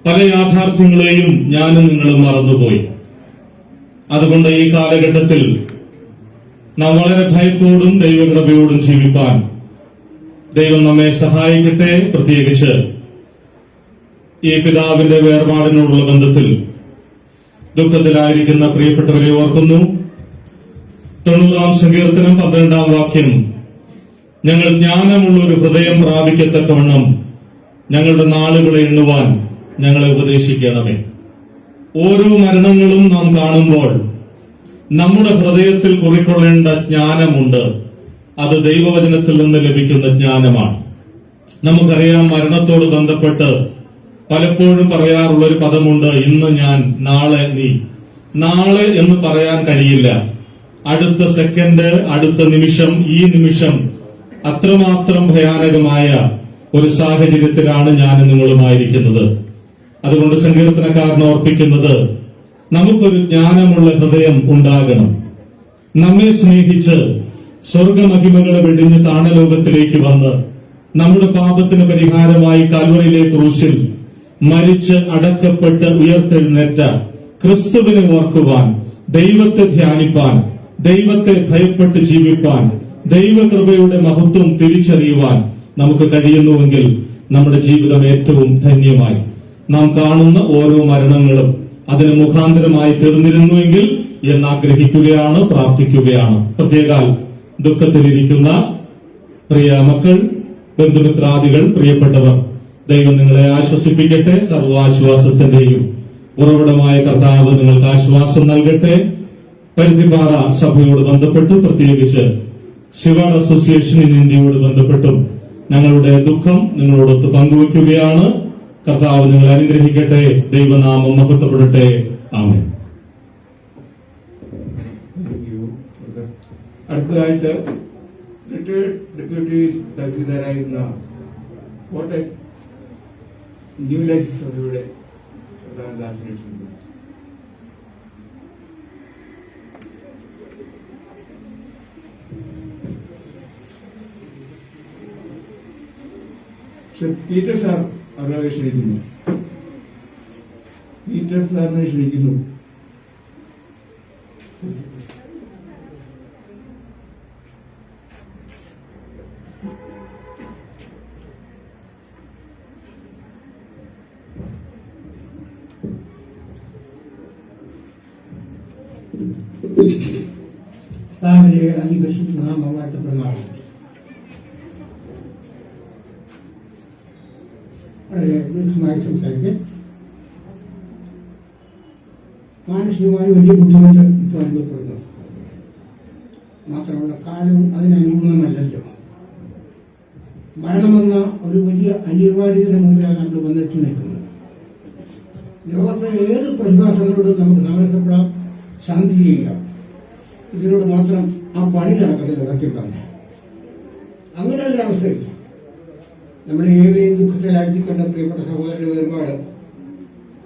പല യാഥാർത്ഥ്യങ്ങളെയും ഞാനും നിങ്ങളും മറന്നുപോയി. അതുകൊണ്ട് ഈ കാലഘട്ടത്തിൽ നാം വളരെ ഭയത്തോടും ദൈവകൃപയോടും ജീവിപ്പാൻ ദൈവം നമ്മെ സഹായിക്കട്ടെ. പ്രത്യേകിച്ച് ഈ പിതാവിന്റെ വേർപാടിനോടുള്ള ബന്ധത്തിൽ ദുഃഖത്തിലായിരിക്കുന്ന പ്രിയപ്പെട്ടവരെ ഓർക്കുന്നു. 90-ാം സങ്കീർത്തനം 12-ാം വാക്യം, ഞങ്ങൾ ജ്ഞാനമുള്ള ഒരു ഹൃദയം പ്രാപിക്കത്തക്കവണ്ണം ഞങ്ങളുടെ നാളുകളെ എണ്ണുവാൻ ഞങ്ങളെ ഉപദേശിക്കണമേ. ഓരോ മരണങ്ങളും നാം കാണുമ്പോൾ നമ്മുടെ ഹൃദയത്തിൽ കുറിക്കൊള്ളേണ്ട ജ്ഞാനമുണ്ട്. അത് ദൈവവചനത്തിൽ നിന്ന് ലഭിക്കുന്ന ജ്ഞാനമാണ്. നമുക്കറിയാം, മരണത്തോട് ബന്ധപ്പെട്ട് പലപ്പോഴും പറയാറുള്ള ഒരു പദമുണ്ട്, ഇന്ന് ഞാൻ നാളെ നീ. നാളെ എന്ന് പറയാൻ കഴിയില്ല. അടുത്ത സെക്കൻഡ്, അടുത്ത നിമിഷം, ഈ നിമിഷം അത്രമാത്രം ഭയാനകമായ ഒരു സാഹചര്യത്തിലാണ് ഞാൻ നിങ്ങളുമായിരിക്കുന്നത്. അതുകൊണ്ട് സങ്കീർത്തനക്കാരൻ ഓർപ്പിക്കുന്നത്, നമുക്കൊരു ജ്ഞാനമുള്ള ഹൃദയം ഉണ്ടാകണം. നമ്മെ സ്നേഹിച്ച് സ്വർഗമഹിമകളെ വെടിഞ്ഞ് താണലോകത്തിലേക്ക് വന്ന് നമ്മുടെ പാപത്തിന് പരിഹാരമായി കാൽവറിയിലെ ക്രൂശിൽ മരിച്ച് അടക്കപ്പെട്ട് ഉയർത്തെഴുന്നേറ്റ ക്രിസ്തുവിനെ ഓർക്കുവാൻ, ദൈവത്തെ ധ്യാനിപ്പാൻ, ദൈവത്തെ ഭയപ്പെട്ട് ജീവിപ്പാൻ, ദൈവകൃപയുടെ മഹത്വം തിരിച്ചറിയുവാൻ നമുക്ക് കഴിയുന്നുവെങ്കിൽ നമ്മുടെ ജീവിതം ഏറ്റവും ധന്യമായി. നാം കാണുന്ന ഓരോ മരണങ്ങളും അതിന് മുഖാന്തരമായി തീർന്നിരുന്നുവെങ്കിൽ എന്ന് ആഗ്രഹിക്കുകയാണ്, പ്രാർത്ഥിക്കുകയാണ്. പ്രത്യേകാൽ ദുഃഖത്തിലിരിക്കുന്ന പ്രിയ മക്കൾ, ബന്ധുമിത്രാദികൾ, പ്രിയപ്പെട്ടവർ, ദൈവം നിങ്ങളെ ആശ്വസിപ്പിക്കട്ടെ. സർവാശ്വാസത്തിന്റെയും ഉറവിടമായ കർത്താവ് നിങ്ങൾക്ക് ആശ്വാസം നൽകട്ടെ. പരുത്തിപ്പാറ സഭയോട് ബന്ധപ്പെട്ട്, പ്രത്യേകിച്ച് ശിവാൾ അസോസിയേഷൻ ഇൻ ഇന്ത്യയോട് ബന്ധപ്പെട്ടും ഞങ്ങളുടെ ദുഃഖം നിങ്ങളോടൊത്ത് പങ്കുവയ്ക്കുകയാണ്. കർത്താവ് നിങ്ങളെ അനുഗ്രഹിക്കട്ടെ. ദൈവനാമം മഹത്വപ്പെടട്ടെ. ആമേൻ. അടുത്തതായിട്ട് റിട്ടയർഡ് ഡെപ്യൂട്ടി തഹസീൽദാരായിരുന്ന കോട്ടയം ന്യൂ ലൈഫ് സഭയുടെ പ്രധാനദാസനെ ക്ഷണിക്കുന്നു. പീറ്റർ സാർ അവരെ ക്ഷണിക്കുന്നു. പീറ്റർ സാറിനെ ക്ഷണിക്കുന്നു. കർത്താവിന്റെ അതിപരിശുദ്ധ നാമം വാഴ്ത്തപ്പെടുന്നതാണ്. വളരെ ദീർഘമായി സംസാരിക്കാൻ മാനസികമായി വലിയ ബുദ്ധിമുട്ട് ഇപ്പോൾ അനുഭവപ്പെടുന്നു. മാത്രമല്ല കാലവും അതിനനുകൂലമല്ലല്ലോ. മരണമെന്ന ഒരു വലിയ അനിവാര്യതയുടെ മുമ്പിലാണ് നമ്മൾ വന്നെത്തി നിൽക്കുന്നത്. ലോകത്തെ ഏത് പ്രതിഭാസങ്ങളോടും നമുക്ക് സമരസപ്പെടാം, ശാന്തി ചെയ്യാം. ഇതിനോട് മാത്രം ആ പണി നടക്കത്തില്ല. സത്യം തന്നെ അങ്ങനെയുള്ളൊരവസ്ഥയിൽ നമ്മളെ ഏവരെയും ദുഃഖത്തിലാഴ്ത്തിക്കൊണ്ട പ്രിയപ്പെട്ട സഹോദരന്റെ വേർപാട്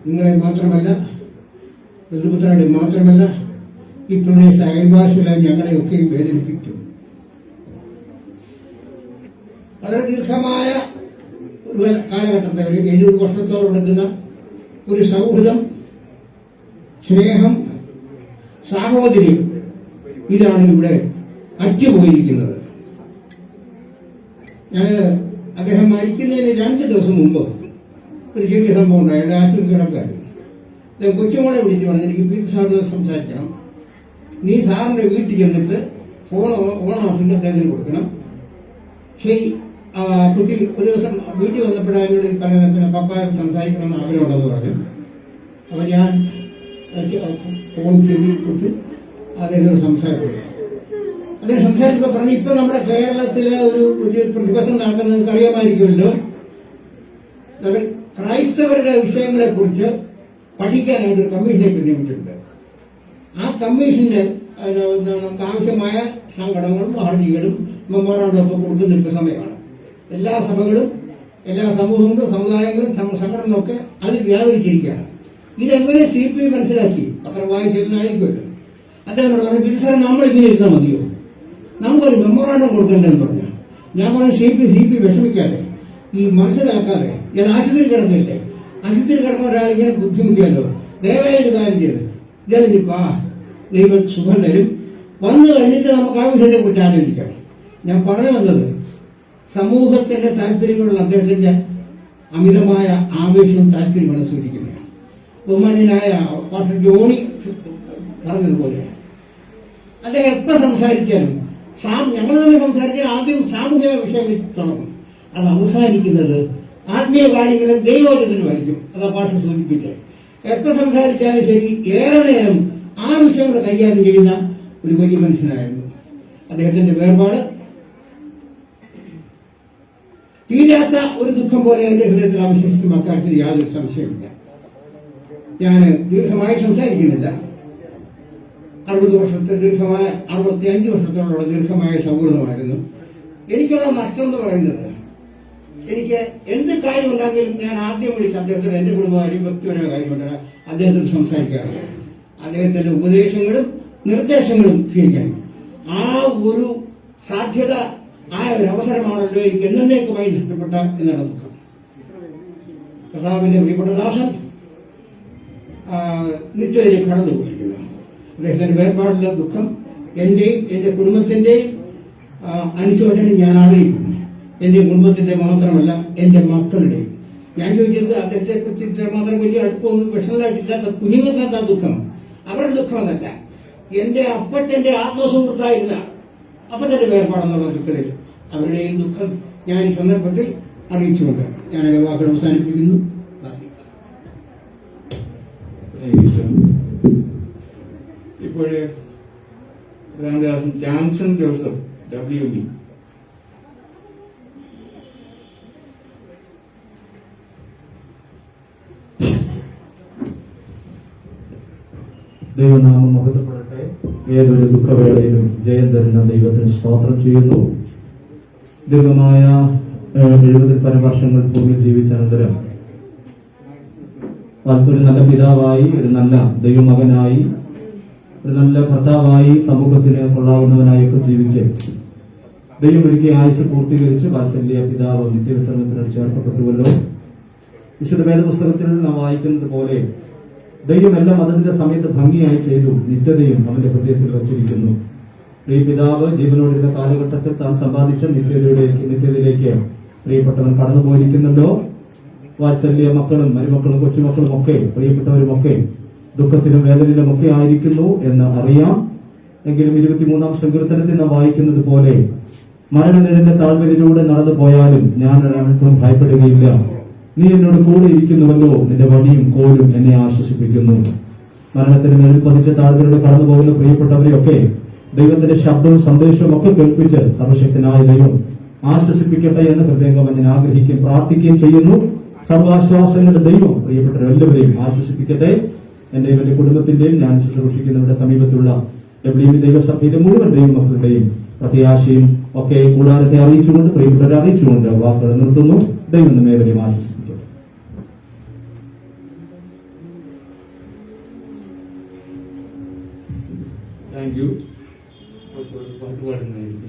നിങ്ങളെ മാത്രമല്ല, ബന്ധുപുത്രരെ മാത്രമല്ല, ഈ പ്രദേശ അയൽവാസികളായി ഞങ്ങളെയൊക്കെ വേദനിപ്പിക്കും. വളരെ ദീർഘമായ ഒരു കാലഘട്ടത്തെ ഒരു 70 വർഷത്തോളം എടുക്കുന്ന ഒരു സൗഹൃദം, സ്നേഹം, സാഹോദര്യം, ഇതാണ് ഇവിടെ അറ്റുപോയിരിക്കുന്നത്. ഞാൻ അദ്ദേഹം മരിക്കുന്നതിന് 2 ദിവസം മുമ്പ് ഒരു ചെറിയ സംഭവം ഉണ്ടായത്. ആശുപത്രി കിടക്കായിരുന്നു. കൊച്ചുമോളെ വിളിച്ച് പറഞ്ഞു, എനിക്ക് പീറ്റർ സാറിനോട് സംസാരിക്കണം. നീ സാറിന്റെ വീട്ടിൽ ചെന്നിട്ട് ഓൺ ഓഫീസിൽ അദ്ദേഹത്തിന് കൊടുക്കണം. ശരി. കുട്ടി ഒരു ദിവസം വീട്ടിൽ വന്നപ്പോഴാണ് പറയുന്നത് പപ്പ സംസാരിക്കണമെന്ന് ആഗ്രഹമുണ്ടെന്ന് പറഞ്ഞു. അപ്പോൾ ഞാൻ ഫോൺ ചെവിയിൽ കൊടുത്ത് അദ്ദേഹത്തോട് സംസാരിച്ചു. അദ്ദേഹം സംസാരിച്ചപ്പോൾ പറഞ്ഞു, ഇപ്പൊ നമ്മുടെ കേരളത്തിലെ ഒരു പ്രതിപക്ഷം നടക്കുന്നത് നിങ്ങൾക്ക് അറിയാമായിരിക്കുമല്ലോ. ക്രൈസ്തവരുടെ വിഷയങ്ങളെ കുറിച്ച് പഠിക്കാനായിട്ട് ഒരു കമ്മീഷനെ നിയമിച്ചിട്ടുണ്ട്. ആ കമ്മീഷന് നമുക്ക് ആവശ്യമായ സങ്കടങ്ങളും ഹർജികളും മെമ്മോറാണ്ടും ഒക്കെ കൊടുക്കുന്ന ഇപ്പൊ സമയമാണ്. എല്ലാ സഭകളും എല്ലാ സമൂഹങ്ങളും സമുദായങ്ങളും സംഘടനകളും ഒക്കെ അതിൽ വ്യാപരിച്ചിരിക്കുകയാണ്. ഇതെങ്ങനെ CPI മനസ്സിലാക്കി? പത്രം വായിച്ചിരുന്നായിരിക്കുമല്ലോ. അദ്ദേഹം പറഞ്ഞു, ബിൽസാറെ നമ്മൾ ഇങ്ങനെ ഇരുന്നാൽ മതിയോ? നമുക്കൊരു മെമ്മോറാണ്ടം കൊടുക്കണ്ടെന്ന് പറഞ്ഞു. ഞാൻ പറഞ്ഞു, CPI വിഷമിക്കാതെ, ഈ മനസ്സിലാക്കാതെ, ഞാൻ ആശുപത്രി കിടന്നില്ലേ, ആശുപത്രി കിടന്ന ഒരാളിങ്ങനെ ബുദ്ധിമുട്ടിയല്ലോ, ദയവായി ഒരു കാര്യം ചെയ്ത് ഇതെളിഞ്ഞിപ്പാ, ദൈവം സുഖം തരും, വന്നു കഴിഞ്ഞിട്ട് നമുക്ക് ആ വിഷയത്തെ കുറിച്ച് ആലോചിക്കാം. ഞാൻ പറഞ്ഞു വന്നത് സമൂഹത്തിന്റെ താല്പര്യങ്ങളുള്ള അദ്ദേഹത്തിന്റെ അമിതമായ ആവേശവും താല്പര്യമാണ് സൂചിക്കുന്നത്. ബഹുമാന്യനായ പാസ്റ്റർ ജോണി പറഞ്ഞതുപോലെ അദ്ദേഹം എപ്പോൾ സംസാരിച്ചാലും ഞങ്ങൾ തന്നെ സംസാരിച്ചാൽ ആദ്യം സാമൂഹിക വിഷയങ്ങളിൽ തുടങ്ങും. അത് അവസാനിക്കുന്നത് ആത്മീയ കാര്യങ്ങളിൽ ദൈവോചനത്തിലുമായിരിക്കും. അതാ പാസ്റ്റർ സൂചിപ്പിച്ചത്. എപ്പോൾ സംസാരിച്ചാലും ശരി, ഏറെ നേരം ആ വിഷയങ്ങൾ കൈകാര്യം ചെയ്യുന്ന ഒരു വലിയ മനുഷ്യനായിരുന്നു. അദ്ദേഹത്തിന്റെ വേർപാട് തീരാത്ത ഒരു ദുഃഖം പോലെ എന്റെ ഹൃദയത്തിൽ അവശേഷിക്കും. അക്കാര്യത്തിൽ യാതൊരു സംശയമില്ല. ഞാൻ ദീർഘമായി സംസാരിക്കുന്നില്ല. 65 വർഷത്തോളം ദീർഘമായ സൗഹൃദമായിരുന്നു. എനിക്കുള്ള നഷ്ടം എന്ന് പറയുന്നത്, എനിക്ക് എന്ത് കാര്യമുണ്ടെങ്കിലും ഞാൻ ആദ്യം വിളിച്ച് അദ്ദേഹത്തിന് എന്റെ കുടുംബകാര്യം വ്യക്തിപരമായ കാര്യമുണ്ട് അദ്ദേഹത്തിന് സംസാരിക്കാറുണ്ട്. അദ്ദേഹത്തിന്റെ ഉപദേശങ്ങളും നിർദ്ദേശങ്ങളും സ്വീകരിക്കാൻ ആ ഒരു സാധ്യത, ആ ഒരു അവസരമാണല്ലോ എനിക്ക് എന്നേക്കുമായി നഷ്ടപ്പെട്ട എന്നുള്ള ദുഃഖം. കർത്താവിന്റെ പ്രിയപ്പെട്ട ദാസൻ നിത്യതയിലേക്ക് കടന്നുപോയിരിക്കുന്നു. അദ്ദേഹത്തിന്റെ വേർപാടിലെ ദുഃഖം എന്റെയും എന്റെ കുടുംബത്തിന്റെയും അനുശോചനം ഞാൻ അറിയിക്കുന്നു. എന്റെ കുടുംബത്തിന്റെ മാത്രമല്ല, എന്റെ മക്കളുടെയും. ഞാൻ ചോദിച്ചത് അദ്ദേഹത്തെ കുറിച്ച് ഇത്രമാത്രം വലിയ അടുപ്പമൊന്നും പേഴ്സണലായിട്ടില്ലാത്ത കുഞ്ഞുങ്ങൾക്കകത്ത ദുഃഖം, അവരുടെ ദുഃഖമല്ല. എന്റെ അപ്പച്ചന്റെ ആത്മസുഹൃത്തായിരുന്ന അപ്പച്ചന്റെ വേർപാടെന്നുള്ള ദുഃഖത്തിൽ അവരുടെയും ദുഃഖം ഞാൻ ഈ സന്ദർഭത്തിൽ അറിയിച്ചുകൊണ്ട് ഞാൻ എന്റെ വാക്കുകൾ അവസാനിപ്പിക്കുന്നു. ഇപ്പോഴേ പ്രധാനദാസൻ ജാംസൺ ജോസഫ് WB. ദൈവനാമം മഹത്വപ്പെടട്ടെ. ഏതൊരു ദുഃഖവേളയിലും ജയം തരുന്ന ദൈവത്തിന് സ്തോത്രം ചെയ്യുന്നു. ദീർഘമായ 70 പരം വർഷങ്ങൾ ഭൂമിയിൽ ജീവിച്ച അനന്തരം ഒരു നല്ല പിതാവായി, ഒരു നല്ല ദൈവമകനായി, ഒരു നല്ല ഭർത്താവായി, സമൂഹത്തിന് കൊള്ളാവുന്നവനായൊക്കെ ജീവിച്ച് ദൈവം ഒരിക്കൽ ആയുസ് പൂർത്തീകരിച്ച് വാത്സല്യ പിതാവ് നിത്യവിശ്രമത്തിനോട് ചേർക്കപ്പെട്ടുവല്ലോ. വിശുദ്ധ വേദപുസ്തകത്തിൽ നാം വായിക്കുന്നത് പോലെ ദൈവം എല്ലാം അതിന്റെ സമയത്ത് ഭംഗിയായി ചെയ്തു, നിത്യതയും അവന്റെ ഹൃദയത്തിൽ വച്ചിരിക്കുന്നു. ഈ പിതാവ് ജീവനോടിരുന്ന കാലഘട്ടത്തിൽ താൻ സമ്പാദിച്ച നിത്യതയിലേക്ക് പ്രിയപ്പെട്ടവൻ കടന്നുപോയിരിക്കുന്നല്ലോ. വാത്സല്യ മക്കളും മരുമക്കളും കൊച്ചുമക്കളും ഒക്കെ പ്രിയപ്പെട്ടവരുമൊക്കെ ദുഃഖത്തിലും വേദനയിലും ഒക്കെ ആയിരിക്കുന്നു എന്ന് അറിയാം. എങ്കിലും 23-ാം സങ്കീർത്തനത്തിൽ നാം വായിക്കുന്നത് പോലെ മരണനിഴലിന്റെ താഴ്വരയിലൂടെ നടന്നു പോയാലും ഞാൻ ഒരാൾക്കും ഭയപ്പെടുകയില്ല, നീ എന്നോട് കൂടെ ഇരിക്കുന്നുവല്ലോ, നിന്റെ വടിയും കോലും എന്നെ ആശ്വസിപ്പിക്കുന്നു. മരണത്തിന് നിഴൽ പതിച്ച താഴ്വരയിലൂടെ കടന്നു പോകുന്ന പ്രിയപ്പെട്ടവരെയൊക്കെ ദൈവത്തിന്റെ ശബ്ദവും സന്ദേശവും ഒക്കെ കേൾപ്പിച്ച് സർവശക്തനായ ദൈവം ആശ്വസിപ്പിക്കട്ടെ എന്ന് ഹൃദയംഗം ഞാൻ ആഗ്രഹിക്കുകയും പ്രാർത്ഥിക്കുകയും ചെയ്യുന്നു. സർവാശ്വാസങ്ങളുടെ ദൈവം പ്രിയപ്പെട്ടവരെല്ലാവരെയും ആശ്വസിപ്പിക്കട്ടെ. എന്റെയും എന്റെ കുടുംബത്തിന്റെയും ഞാൻ ശുശ്രൂഷിക്കുന്നവരുടെ സമീപത്തുള്ള എവിടെയും ദൈവസഭയിലെ മുഴുവൻ ദൈവമക്കളുടെയും പ്രത്യാശയും ഒക്കെ കൂടാരത്തെ അറിയിച്ചുകൊണ്ട്, പ്രിയപ്പെട്ടവരെ അറിയിച്ചുകൊണ്ട് വാക്കുകൾ നിർത്തുന്നു. ദൈവം നമ്മേവരെയും ആശ്വസിപ്പിക്കട്ടെ. Thank you. പാട്ട് പാടുന്നതായിരിക്കും.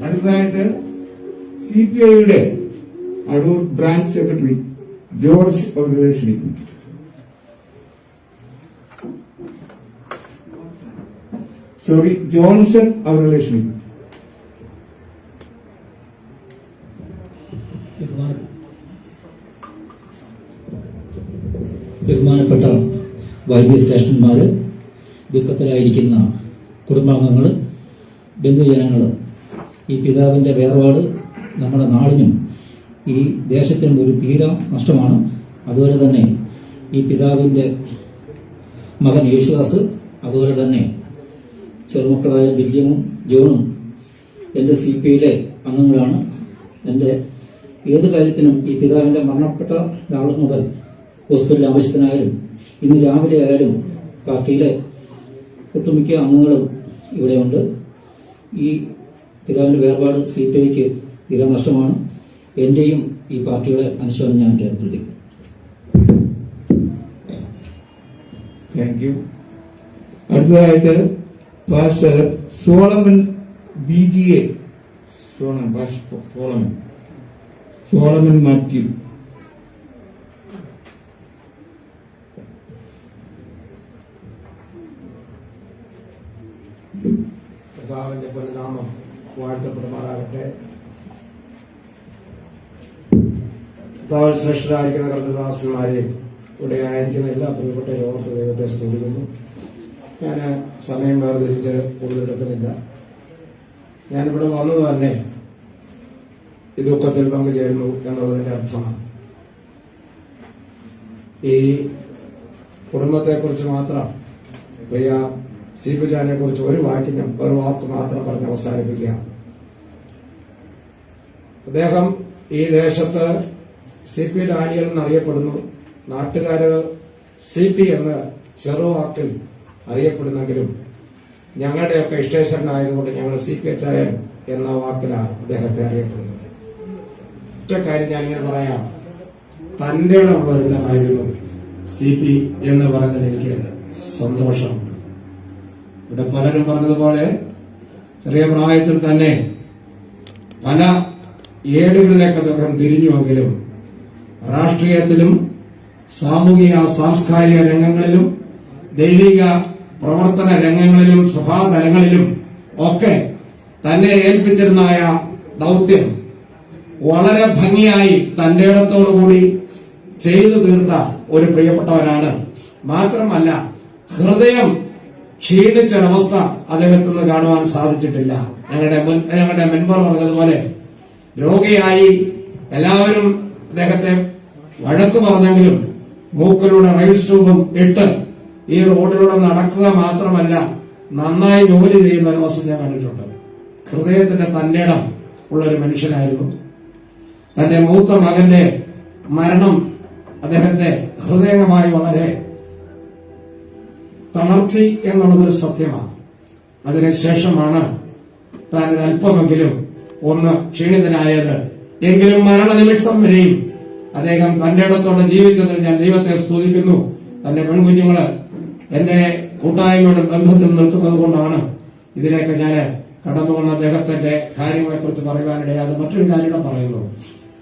അടുത്തതായിട്ട് CPI-യുടെ അടൂർ ബ്രാഞ്ച് സെക്രട്ടറി ജോർജ് അവരുടെ ക്ഷണിക്കുന്നു. ജോൺസൺ അവരുടെ ക്ഷണിക്കുന്നു. ബഹുമാനപ്പെട്ട വൈദ്യശ്രേഷ്ഠന്മാര്, ദുഃഖത്തിലായിരിക്കുന്ന കുടുംബാംഗങ്ങൾ, ബന്ധുജനങ്ങൾ, ഈ പിതാവിന്റെ വേർപാട് നമ്മുടെ നാടിനും ഈ ദേശത്തിനും ഒരു തീരാ നഷ്ടമാണ്. അതുപോലെ തന്നെ ഈ പിതാവിന്റെ മകൻ യേശുദാസ്, അതുപോലെ തന്നെ ചെറുമക്കളായ വില്യമും ജോണും എൻ്റെ CPIയിലെ അംഗങ്ങളാണ്. എൻ്റെ ഏത് കാര്യത്തിനും ഈ പിതാവിൻ്റെ മരണപ്പെട്ട നാൾ മുതൽ ഹോസ്പിറ്റൽ ആവശ്യത്തിനായാലും ഇന്ന് രാവിലെ ആയാലും പാർട്ടിയിലെ ഒട്ടുമിക്ക അംഗങ്ങളും ഇവിടെയുണ്ട്. ഈ പിതാവിൻ്റെ വേർപാട് CPIക്ക് തീരെ നഷ്ടമാണ്. എൻ്റെയും ഈ പാർട്ടിയുടെ അനുശോചനം ഞാൻ രേഖപ്പെടുത്തിക്കും. Thank you. അടുത്തതായിട്ട് പാസ്റ്റർ സോളമൻ BGA. സോളമൻ മാത്യു. കർത്താവിന്റെ പൊന്നുനാമം വാഴ്ത്തപ്പെടുമാറാകട്ടെ. ശ്രേഷ്ഠരായിരിക്കുന്ന കർത്തദാസന്മാരെ, ഇവിടെ ആയിരിക്കുന്ന എല്ലാ പ്രിയപ്പെട്ട യോഗത്തെ ദൈവത്തെ സ്തുതിക്കുന്നു. ഞാൻ സമയം വേർതിരിച്ച് കൂടുതലെടുക്കുന്നില്ല. ഞാനിവിടെ വന്നത് തന്നെ ഈ ദുഃഖത്തിൽ പങ്കുചേരുന്നു എന്നുള്ളതിന്റെ അർത്ഥമാണ്. ഈ കുടുംബത്തെക്കുറിച്ച് മാത്രം, പ്രിയ സീബുജാനെ കുറിച്ച് ഒരു വാക്ക് മാത്രം പറഞ്ഞ് അവസാനിപ്പിക്കുക. അദ്ദേഹം ഈ ദേശത്ത് CP ഡാനിയൽ എന്നറിയപ്പെടുന്നു. നാട്ടുകാര് CP എന്ന് ചെറുവാക്കിൽ അറിയപ്പെടുന്നെങ്കിലും ഞങ്ങളുടെയൊക്കെ ഇഷ്ടേശ്വരനായതുകൊണ്ട് ഞങ്ങൾ CPHIN എന്ന വാക്കിലാണ് അദ്ദേഹത്തെ അറിയപ്പെടുന്നത്. ഒറ്റ കാര്യം ഞാനിങ്ങനെ പറയാം, തന്റെ ഇടമുള്ള ഒരുത്തനായിരുന്നു CP എന്ന് പറയുന്നതിൽ എനിക്ക് സന്തോഷമുണ്ട്. ഇവിടെ പലരും പറഞ്ഞതുപോലെ ചെറിയ പ്രായത്തിൽ തന്നെ പല ഏടുകളിലേക്ക് അദ്ദേഹം തിരിഞ്ഞുവെങ്കിലും രാഷ്ട്രീയത്തിലും സാമൂഹിക സാംസ്കാരിക രംഗങ്ങളിലും ദൈവിക പ്രവർത്തന രംഗങ്ങളിലും സഭാതലങ്ങളിലും ഒക്കെ തന്നെ ഏൽപ്പിച്ചിരുന്നായ ദൗത്യം വളരെ ഭംഗിയായി തന്റെ ഇടത്തോടുകൂടി ചെയ്തു തീർത്ത ഒരു പ്രിയപ്പെട്ടവനാണ്. മാത്രമല്ല, ഹൃദയം ക്ഷീണിച്ചൊരവസ്ഥ അദ്ദേഹത്തിൽ നിന്ന് കാണുവാൻ സാധിച്ചിട്ടില്ല. ഞങ്ങളുടെ മെമ്പർ പറഞ്ഞതുപോലെ രോഗിയായി എല്ലാവരും അദ്ദേഹത്തെ വഴക്കു പറഞ്ഞെങ്കിലും മൂക്കിലൂടെ റൈസ് ട്യൂബും ഇട്ട് ഈ റോഡിലൂടെ നടക്കുക മാത്രമല്ല നന്നായി ജോലി ചെയ്യുന്ന ഒരു അവസ്ഥ ഞാൻ കണ്ടിട്ടുണ്ട്. ഹൃദയത്തിന്റെ തന്നിടം ഉള്ളൊരു മനുഷ്യനായിരുന്നു. തന്റെ മൂത്ത മകന്റെ മരണം അദ്ദേഹത്തെ ഹൃദയമായി വളരെ തളർത്തി എന്നുള്ളതൊരു സത്യമാണ്. അതിനുശേഷമാണ് താൻ അല്പമെങ്കിലും ഒന്ന് ക്ഷീണിതനായത്. എങ്കിലും മരണനിമിഷം വരെയും അദ്ദേഹം തന്റെ ഇടത്തോടെ ജീവിച്ചതിൽ ഞാൻ ദൈവത്തെ സ്തുതിക്കുന്നു. തന്റെ പെൺകുഞ്ഞുങ്ങള് എന്റെ കൂട്ടായ്മയുടെ ബന്ധത്തിൽ നിൽക്കുന്നത് കൊണ്ടാണ് ഇതിലേക്ക് ഞാൻ കടന്നു വന്ന അദ്ദേഹത്തിന്റെ കാര്യങ്ങളെ കുറിച്ച് പറയുവാനിടയാതെ മറ്റൊരു കാര്യം പറയുന്നു.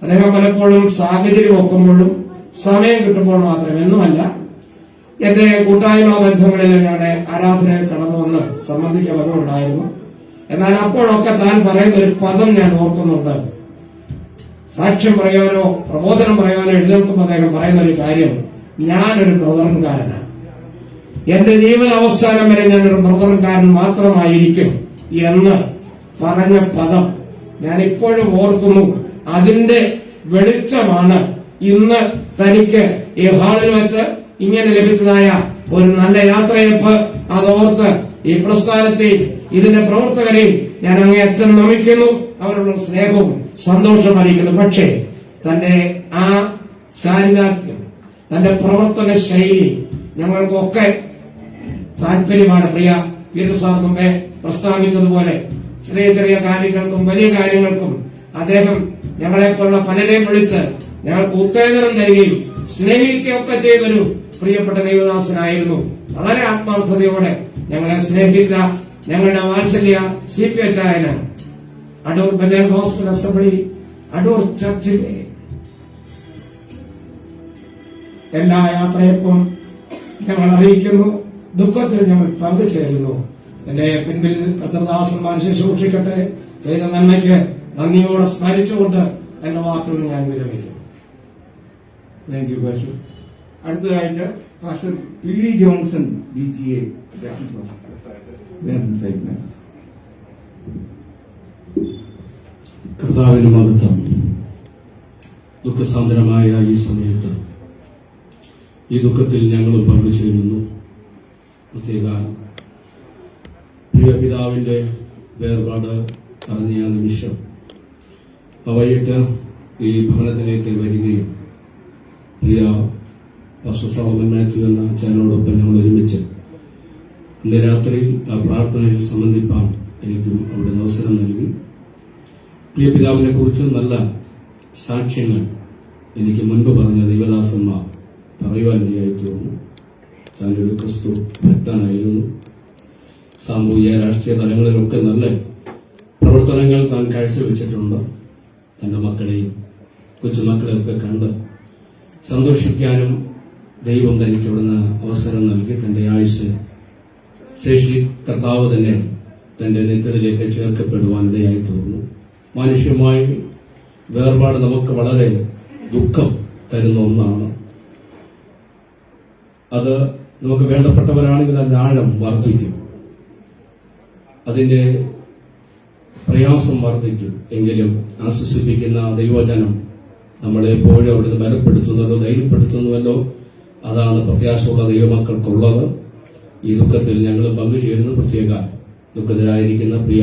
അദ്ദേഹം പലപ്പോഴും സാഹചര്യം ഒക്കുമ്പോഴും സമയം കിട്ടുമ്പോൾ മാത്രം എന്നുമല്ല എന്റെ കൂട്ടായ്മ ബന്ധങ്ങളിൽ ഞങ്ങളുടെ ആരാധനയിൽ കടന്നു വന്ന് സംബന്ധിക്കാൻ വന്നുണ്ടായിരുന്നു. എന്നാൽ അപ്പോഴൊക്കെ താൻ പറയുന്ന ഒരു പദം ഞാൻ ഓർക്കുന്നുണ്ട്. സാക്ഷ്യം പറയാനോ പ്രബോധനം പറയാനോ എഴുന്നേൽക്കുമ്പോൾ അദ്ദേഹം പറയുന്ന ഒരു കാര്യം, ഞാനൊരു ബ്രദറൻകാരനാണ്. എന്റെ ജീവിത അവസാനം വരെ ഞാനൊരു ബ്രദറൻകാരൻ മാത്രമായിരിക്കും എന്ന് പറഞ്ഞ പദം ഞാൻ ഇപ്പോഴും ഓർക്കുന്നു. അതിന്റെ വെളിച്ചമാണ് ഇന്ന് തനിക്ക് ഈ ഹാളിൽ വെച്ച് ഇങ്ങനെ ലഭിച്ചതായ ഒരു നല്ല യാത്രയപ്പ്. അതോർത്ത് ഈ പ്രസ്ഥാനത്തെയും ഇതിന്റെ പ്രവർത്തകരെയും ഞാൻ അങ്ങേയറ്റം നമിക്കുന്നു. അവരുടെ സ്നേഹവും സന്തോഷം അറിയിക്കുന്നു. പക്ഷേ തന്റെ ആ ചാരിതാർത്ഥ്യം, തന്റെ പ്രവർത്തന ശൈലി ഞങ്ങൾക്കൊക്കെ താല്പര്യമാണ്. പ്രിയ പീറ്റർ മുമ്പേ പ്രസ്താവിച്ചതുപോലെ ചെറിയ ചെറിയ കാര്യങ്ങൾക്കും വലിയ കാര്യങ്ങൾക്കും അദ്ദേഹം ഞങ്ങളെപ്പോലുള്ള പലരെയും വിളിച്ച് ഞങ്ങൾക്ക് ഉത്തേജനം തരികയും സ്നേഹിക്കുകയൊക്കെ ചെയ്തൊരു പ്രിയപ്പെട്ട ദൈവദാസനായിരുന്നു. വളരെ ആത്മാർത്ഥതയോടെ ഞങ്ങളെ സ്നേഹിച്ച ഞങ്ങളുടെ വാത്സല്യ CPHIN Adoor Bethel gospel assembly Adoor ചർച്ചിലെ എല്ലാ യാത്രയപ്പും ഞങ്ങൾ അറിയിക്കുന്നു. ദുഃഖത്തിൽ ഞങ്ങൾ പങ്കുചേരുന്നു. എന്റെ പിൻപിൽ കർത്തദാസന്മാർ ശുശ്രൂഷിക്കട്ടെ. ചെയ്ത നന്മയ്ക്ക് നന്ദിയോടെ സ്മരിച്ചുകൊണ്ട് എന്റെ വാക്കുകൾ ഞാൻ വിരമിക്കും. Thank you pastor. അടുത്തതായിട്ട് പാസ്റ്റർ PD ജോൺസൺ BGA. കർത്താവിന് മഹത്വം. ദുഃഖസാന്ദ്രമായ ഈ സമയത്ത് ഈ ദുഃഖത്തിൽ ഞങ്ങളും പങ്കുചേരുന്നു. പ്രത്യേക പ്രിയ പിതാവിൻ്റെ വേർപാട് അറിഞ്ഞ ആ നിമിഷം വൈകിട്ട് ഈ ഭവനത്തിലേക്ക് വരികയും പ്രിയ പാസ്റ്റർ സോളമൻ മാത്യു എന്ന അച്ഛനോടൊപ്പം ഞങ്ങൾ ഒരുമിച്ച് ഇന്ന് രാത്രിയിൽ ആ പ്രാർത്ഥനയിൽ സംബന്ധിപ്പാൻ എനിക്കും അവിടെ അവസരം നൽകി. പ്രിയ പിതാവിനെ കുറിച്ച് നല്ല സാക്ഷ്യങ്ങൾ എനിക്ക് മുൻപ് പറഞ്ഞ ദൈവദാസന്മാർ പറയുവാനിടയായി തീർന്നു. താനൊരു ക്രിസ്തു ഭക്തനായിരുന്നു. സാമൂഹിക രാഷ്ട്രീയ തലങ്ങളിലൊക്കെ നല്ല പ്രവർത്തനങ്ങൾ താൻ കാഴ്ചവെച്ചിട്ടുണ്ട്. തൻ്റെ മക്കളെയും കൊച്ചുമക്കളെയൊക്കെ കണ്ട് സന്തോഷിക്കാനും ദൈവം തനിക്ക് അവിടുന്ന് അവസരം നൽകി. തൻ്റെ ആയുസ് ശേഷി കർത്താവ് തന്നെ തൻ്റെ നെത്തലിലേക്ക് ചേർക്കപ്പെടുവാനിടയായി തീർന്നു. മാനുഷ്യമായി വേർപാട് നമുക്ക് വളരെ ദുഃഖം തരുന്ന ഒന്നാണ്. അത് നമുക്ക് വേണ്ടപ്പെട്ടവരാണെങ്കിൽ അതിന്റെ ആഴം വർദ്ധിക്കും, അതിന്റെ പ്രയാസം വർദ്ധിക്കും. എങ്കിലും ആശ്വസിപ്പിക്കുന്ന ദൈവവചനം നമ്മളെ എപ്പോഴും അവിടുന്ന് ബലപ്പെടുത്തുന്നതോ ധൈര്യപ്പെടുത്തുന്നുവല്ലോ. അതാണ് പ്രത്യാശയുള്ള ദൈവമക്കൾക്കുള്ളത്. ഈ ദുഃഖത്തിൽ ഞങ്ങൾ പങ്കുചേരുന്നു. പ്രത്യേക ദുഃഖത്തിലായിരിക്കുന്ന പ്രിയ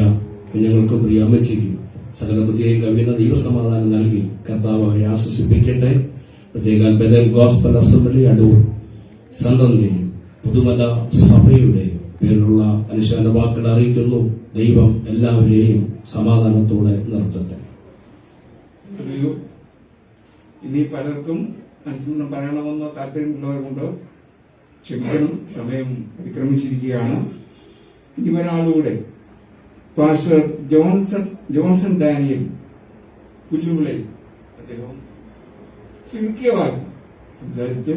കുഞ്ഞുങ്ങൾക്കും പ്രിയ അമ്മച്ചിക്കും സകല ബുദ്ധിയെയും കവിയുന്ന ദൈവസമാധാനം നൽകി കർത്താവ് അവരെ ആശ്വസിപ്പിക്കട്ടെ. പ്രത്യേക ബദൽ ഗോസ്ബൽ അസംബ്ലി അടൂർ സന്തന്റെയും പുതുമല സഭയുടെയും പേരിലുള്ള അനുശാസന വാക്കുകൾ അറിയിക്കുന്നു. ദൈവം എല്ലാവരെയും സമാധാനത്തോടെ നിർത്തട്ടെ. ഇനി പലർക്കും അനുസരണം പറയണമെന്നോ താല്പര്യമുള്ളവരുണ്ടോ? ക്ഷമിക്കണം, സമയം അതിക്രമിച്ചിരിക്കുകയാണ്. ഇനി ഒരാളുകൂടെ പാസ്റ്റർ ജോൺസൺ ഡാനിയൽ പുല്ലുവിളയിൽ അദ്ദേഹം ചുരുക്കിയ വാക്ക് സംസാരിച്ച്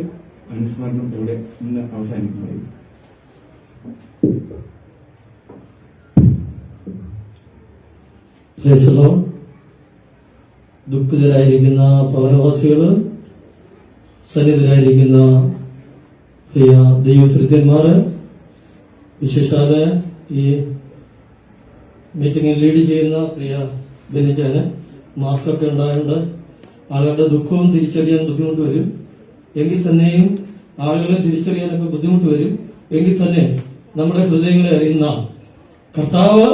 അനുസ്മരണം ഇവിടെ ഇന്ന് അവസാനിക്കുന്നത്. ദുഃഖിതരായിരിക്കുന്ന ഭവനവാസികള്, സന്നിധരായിരിക്കുന്ന പ്രിയ ദൈവഭൃത്യന്മാര്, വിശേഷാല് ഈ മീറ്റിംഗിൽ ലീഡ് ചെയ്യുന്ന പ്രിയ ബെനിച്ചാന് മാസ്കൊക്കെ ഉണ്ടായതുകൊണ്ട് ആളുകളുടെ ദുഃഖവും തിരിച്ചറിയാൻ ബുദ്ധിമുട്ട് വരും. എങ്കിൽ തന്നെയും ആളുകളെ തിരിച്ചറിയാനൊക്കെ ബുദ്ധിമുട്ട് വരും. എങ്കിൽ തന്നെ നമ്മുടെ ഹൃദയങ്ങളെ അറിയുന്ന കർത്താവ്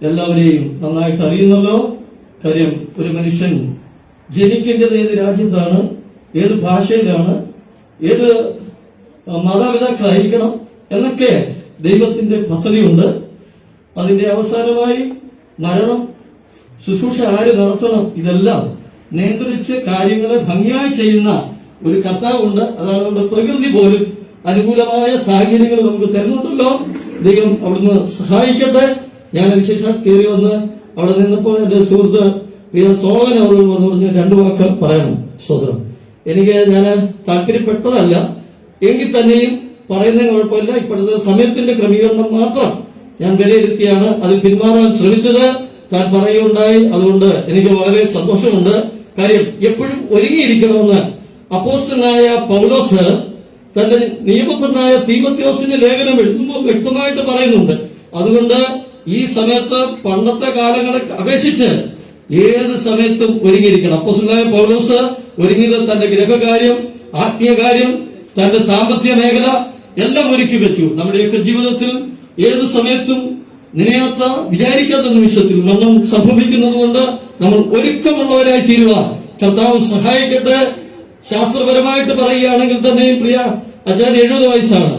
എല്ലാവരെയും നന്നായിട്ട് അറിയുന്നല്ലോ. കാര്യം ഒരു മനുഷ്യൻ ജനിക്കേണ്ടത് ഏത് രാജ്യത്താണ്, ഏത് ഭാഷയിലാണ്, ഏത് മാതാപിതാക്കളായിരിക്കണം എന്നൊക്കെ ദൈവത്തിന്റെ പദ്ധതിയുണ്ട്. അതിന്റെ അവസാനമായി മരണം, ശുശ്രൂഷ ആര് നടത്തണം, ഇതെല്ലാം നിയന്ത്രിച്ച് കാര്യങ്ങളെ ഭംഗിയായി ചെയ്യുന്ന ഒരു കർത്താവുണ്ട്. അതാണ് നമ്മുടെ പ്രകൃതി പോലും അനുകൂലമായ സാഹചര്യങ്ങൾ നമുക്ക് തരുന്നുണ്ടല്ലോ. ദൈവം അവിടുന്ന് സഹായിക്കട്ടെ. ഞാൻ വിശേഷം കയറി വന്ന് അവിടെ നിന്നപ്പോൾ എന്റെ സുഹൃത്ത് പ്രിയ സോളൻ അവരോട് വന്ന് പറഞ്ഞ് രണ്ടു വാക്ക് പറയണം. സ്വതന്ത്രം എനിക്ക് ഞാൻ താല്പര്യപ്പെട്ടതല്ല, എങ്കിൽ തന്നെയും പറയുന്നതിന് കുഴപ്പമില്ല. ഇപ്പോഴത്തെ സമയത്തിന്റെ ക്രമീകരണം മാത്രം ഞാൻ വിലയിരുത്തിയാണ് അതിൽ പിന്മാറാൻ ശ്രമിച്ചത്. താൻ പറയുകയുണ്ടായി. അതുകൊണ്ട് എനിക്ക് വളരെ സന്തോഷമുണ്ട്. കാര്യം എപ്പോഴും ഒരുങ്ങിയിരിക്കണമെന്ന് അപ്പോസ്തലനായ പൗലോസ് തന്റെ നിയമപുത്രനായ തീമോഥെയോസിന്റെ ലേഖനം എഴുതുമ്പോൾ വ്യക്തമായിട്ട് പറയുന്നുണ്ട്. അതുകൊണ്ട് ഈ സമയത്ത് പണ്ടത്തെ കാലങ്ങളെ അപേക്ഷിച്ച് ഏത് സമയത്തും ഒരുങ്ങിയിരിക്കണം. അപ്പോസ്തലനായ പൗലോസ് ഒരുങ്ങിയത് തന്റെ ഗൃഹകാര്യം, ആത്മീയകാര്യം, തന്റെ സാമ്പത്തിക മേഖല എല്ലാം ഒരുക്കി വെച്ചു. നമ്മുടെയൊക്കെ ജീവിതത്തിൽ ഏത് സമയത്തും നിനയാത്ത വിചാരിക്കാത്ത നിമിഷത്തിൽ മരണം സംഭവിക്കുന്നത് കൊണ്ട് നമ്മൾ ഒരുക്കമുള്ളവരായി തീരുവാൻ കർത്താവ് സഹായിക്കട്ടെ. ശാസ്ത്രപരമായിട്ട് പറയുകയാണെങ്കിൽ തന്നെയും പ്രിയ ആചാര്യ 70 വയസ്സാണ്.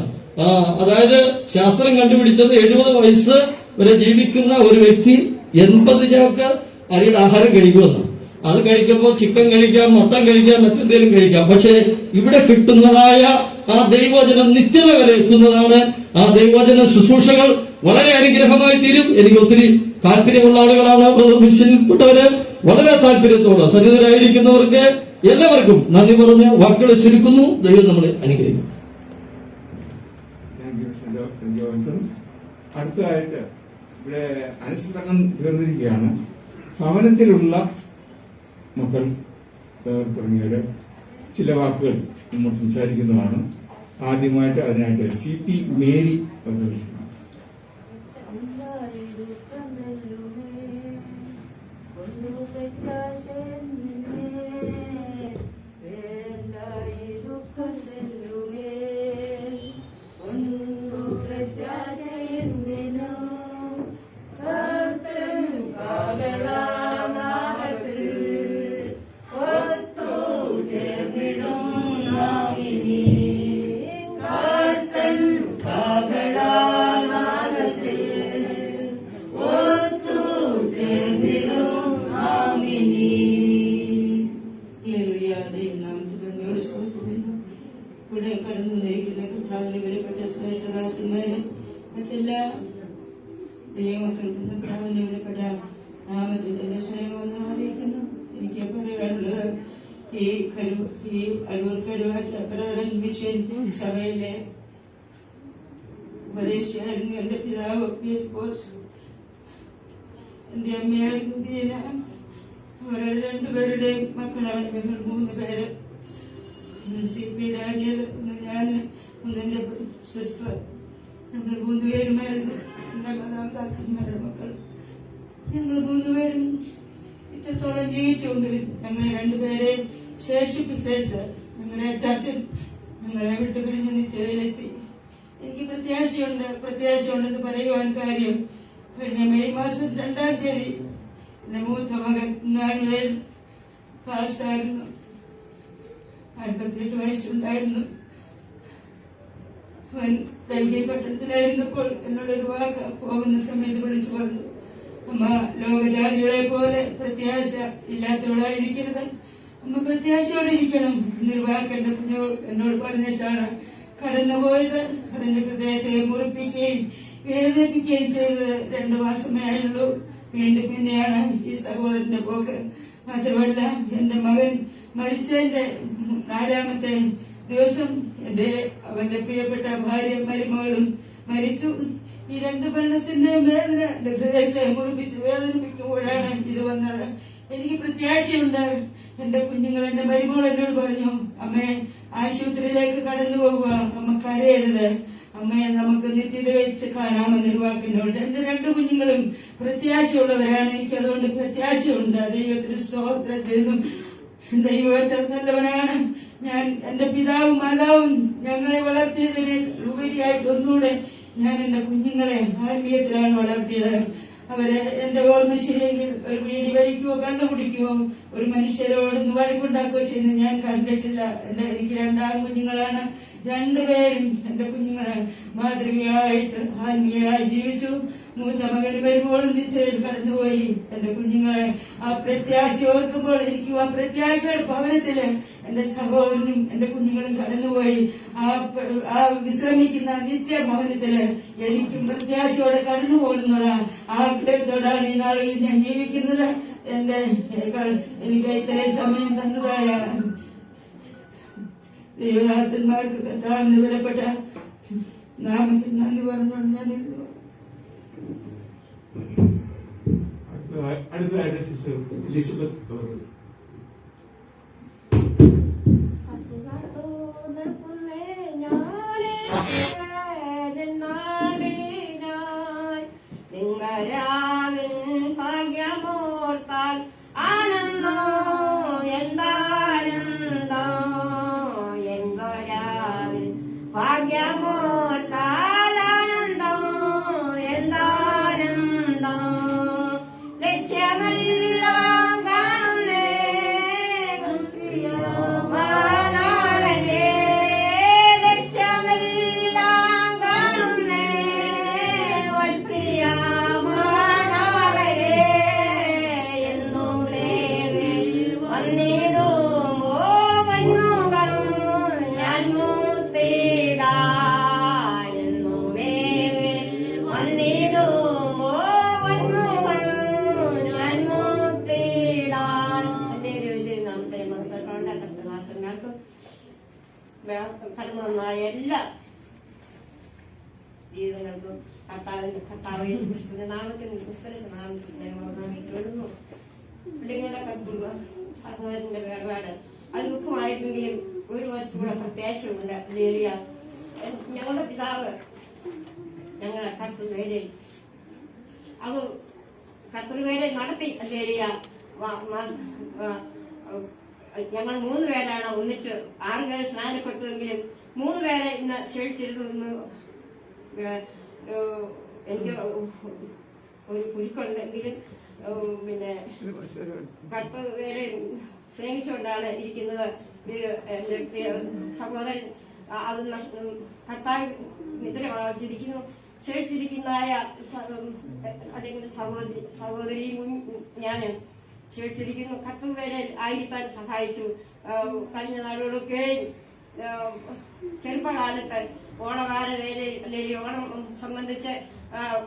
അതായത് ശാസ്ത്രം കണ്ടുപിടിച്ചത് 70 വയസ്സ് വരെ ജീവിക്കുന്ന ഒരു വ്യക്തി 80 ചാക്ക് അരിയുടെ ആഹാരം കഴിക്കുമെന്ന്. അത് കഴിക്കുമ്പോൾ ചിക്കൻ കഴിക്കാം, മട്ടൻ കഴിക്കാം, മറ്റെന്തെങ്കിലും കഴിക്കാം. പക്ഷേ ഇവിടെ കിട്ടുന്നതായ ആ ദൈവവചനം നിത്യത വരെ എത്തുന്നതാണ്. ആ ദൈവവചന ശുശ്രൂഷകൾ വളരെ അനുഗ്രഹമായി തീരും. എനിക്ക് ഒത്തിരി താല്പര്യമുള്ള ആളുകളാണ് മിഷനിൽപ്പെട്ടവര്. വളരെ താല്പര്യത്തോടെ സന്നിധരായിരിക്കുന്നവർക്ക് എല്ലാവർക്കും നന്ദി പറഞ്ഞ് വാക്കുകൾ ചുരുക്കുന്നു. ദൈവം നമ്മളെ അനുഗ്രഹിക്കും. അടുത്തതായിട്ട് ഇവിടെ അനുസ്മരണം തീർന്നിരിക്കുകയാണ്. ഭവനത്തിലുള്ള മക്കൾ തുടങ്ങിയവര് ചില വാക്കുകൾ നമ്മൾ സംസാരിക്കുന്നതാണ്. ആദ്യമായിട്ട് അതിനായിട്ട് CP മേരി കർത്താവിന്റെ വിലപ്പെട്ട നാമത്തിൽ എന്റെ സ്നേഹം അറിയിക്കുന്നു. എനിക്ക് പറയാനുള്ളത് ഈ അടൂർ കരുവാറ്റ പ്രധാന മിഷൻ സഭയിലെ ഉപദേശിയായിരുന്നു എന്റെ പിതാവ് എന്റെ അമ്മയായിരുന്നു ദീന. അവരുടെ രണ്ടുപേരുടെയും മക്കളാണ് ഞങ്ങൾ 3 പേര്. CP ഡാനിയൽ, ഒന്ന് ഞാൻ, ഒന്ന് എന്റെ സിസ്റ്റർ. ഞങ്ങൾ 3 പേരുമായിരുന്നു എന്റെ മാതാപിതാക്കന്മാരുടെ മക്കൾ. ഞങ്ങൾ 3 പേരും ഇത്രത്തോളം ജീവിച്ചുവെങ്കിലും ഞങ്ങളെ 2 പേരെ ശേഷിപ്പിച്ചേച്ച് ഞങ്ങളുടെ അച്ചാച്ചൻ ഞങ്ങളെ വിട്ടുപിരിഞ്ഞ് നിത്യതയിലെത്തി. എനിക്ക് പ്രത്യാശയുണ്ടെന്ന് പറയുവാൻ കാര്യം, കഴിഞ്ഞ മെയ് മാസം 2-ാം തീയതി എന്റെ മൂത്ത മകൻ ഇമ്മാനുവേൽ പാസ്റ്റായിരുന്നു. 48 വയസ്സുണ്ടായിരുന്നു. അവൻ ഡൽഹി പട്ടണത്തിലായിരുന്നപ്പോൾ എന്നോടൊരു വാക്ക് പോകുന്ന സമയത്ത് വിളിച്ചു പറഞ്ഞു, അമ്മ ലോകജാതികളെ പോലെ പ്രത്യാശ ഇല്ലാത്തവളായിരിക്കരുത്, അമ്മ പ്രത്യാശയോടെ ഇരിക്കണം എന്നൊരു വാക്ക് എന്റെ എന്നോട് പറഞ്ഞാണ് കടന്നുപോയത്. അതിന്റെ ഹൃദയത്തെ മുറിപ്പിക്കുകയും വേദനിപ്പിക്കുകയും ചെയ്തത് 2 മാസമേ ആയുള്ളൂ. വീണ്ടും പിന്നെയാണ് ഈ സഹോദരന്റെ പോക്ക്. മാത്രമല്ല, എന്റെ മകൻ മരിച്ചതിന്റെ 4-ാമത്തെ ദിവസം അവന്റെ പ്രിയപ്പെട്ട ഭാര്യ മരുമകളും മരിച്ചു. ഈ 2 മരണത്തിന്റെ വേദന എന്റെ ഹൃദയത്തെ മുറിപ്പിച്ച് വേദനിപ്പിക്കുമ്പോഴാണ് ഇത് വന്നത്. എനിക്ക് പ്രത്യാശയുണ്ട്. എന്റെ കുഞ്ഞുങ്ങൾ, എന്റെ മരുമകൾ എന്നോട് പറഞ്ഞു, അമ്മേ ആശുപത്രിയിലേക്ക് കടന്നു പോകുക, അമ്മ കരയരുത്, അമ്മയെ നമുക്ക് നിത്യത വെച്ച് കാണാമെന്നൊരു വാക്കിനോട്. എന്റെ 2 കുഞ്ഞുങ്ങളും പ്രത്യാശയുള്ളവരാണ്. എനിക്ക് അതുകൊണ്ട് പ്രത്യാശയുണ്ട്. ദൈവത്തിന് സ്തോത്രം ചെയ്യുന്നു. ദൈവം എത്ര നല്ലവനാണ്. ഞാൻ എന്റെ പിതാവും മാതാവും ഞങ്ങളെ വളർത്തിയതിന് ഉപരിയായിട്ട് ഒന്നുകൂടെ ഞാൻ എന്റെ കുഞ്ഞുങ്ങളെ ആത്മീയത്തിലാണ് വളർത്തിയത്. അവരെ എന്റെ ഓർമ്മ ശരിയെങ്കിൽ ഒരു വീടി വലിക്കുകയോ കണ്ടുപിടിക്കുകയോ ഒരു മനുഷ്യരോടൊന്ന് വഴക്കുണ്ടാക്കുകയോ ചെയ്യുന്നത് ഞാൻ കണ്ടിട്ടില്ല. എനിക്ക് 2 ആൺകുഞ്ഞുങ്ങളാണ്. 2 പേരും എന്റെ കുഞ്ഞുങ്ങളെ മാതൃകയായിട്ട് ആത്മീയമായി ജീവിച്ചു. മൂത്ത മകൻ വരുമ്പോഴും നിത്യയിൽ കടന്നുപോയി. എന്റെ കുഞ്ഞുങ്ങളെ ആ പ്രത്യാശ ഓർക്കുമ്പോൾ എനിക്കും ആ പ്രത്യാശയുടെ ഭവനത്തില് എന്റെ സഹോദരനും എന്റെ കുഞ്ഞുങ്ങളും കടന്നുപോയി. ആ വിശ്രമിക്കുന്ന നിത്യഭവനത്തില് എനിക്കും പ്രത്യാശയോടെ കടന്നു പോകുന്നുള്ള ആഗ്രഹത്തോടാണ് ഈ നാളുകളിൽ ഞാൻ ജീവിക്കുന്നത്. എനിക്ക് ഇത്രയും സമയം തന്നതായ ദൈവദാസന്മാർക്ക് കർത്താവിന്റെ വിലപ്പെട്ട നാമത്തിൽ നന്ദി പറഞ്ഞുകൊണ്ട് ഞാൻ അടുത്തതായിട്ട് സിസ്റ്റർ എലിസബത്ത് അവർ ഭാഗ്യമോർത്താൽ ആനന്ദോ എന്താനന്ദോ എൻകൊരാവിൽ ഭാഗ്യമോർത്താൽ ആനന്ദോ എന്താനന്ദോ ലക്ഷ്യമെല്ലാം കാണുന്നേ ലക്ഷ്യമെല്ലാം കാണുന്നേ വൽപ്രിയ വന്നിടുമോ വന്നുകം ഞാൻ മൂത്തിടാനെന്നു വന്നിടുമോ വന്നുകം ഞാൻ മൂത്തിടാൻ. എൻ്റെ നാമത്തെ മക്കൾക്ക് കടന്നു വന്നായ എല്ലാ ജീവിതങ്ങൾക്കും കർത്താവ് യേശുക്രിസ്തുവിന്റെ നാമത്തിൽ നാമത്തിൽ സ്നേഹം ചൊല്ലുന്നു. പിള്ളേരുടെ കർത്തുക സഹോദരന്റെ വേർപാട് അത് ദുഃഖമായിരുന്നെങ്കിലും ഒരു വർഷം കൂടെ പ്രത്യാശയുണ്ട്. ലേലിയ ഞങ്ങളുടെ പിതാവ് ഞങ്ങളെ കർത്തൃവേലയിൽ അത് കർത്തൃവേലയിൽ നടത്തി. ലേലിയ ഞങ്ങൾ 3 പേരാണ് ഒന്നിച്ച് 6 പേര് സ്നാനപ്പെട്ടുവെങ്കിലും 3 പേരെ ഇന്ന് ക്ഷണിച്ചിരുന്നു. എനിക്ക് ഒരു കുരുക്കുണ്ടെങ്കിലും പിന്നെ 10 പേരെ സ്നേഹിച്ചുകൊണ്ടാണ് ഇരിക്കുന്നത്. എന്റെ സഹോദരൻ അത് കർത്താവ് നിദ്ര ചിരിക്കുന്നു ക്ഷേച്ചിരിക്കുന്നതായ അല്ലെങ്കിൽ സഹോദരിയും ഞാനും ക്ഷേച്ചിരിക്കുന്നു. 10 പേരെ ആയിരിക്കാൻ സഹായിച്ചു. കഴിഞ്ഞ നാളുകളൊക്കെ ചെറുപ്പകാലത്ത് ഓണവാര അല്ലെങ്കിൽ ഓണം സംബന്ധിച്ച്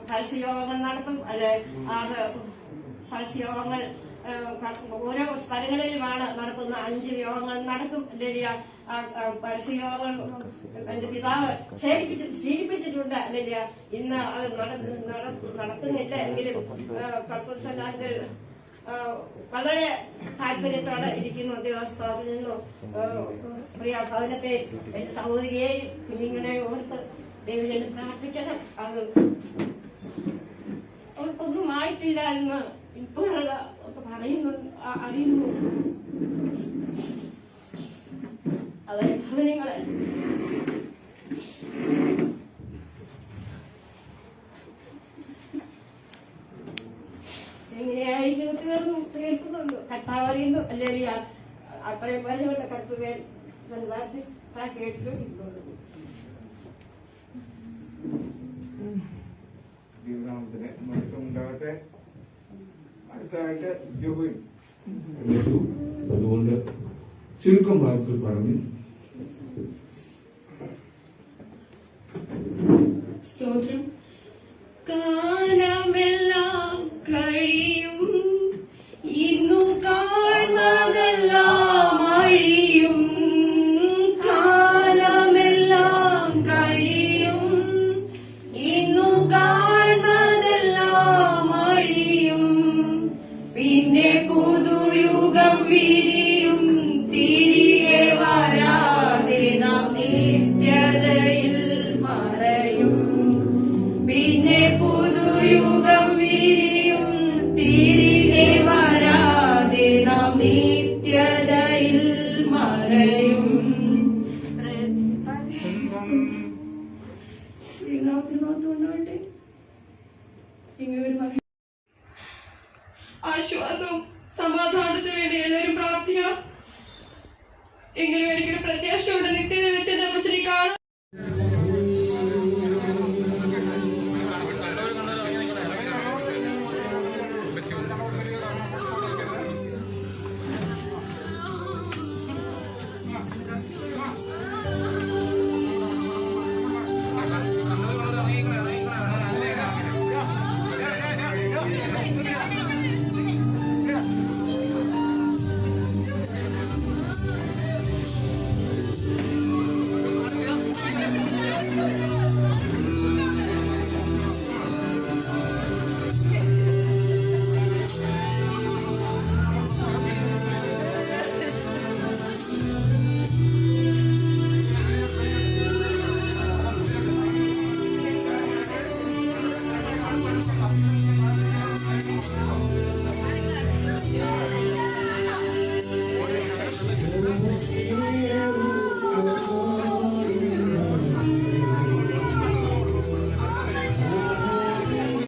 പരസ്യയോഗങ്ങൾ നടത്തും. അല്ലെ അത് പരസ്യയോഗങ്ങൾ ഓരോ സ്ഥലങ്ങളിലുമാണ് നടത്തുന്ന 5 യോഗങ്ങൾ നടക്കും. അല്ലെങ്കിൽ പരസ്യയോഗങ്ങൾ എന്റെ പിതാവ് ശീലിപ്പിച്ചിട്ടുണ്ട്. അല്ലെങ്കിൽ ഇന്ന് അത് നടത്തുന്നില്ല എങ്കിലും കർപ്പൂസനാഥിൽ വളരെ താല്പര്യത്തോടെ ഇരിക്കുന്നു. ദേവസ്ഥാനത്തിൽ നിന്നും പ്രിയ ഭവനത്തെ എന്റെ സഹോദരിയെയും കുഞ്ഞുങ്ങളെയും ഓർത്ത് ദൈവജനം പ്രാർത്ഥിക്കണം. അത് അവർക്കൊന്നും ആയിട്ടില്ല എന്ന് ഇപ്പോഴാണ് പറയുന്നു അറിയുന്നു. അതെ ഭവനങ്ങളെ എങ്ങനെയായിരിക്കും തീർക്കുന്നു കർത്താവ് അറിയുന്നു. അല്ലെങ്കിൽ അത്രയും പറഞ്ഞുകൊണ്ട് കർത്തവ്യം സന്ദർഭത്തിൽ കേട്ടുകൊണ്ടിരിക്കുന്നു. ദൈവനാമത്തിന് മഹത്വം ഉണ്ടാകട്ടെ. അടുത്തതായിട്ട് ജോബിൻ. അതുകൊണ്ട് ചുരുക്കം വാക്കുകൾ പറഞ്ഞ് സ്തോത്രം. കാലമെല്ലാം കഴിയും, ഇന്നു കാണുന്നതെല്ലാം അഴിയും. കാലമെല്ലാം കഴിയും, ഇന്നു കാണുന്നതെല്ലാം അഴിയും. പിന്നെ പുതുയുഗം വിരിയും, തിരികെ വരാതെ നാം നിത്യതയിൽ മറയും. പിന്നെ പുതുയുഗം വിരിയും, തിരികെ വരാതെ നാം നിത്യതയിൽ മറയും. ആശ്വാസവും സമാധാനത്തിന് വേണ്ടി എല്ലാവരും പ്രാർത്ഥിക്കണം. എങ്കിലും എനിക്കൊരു പ്രത്യാശയോടെ നിത്യത വെച്ച് എന്റെ അപ്പച്ചനെ കാണാം.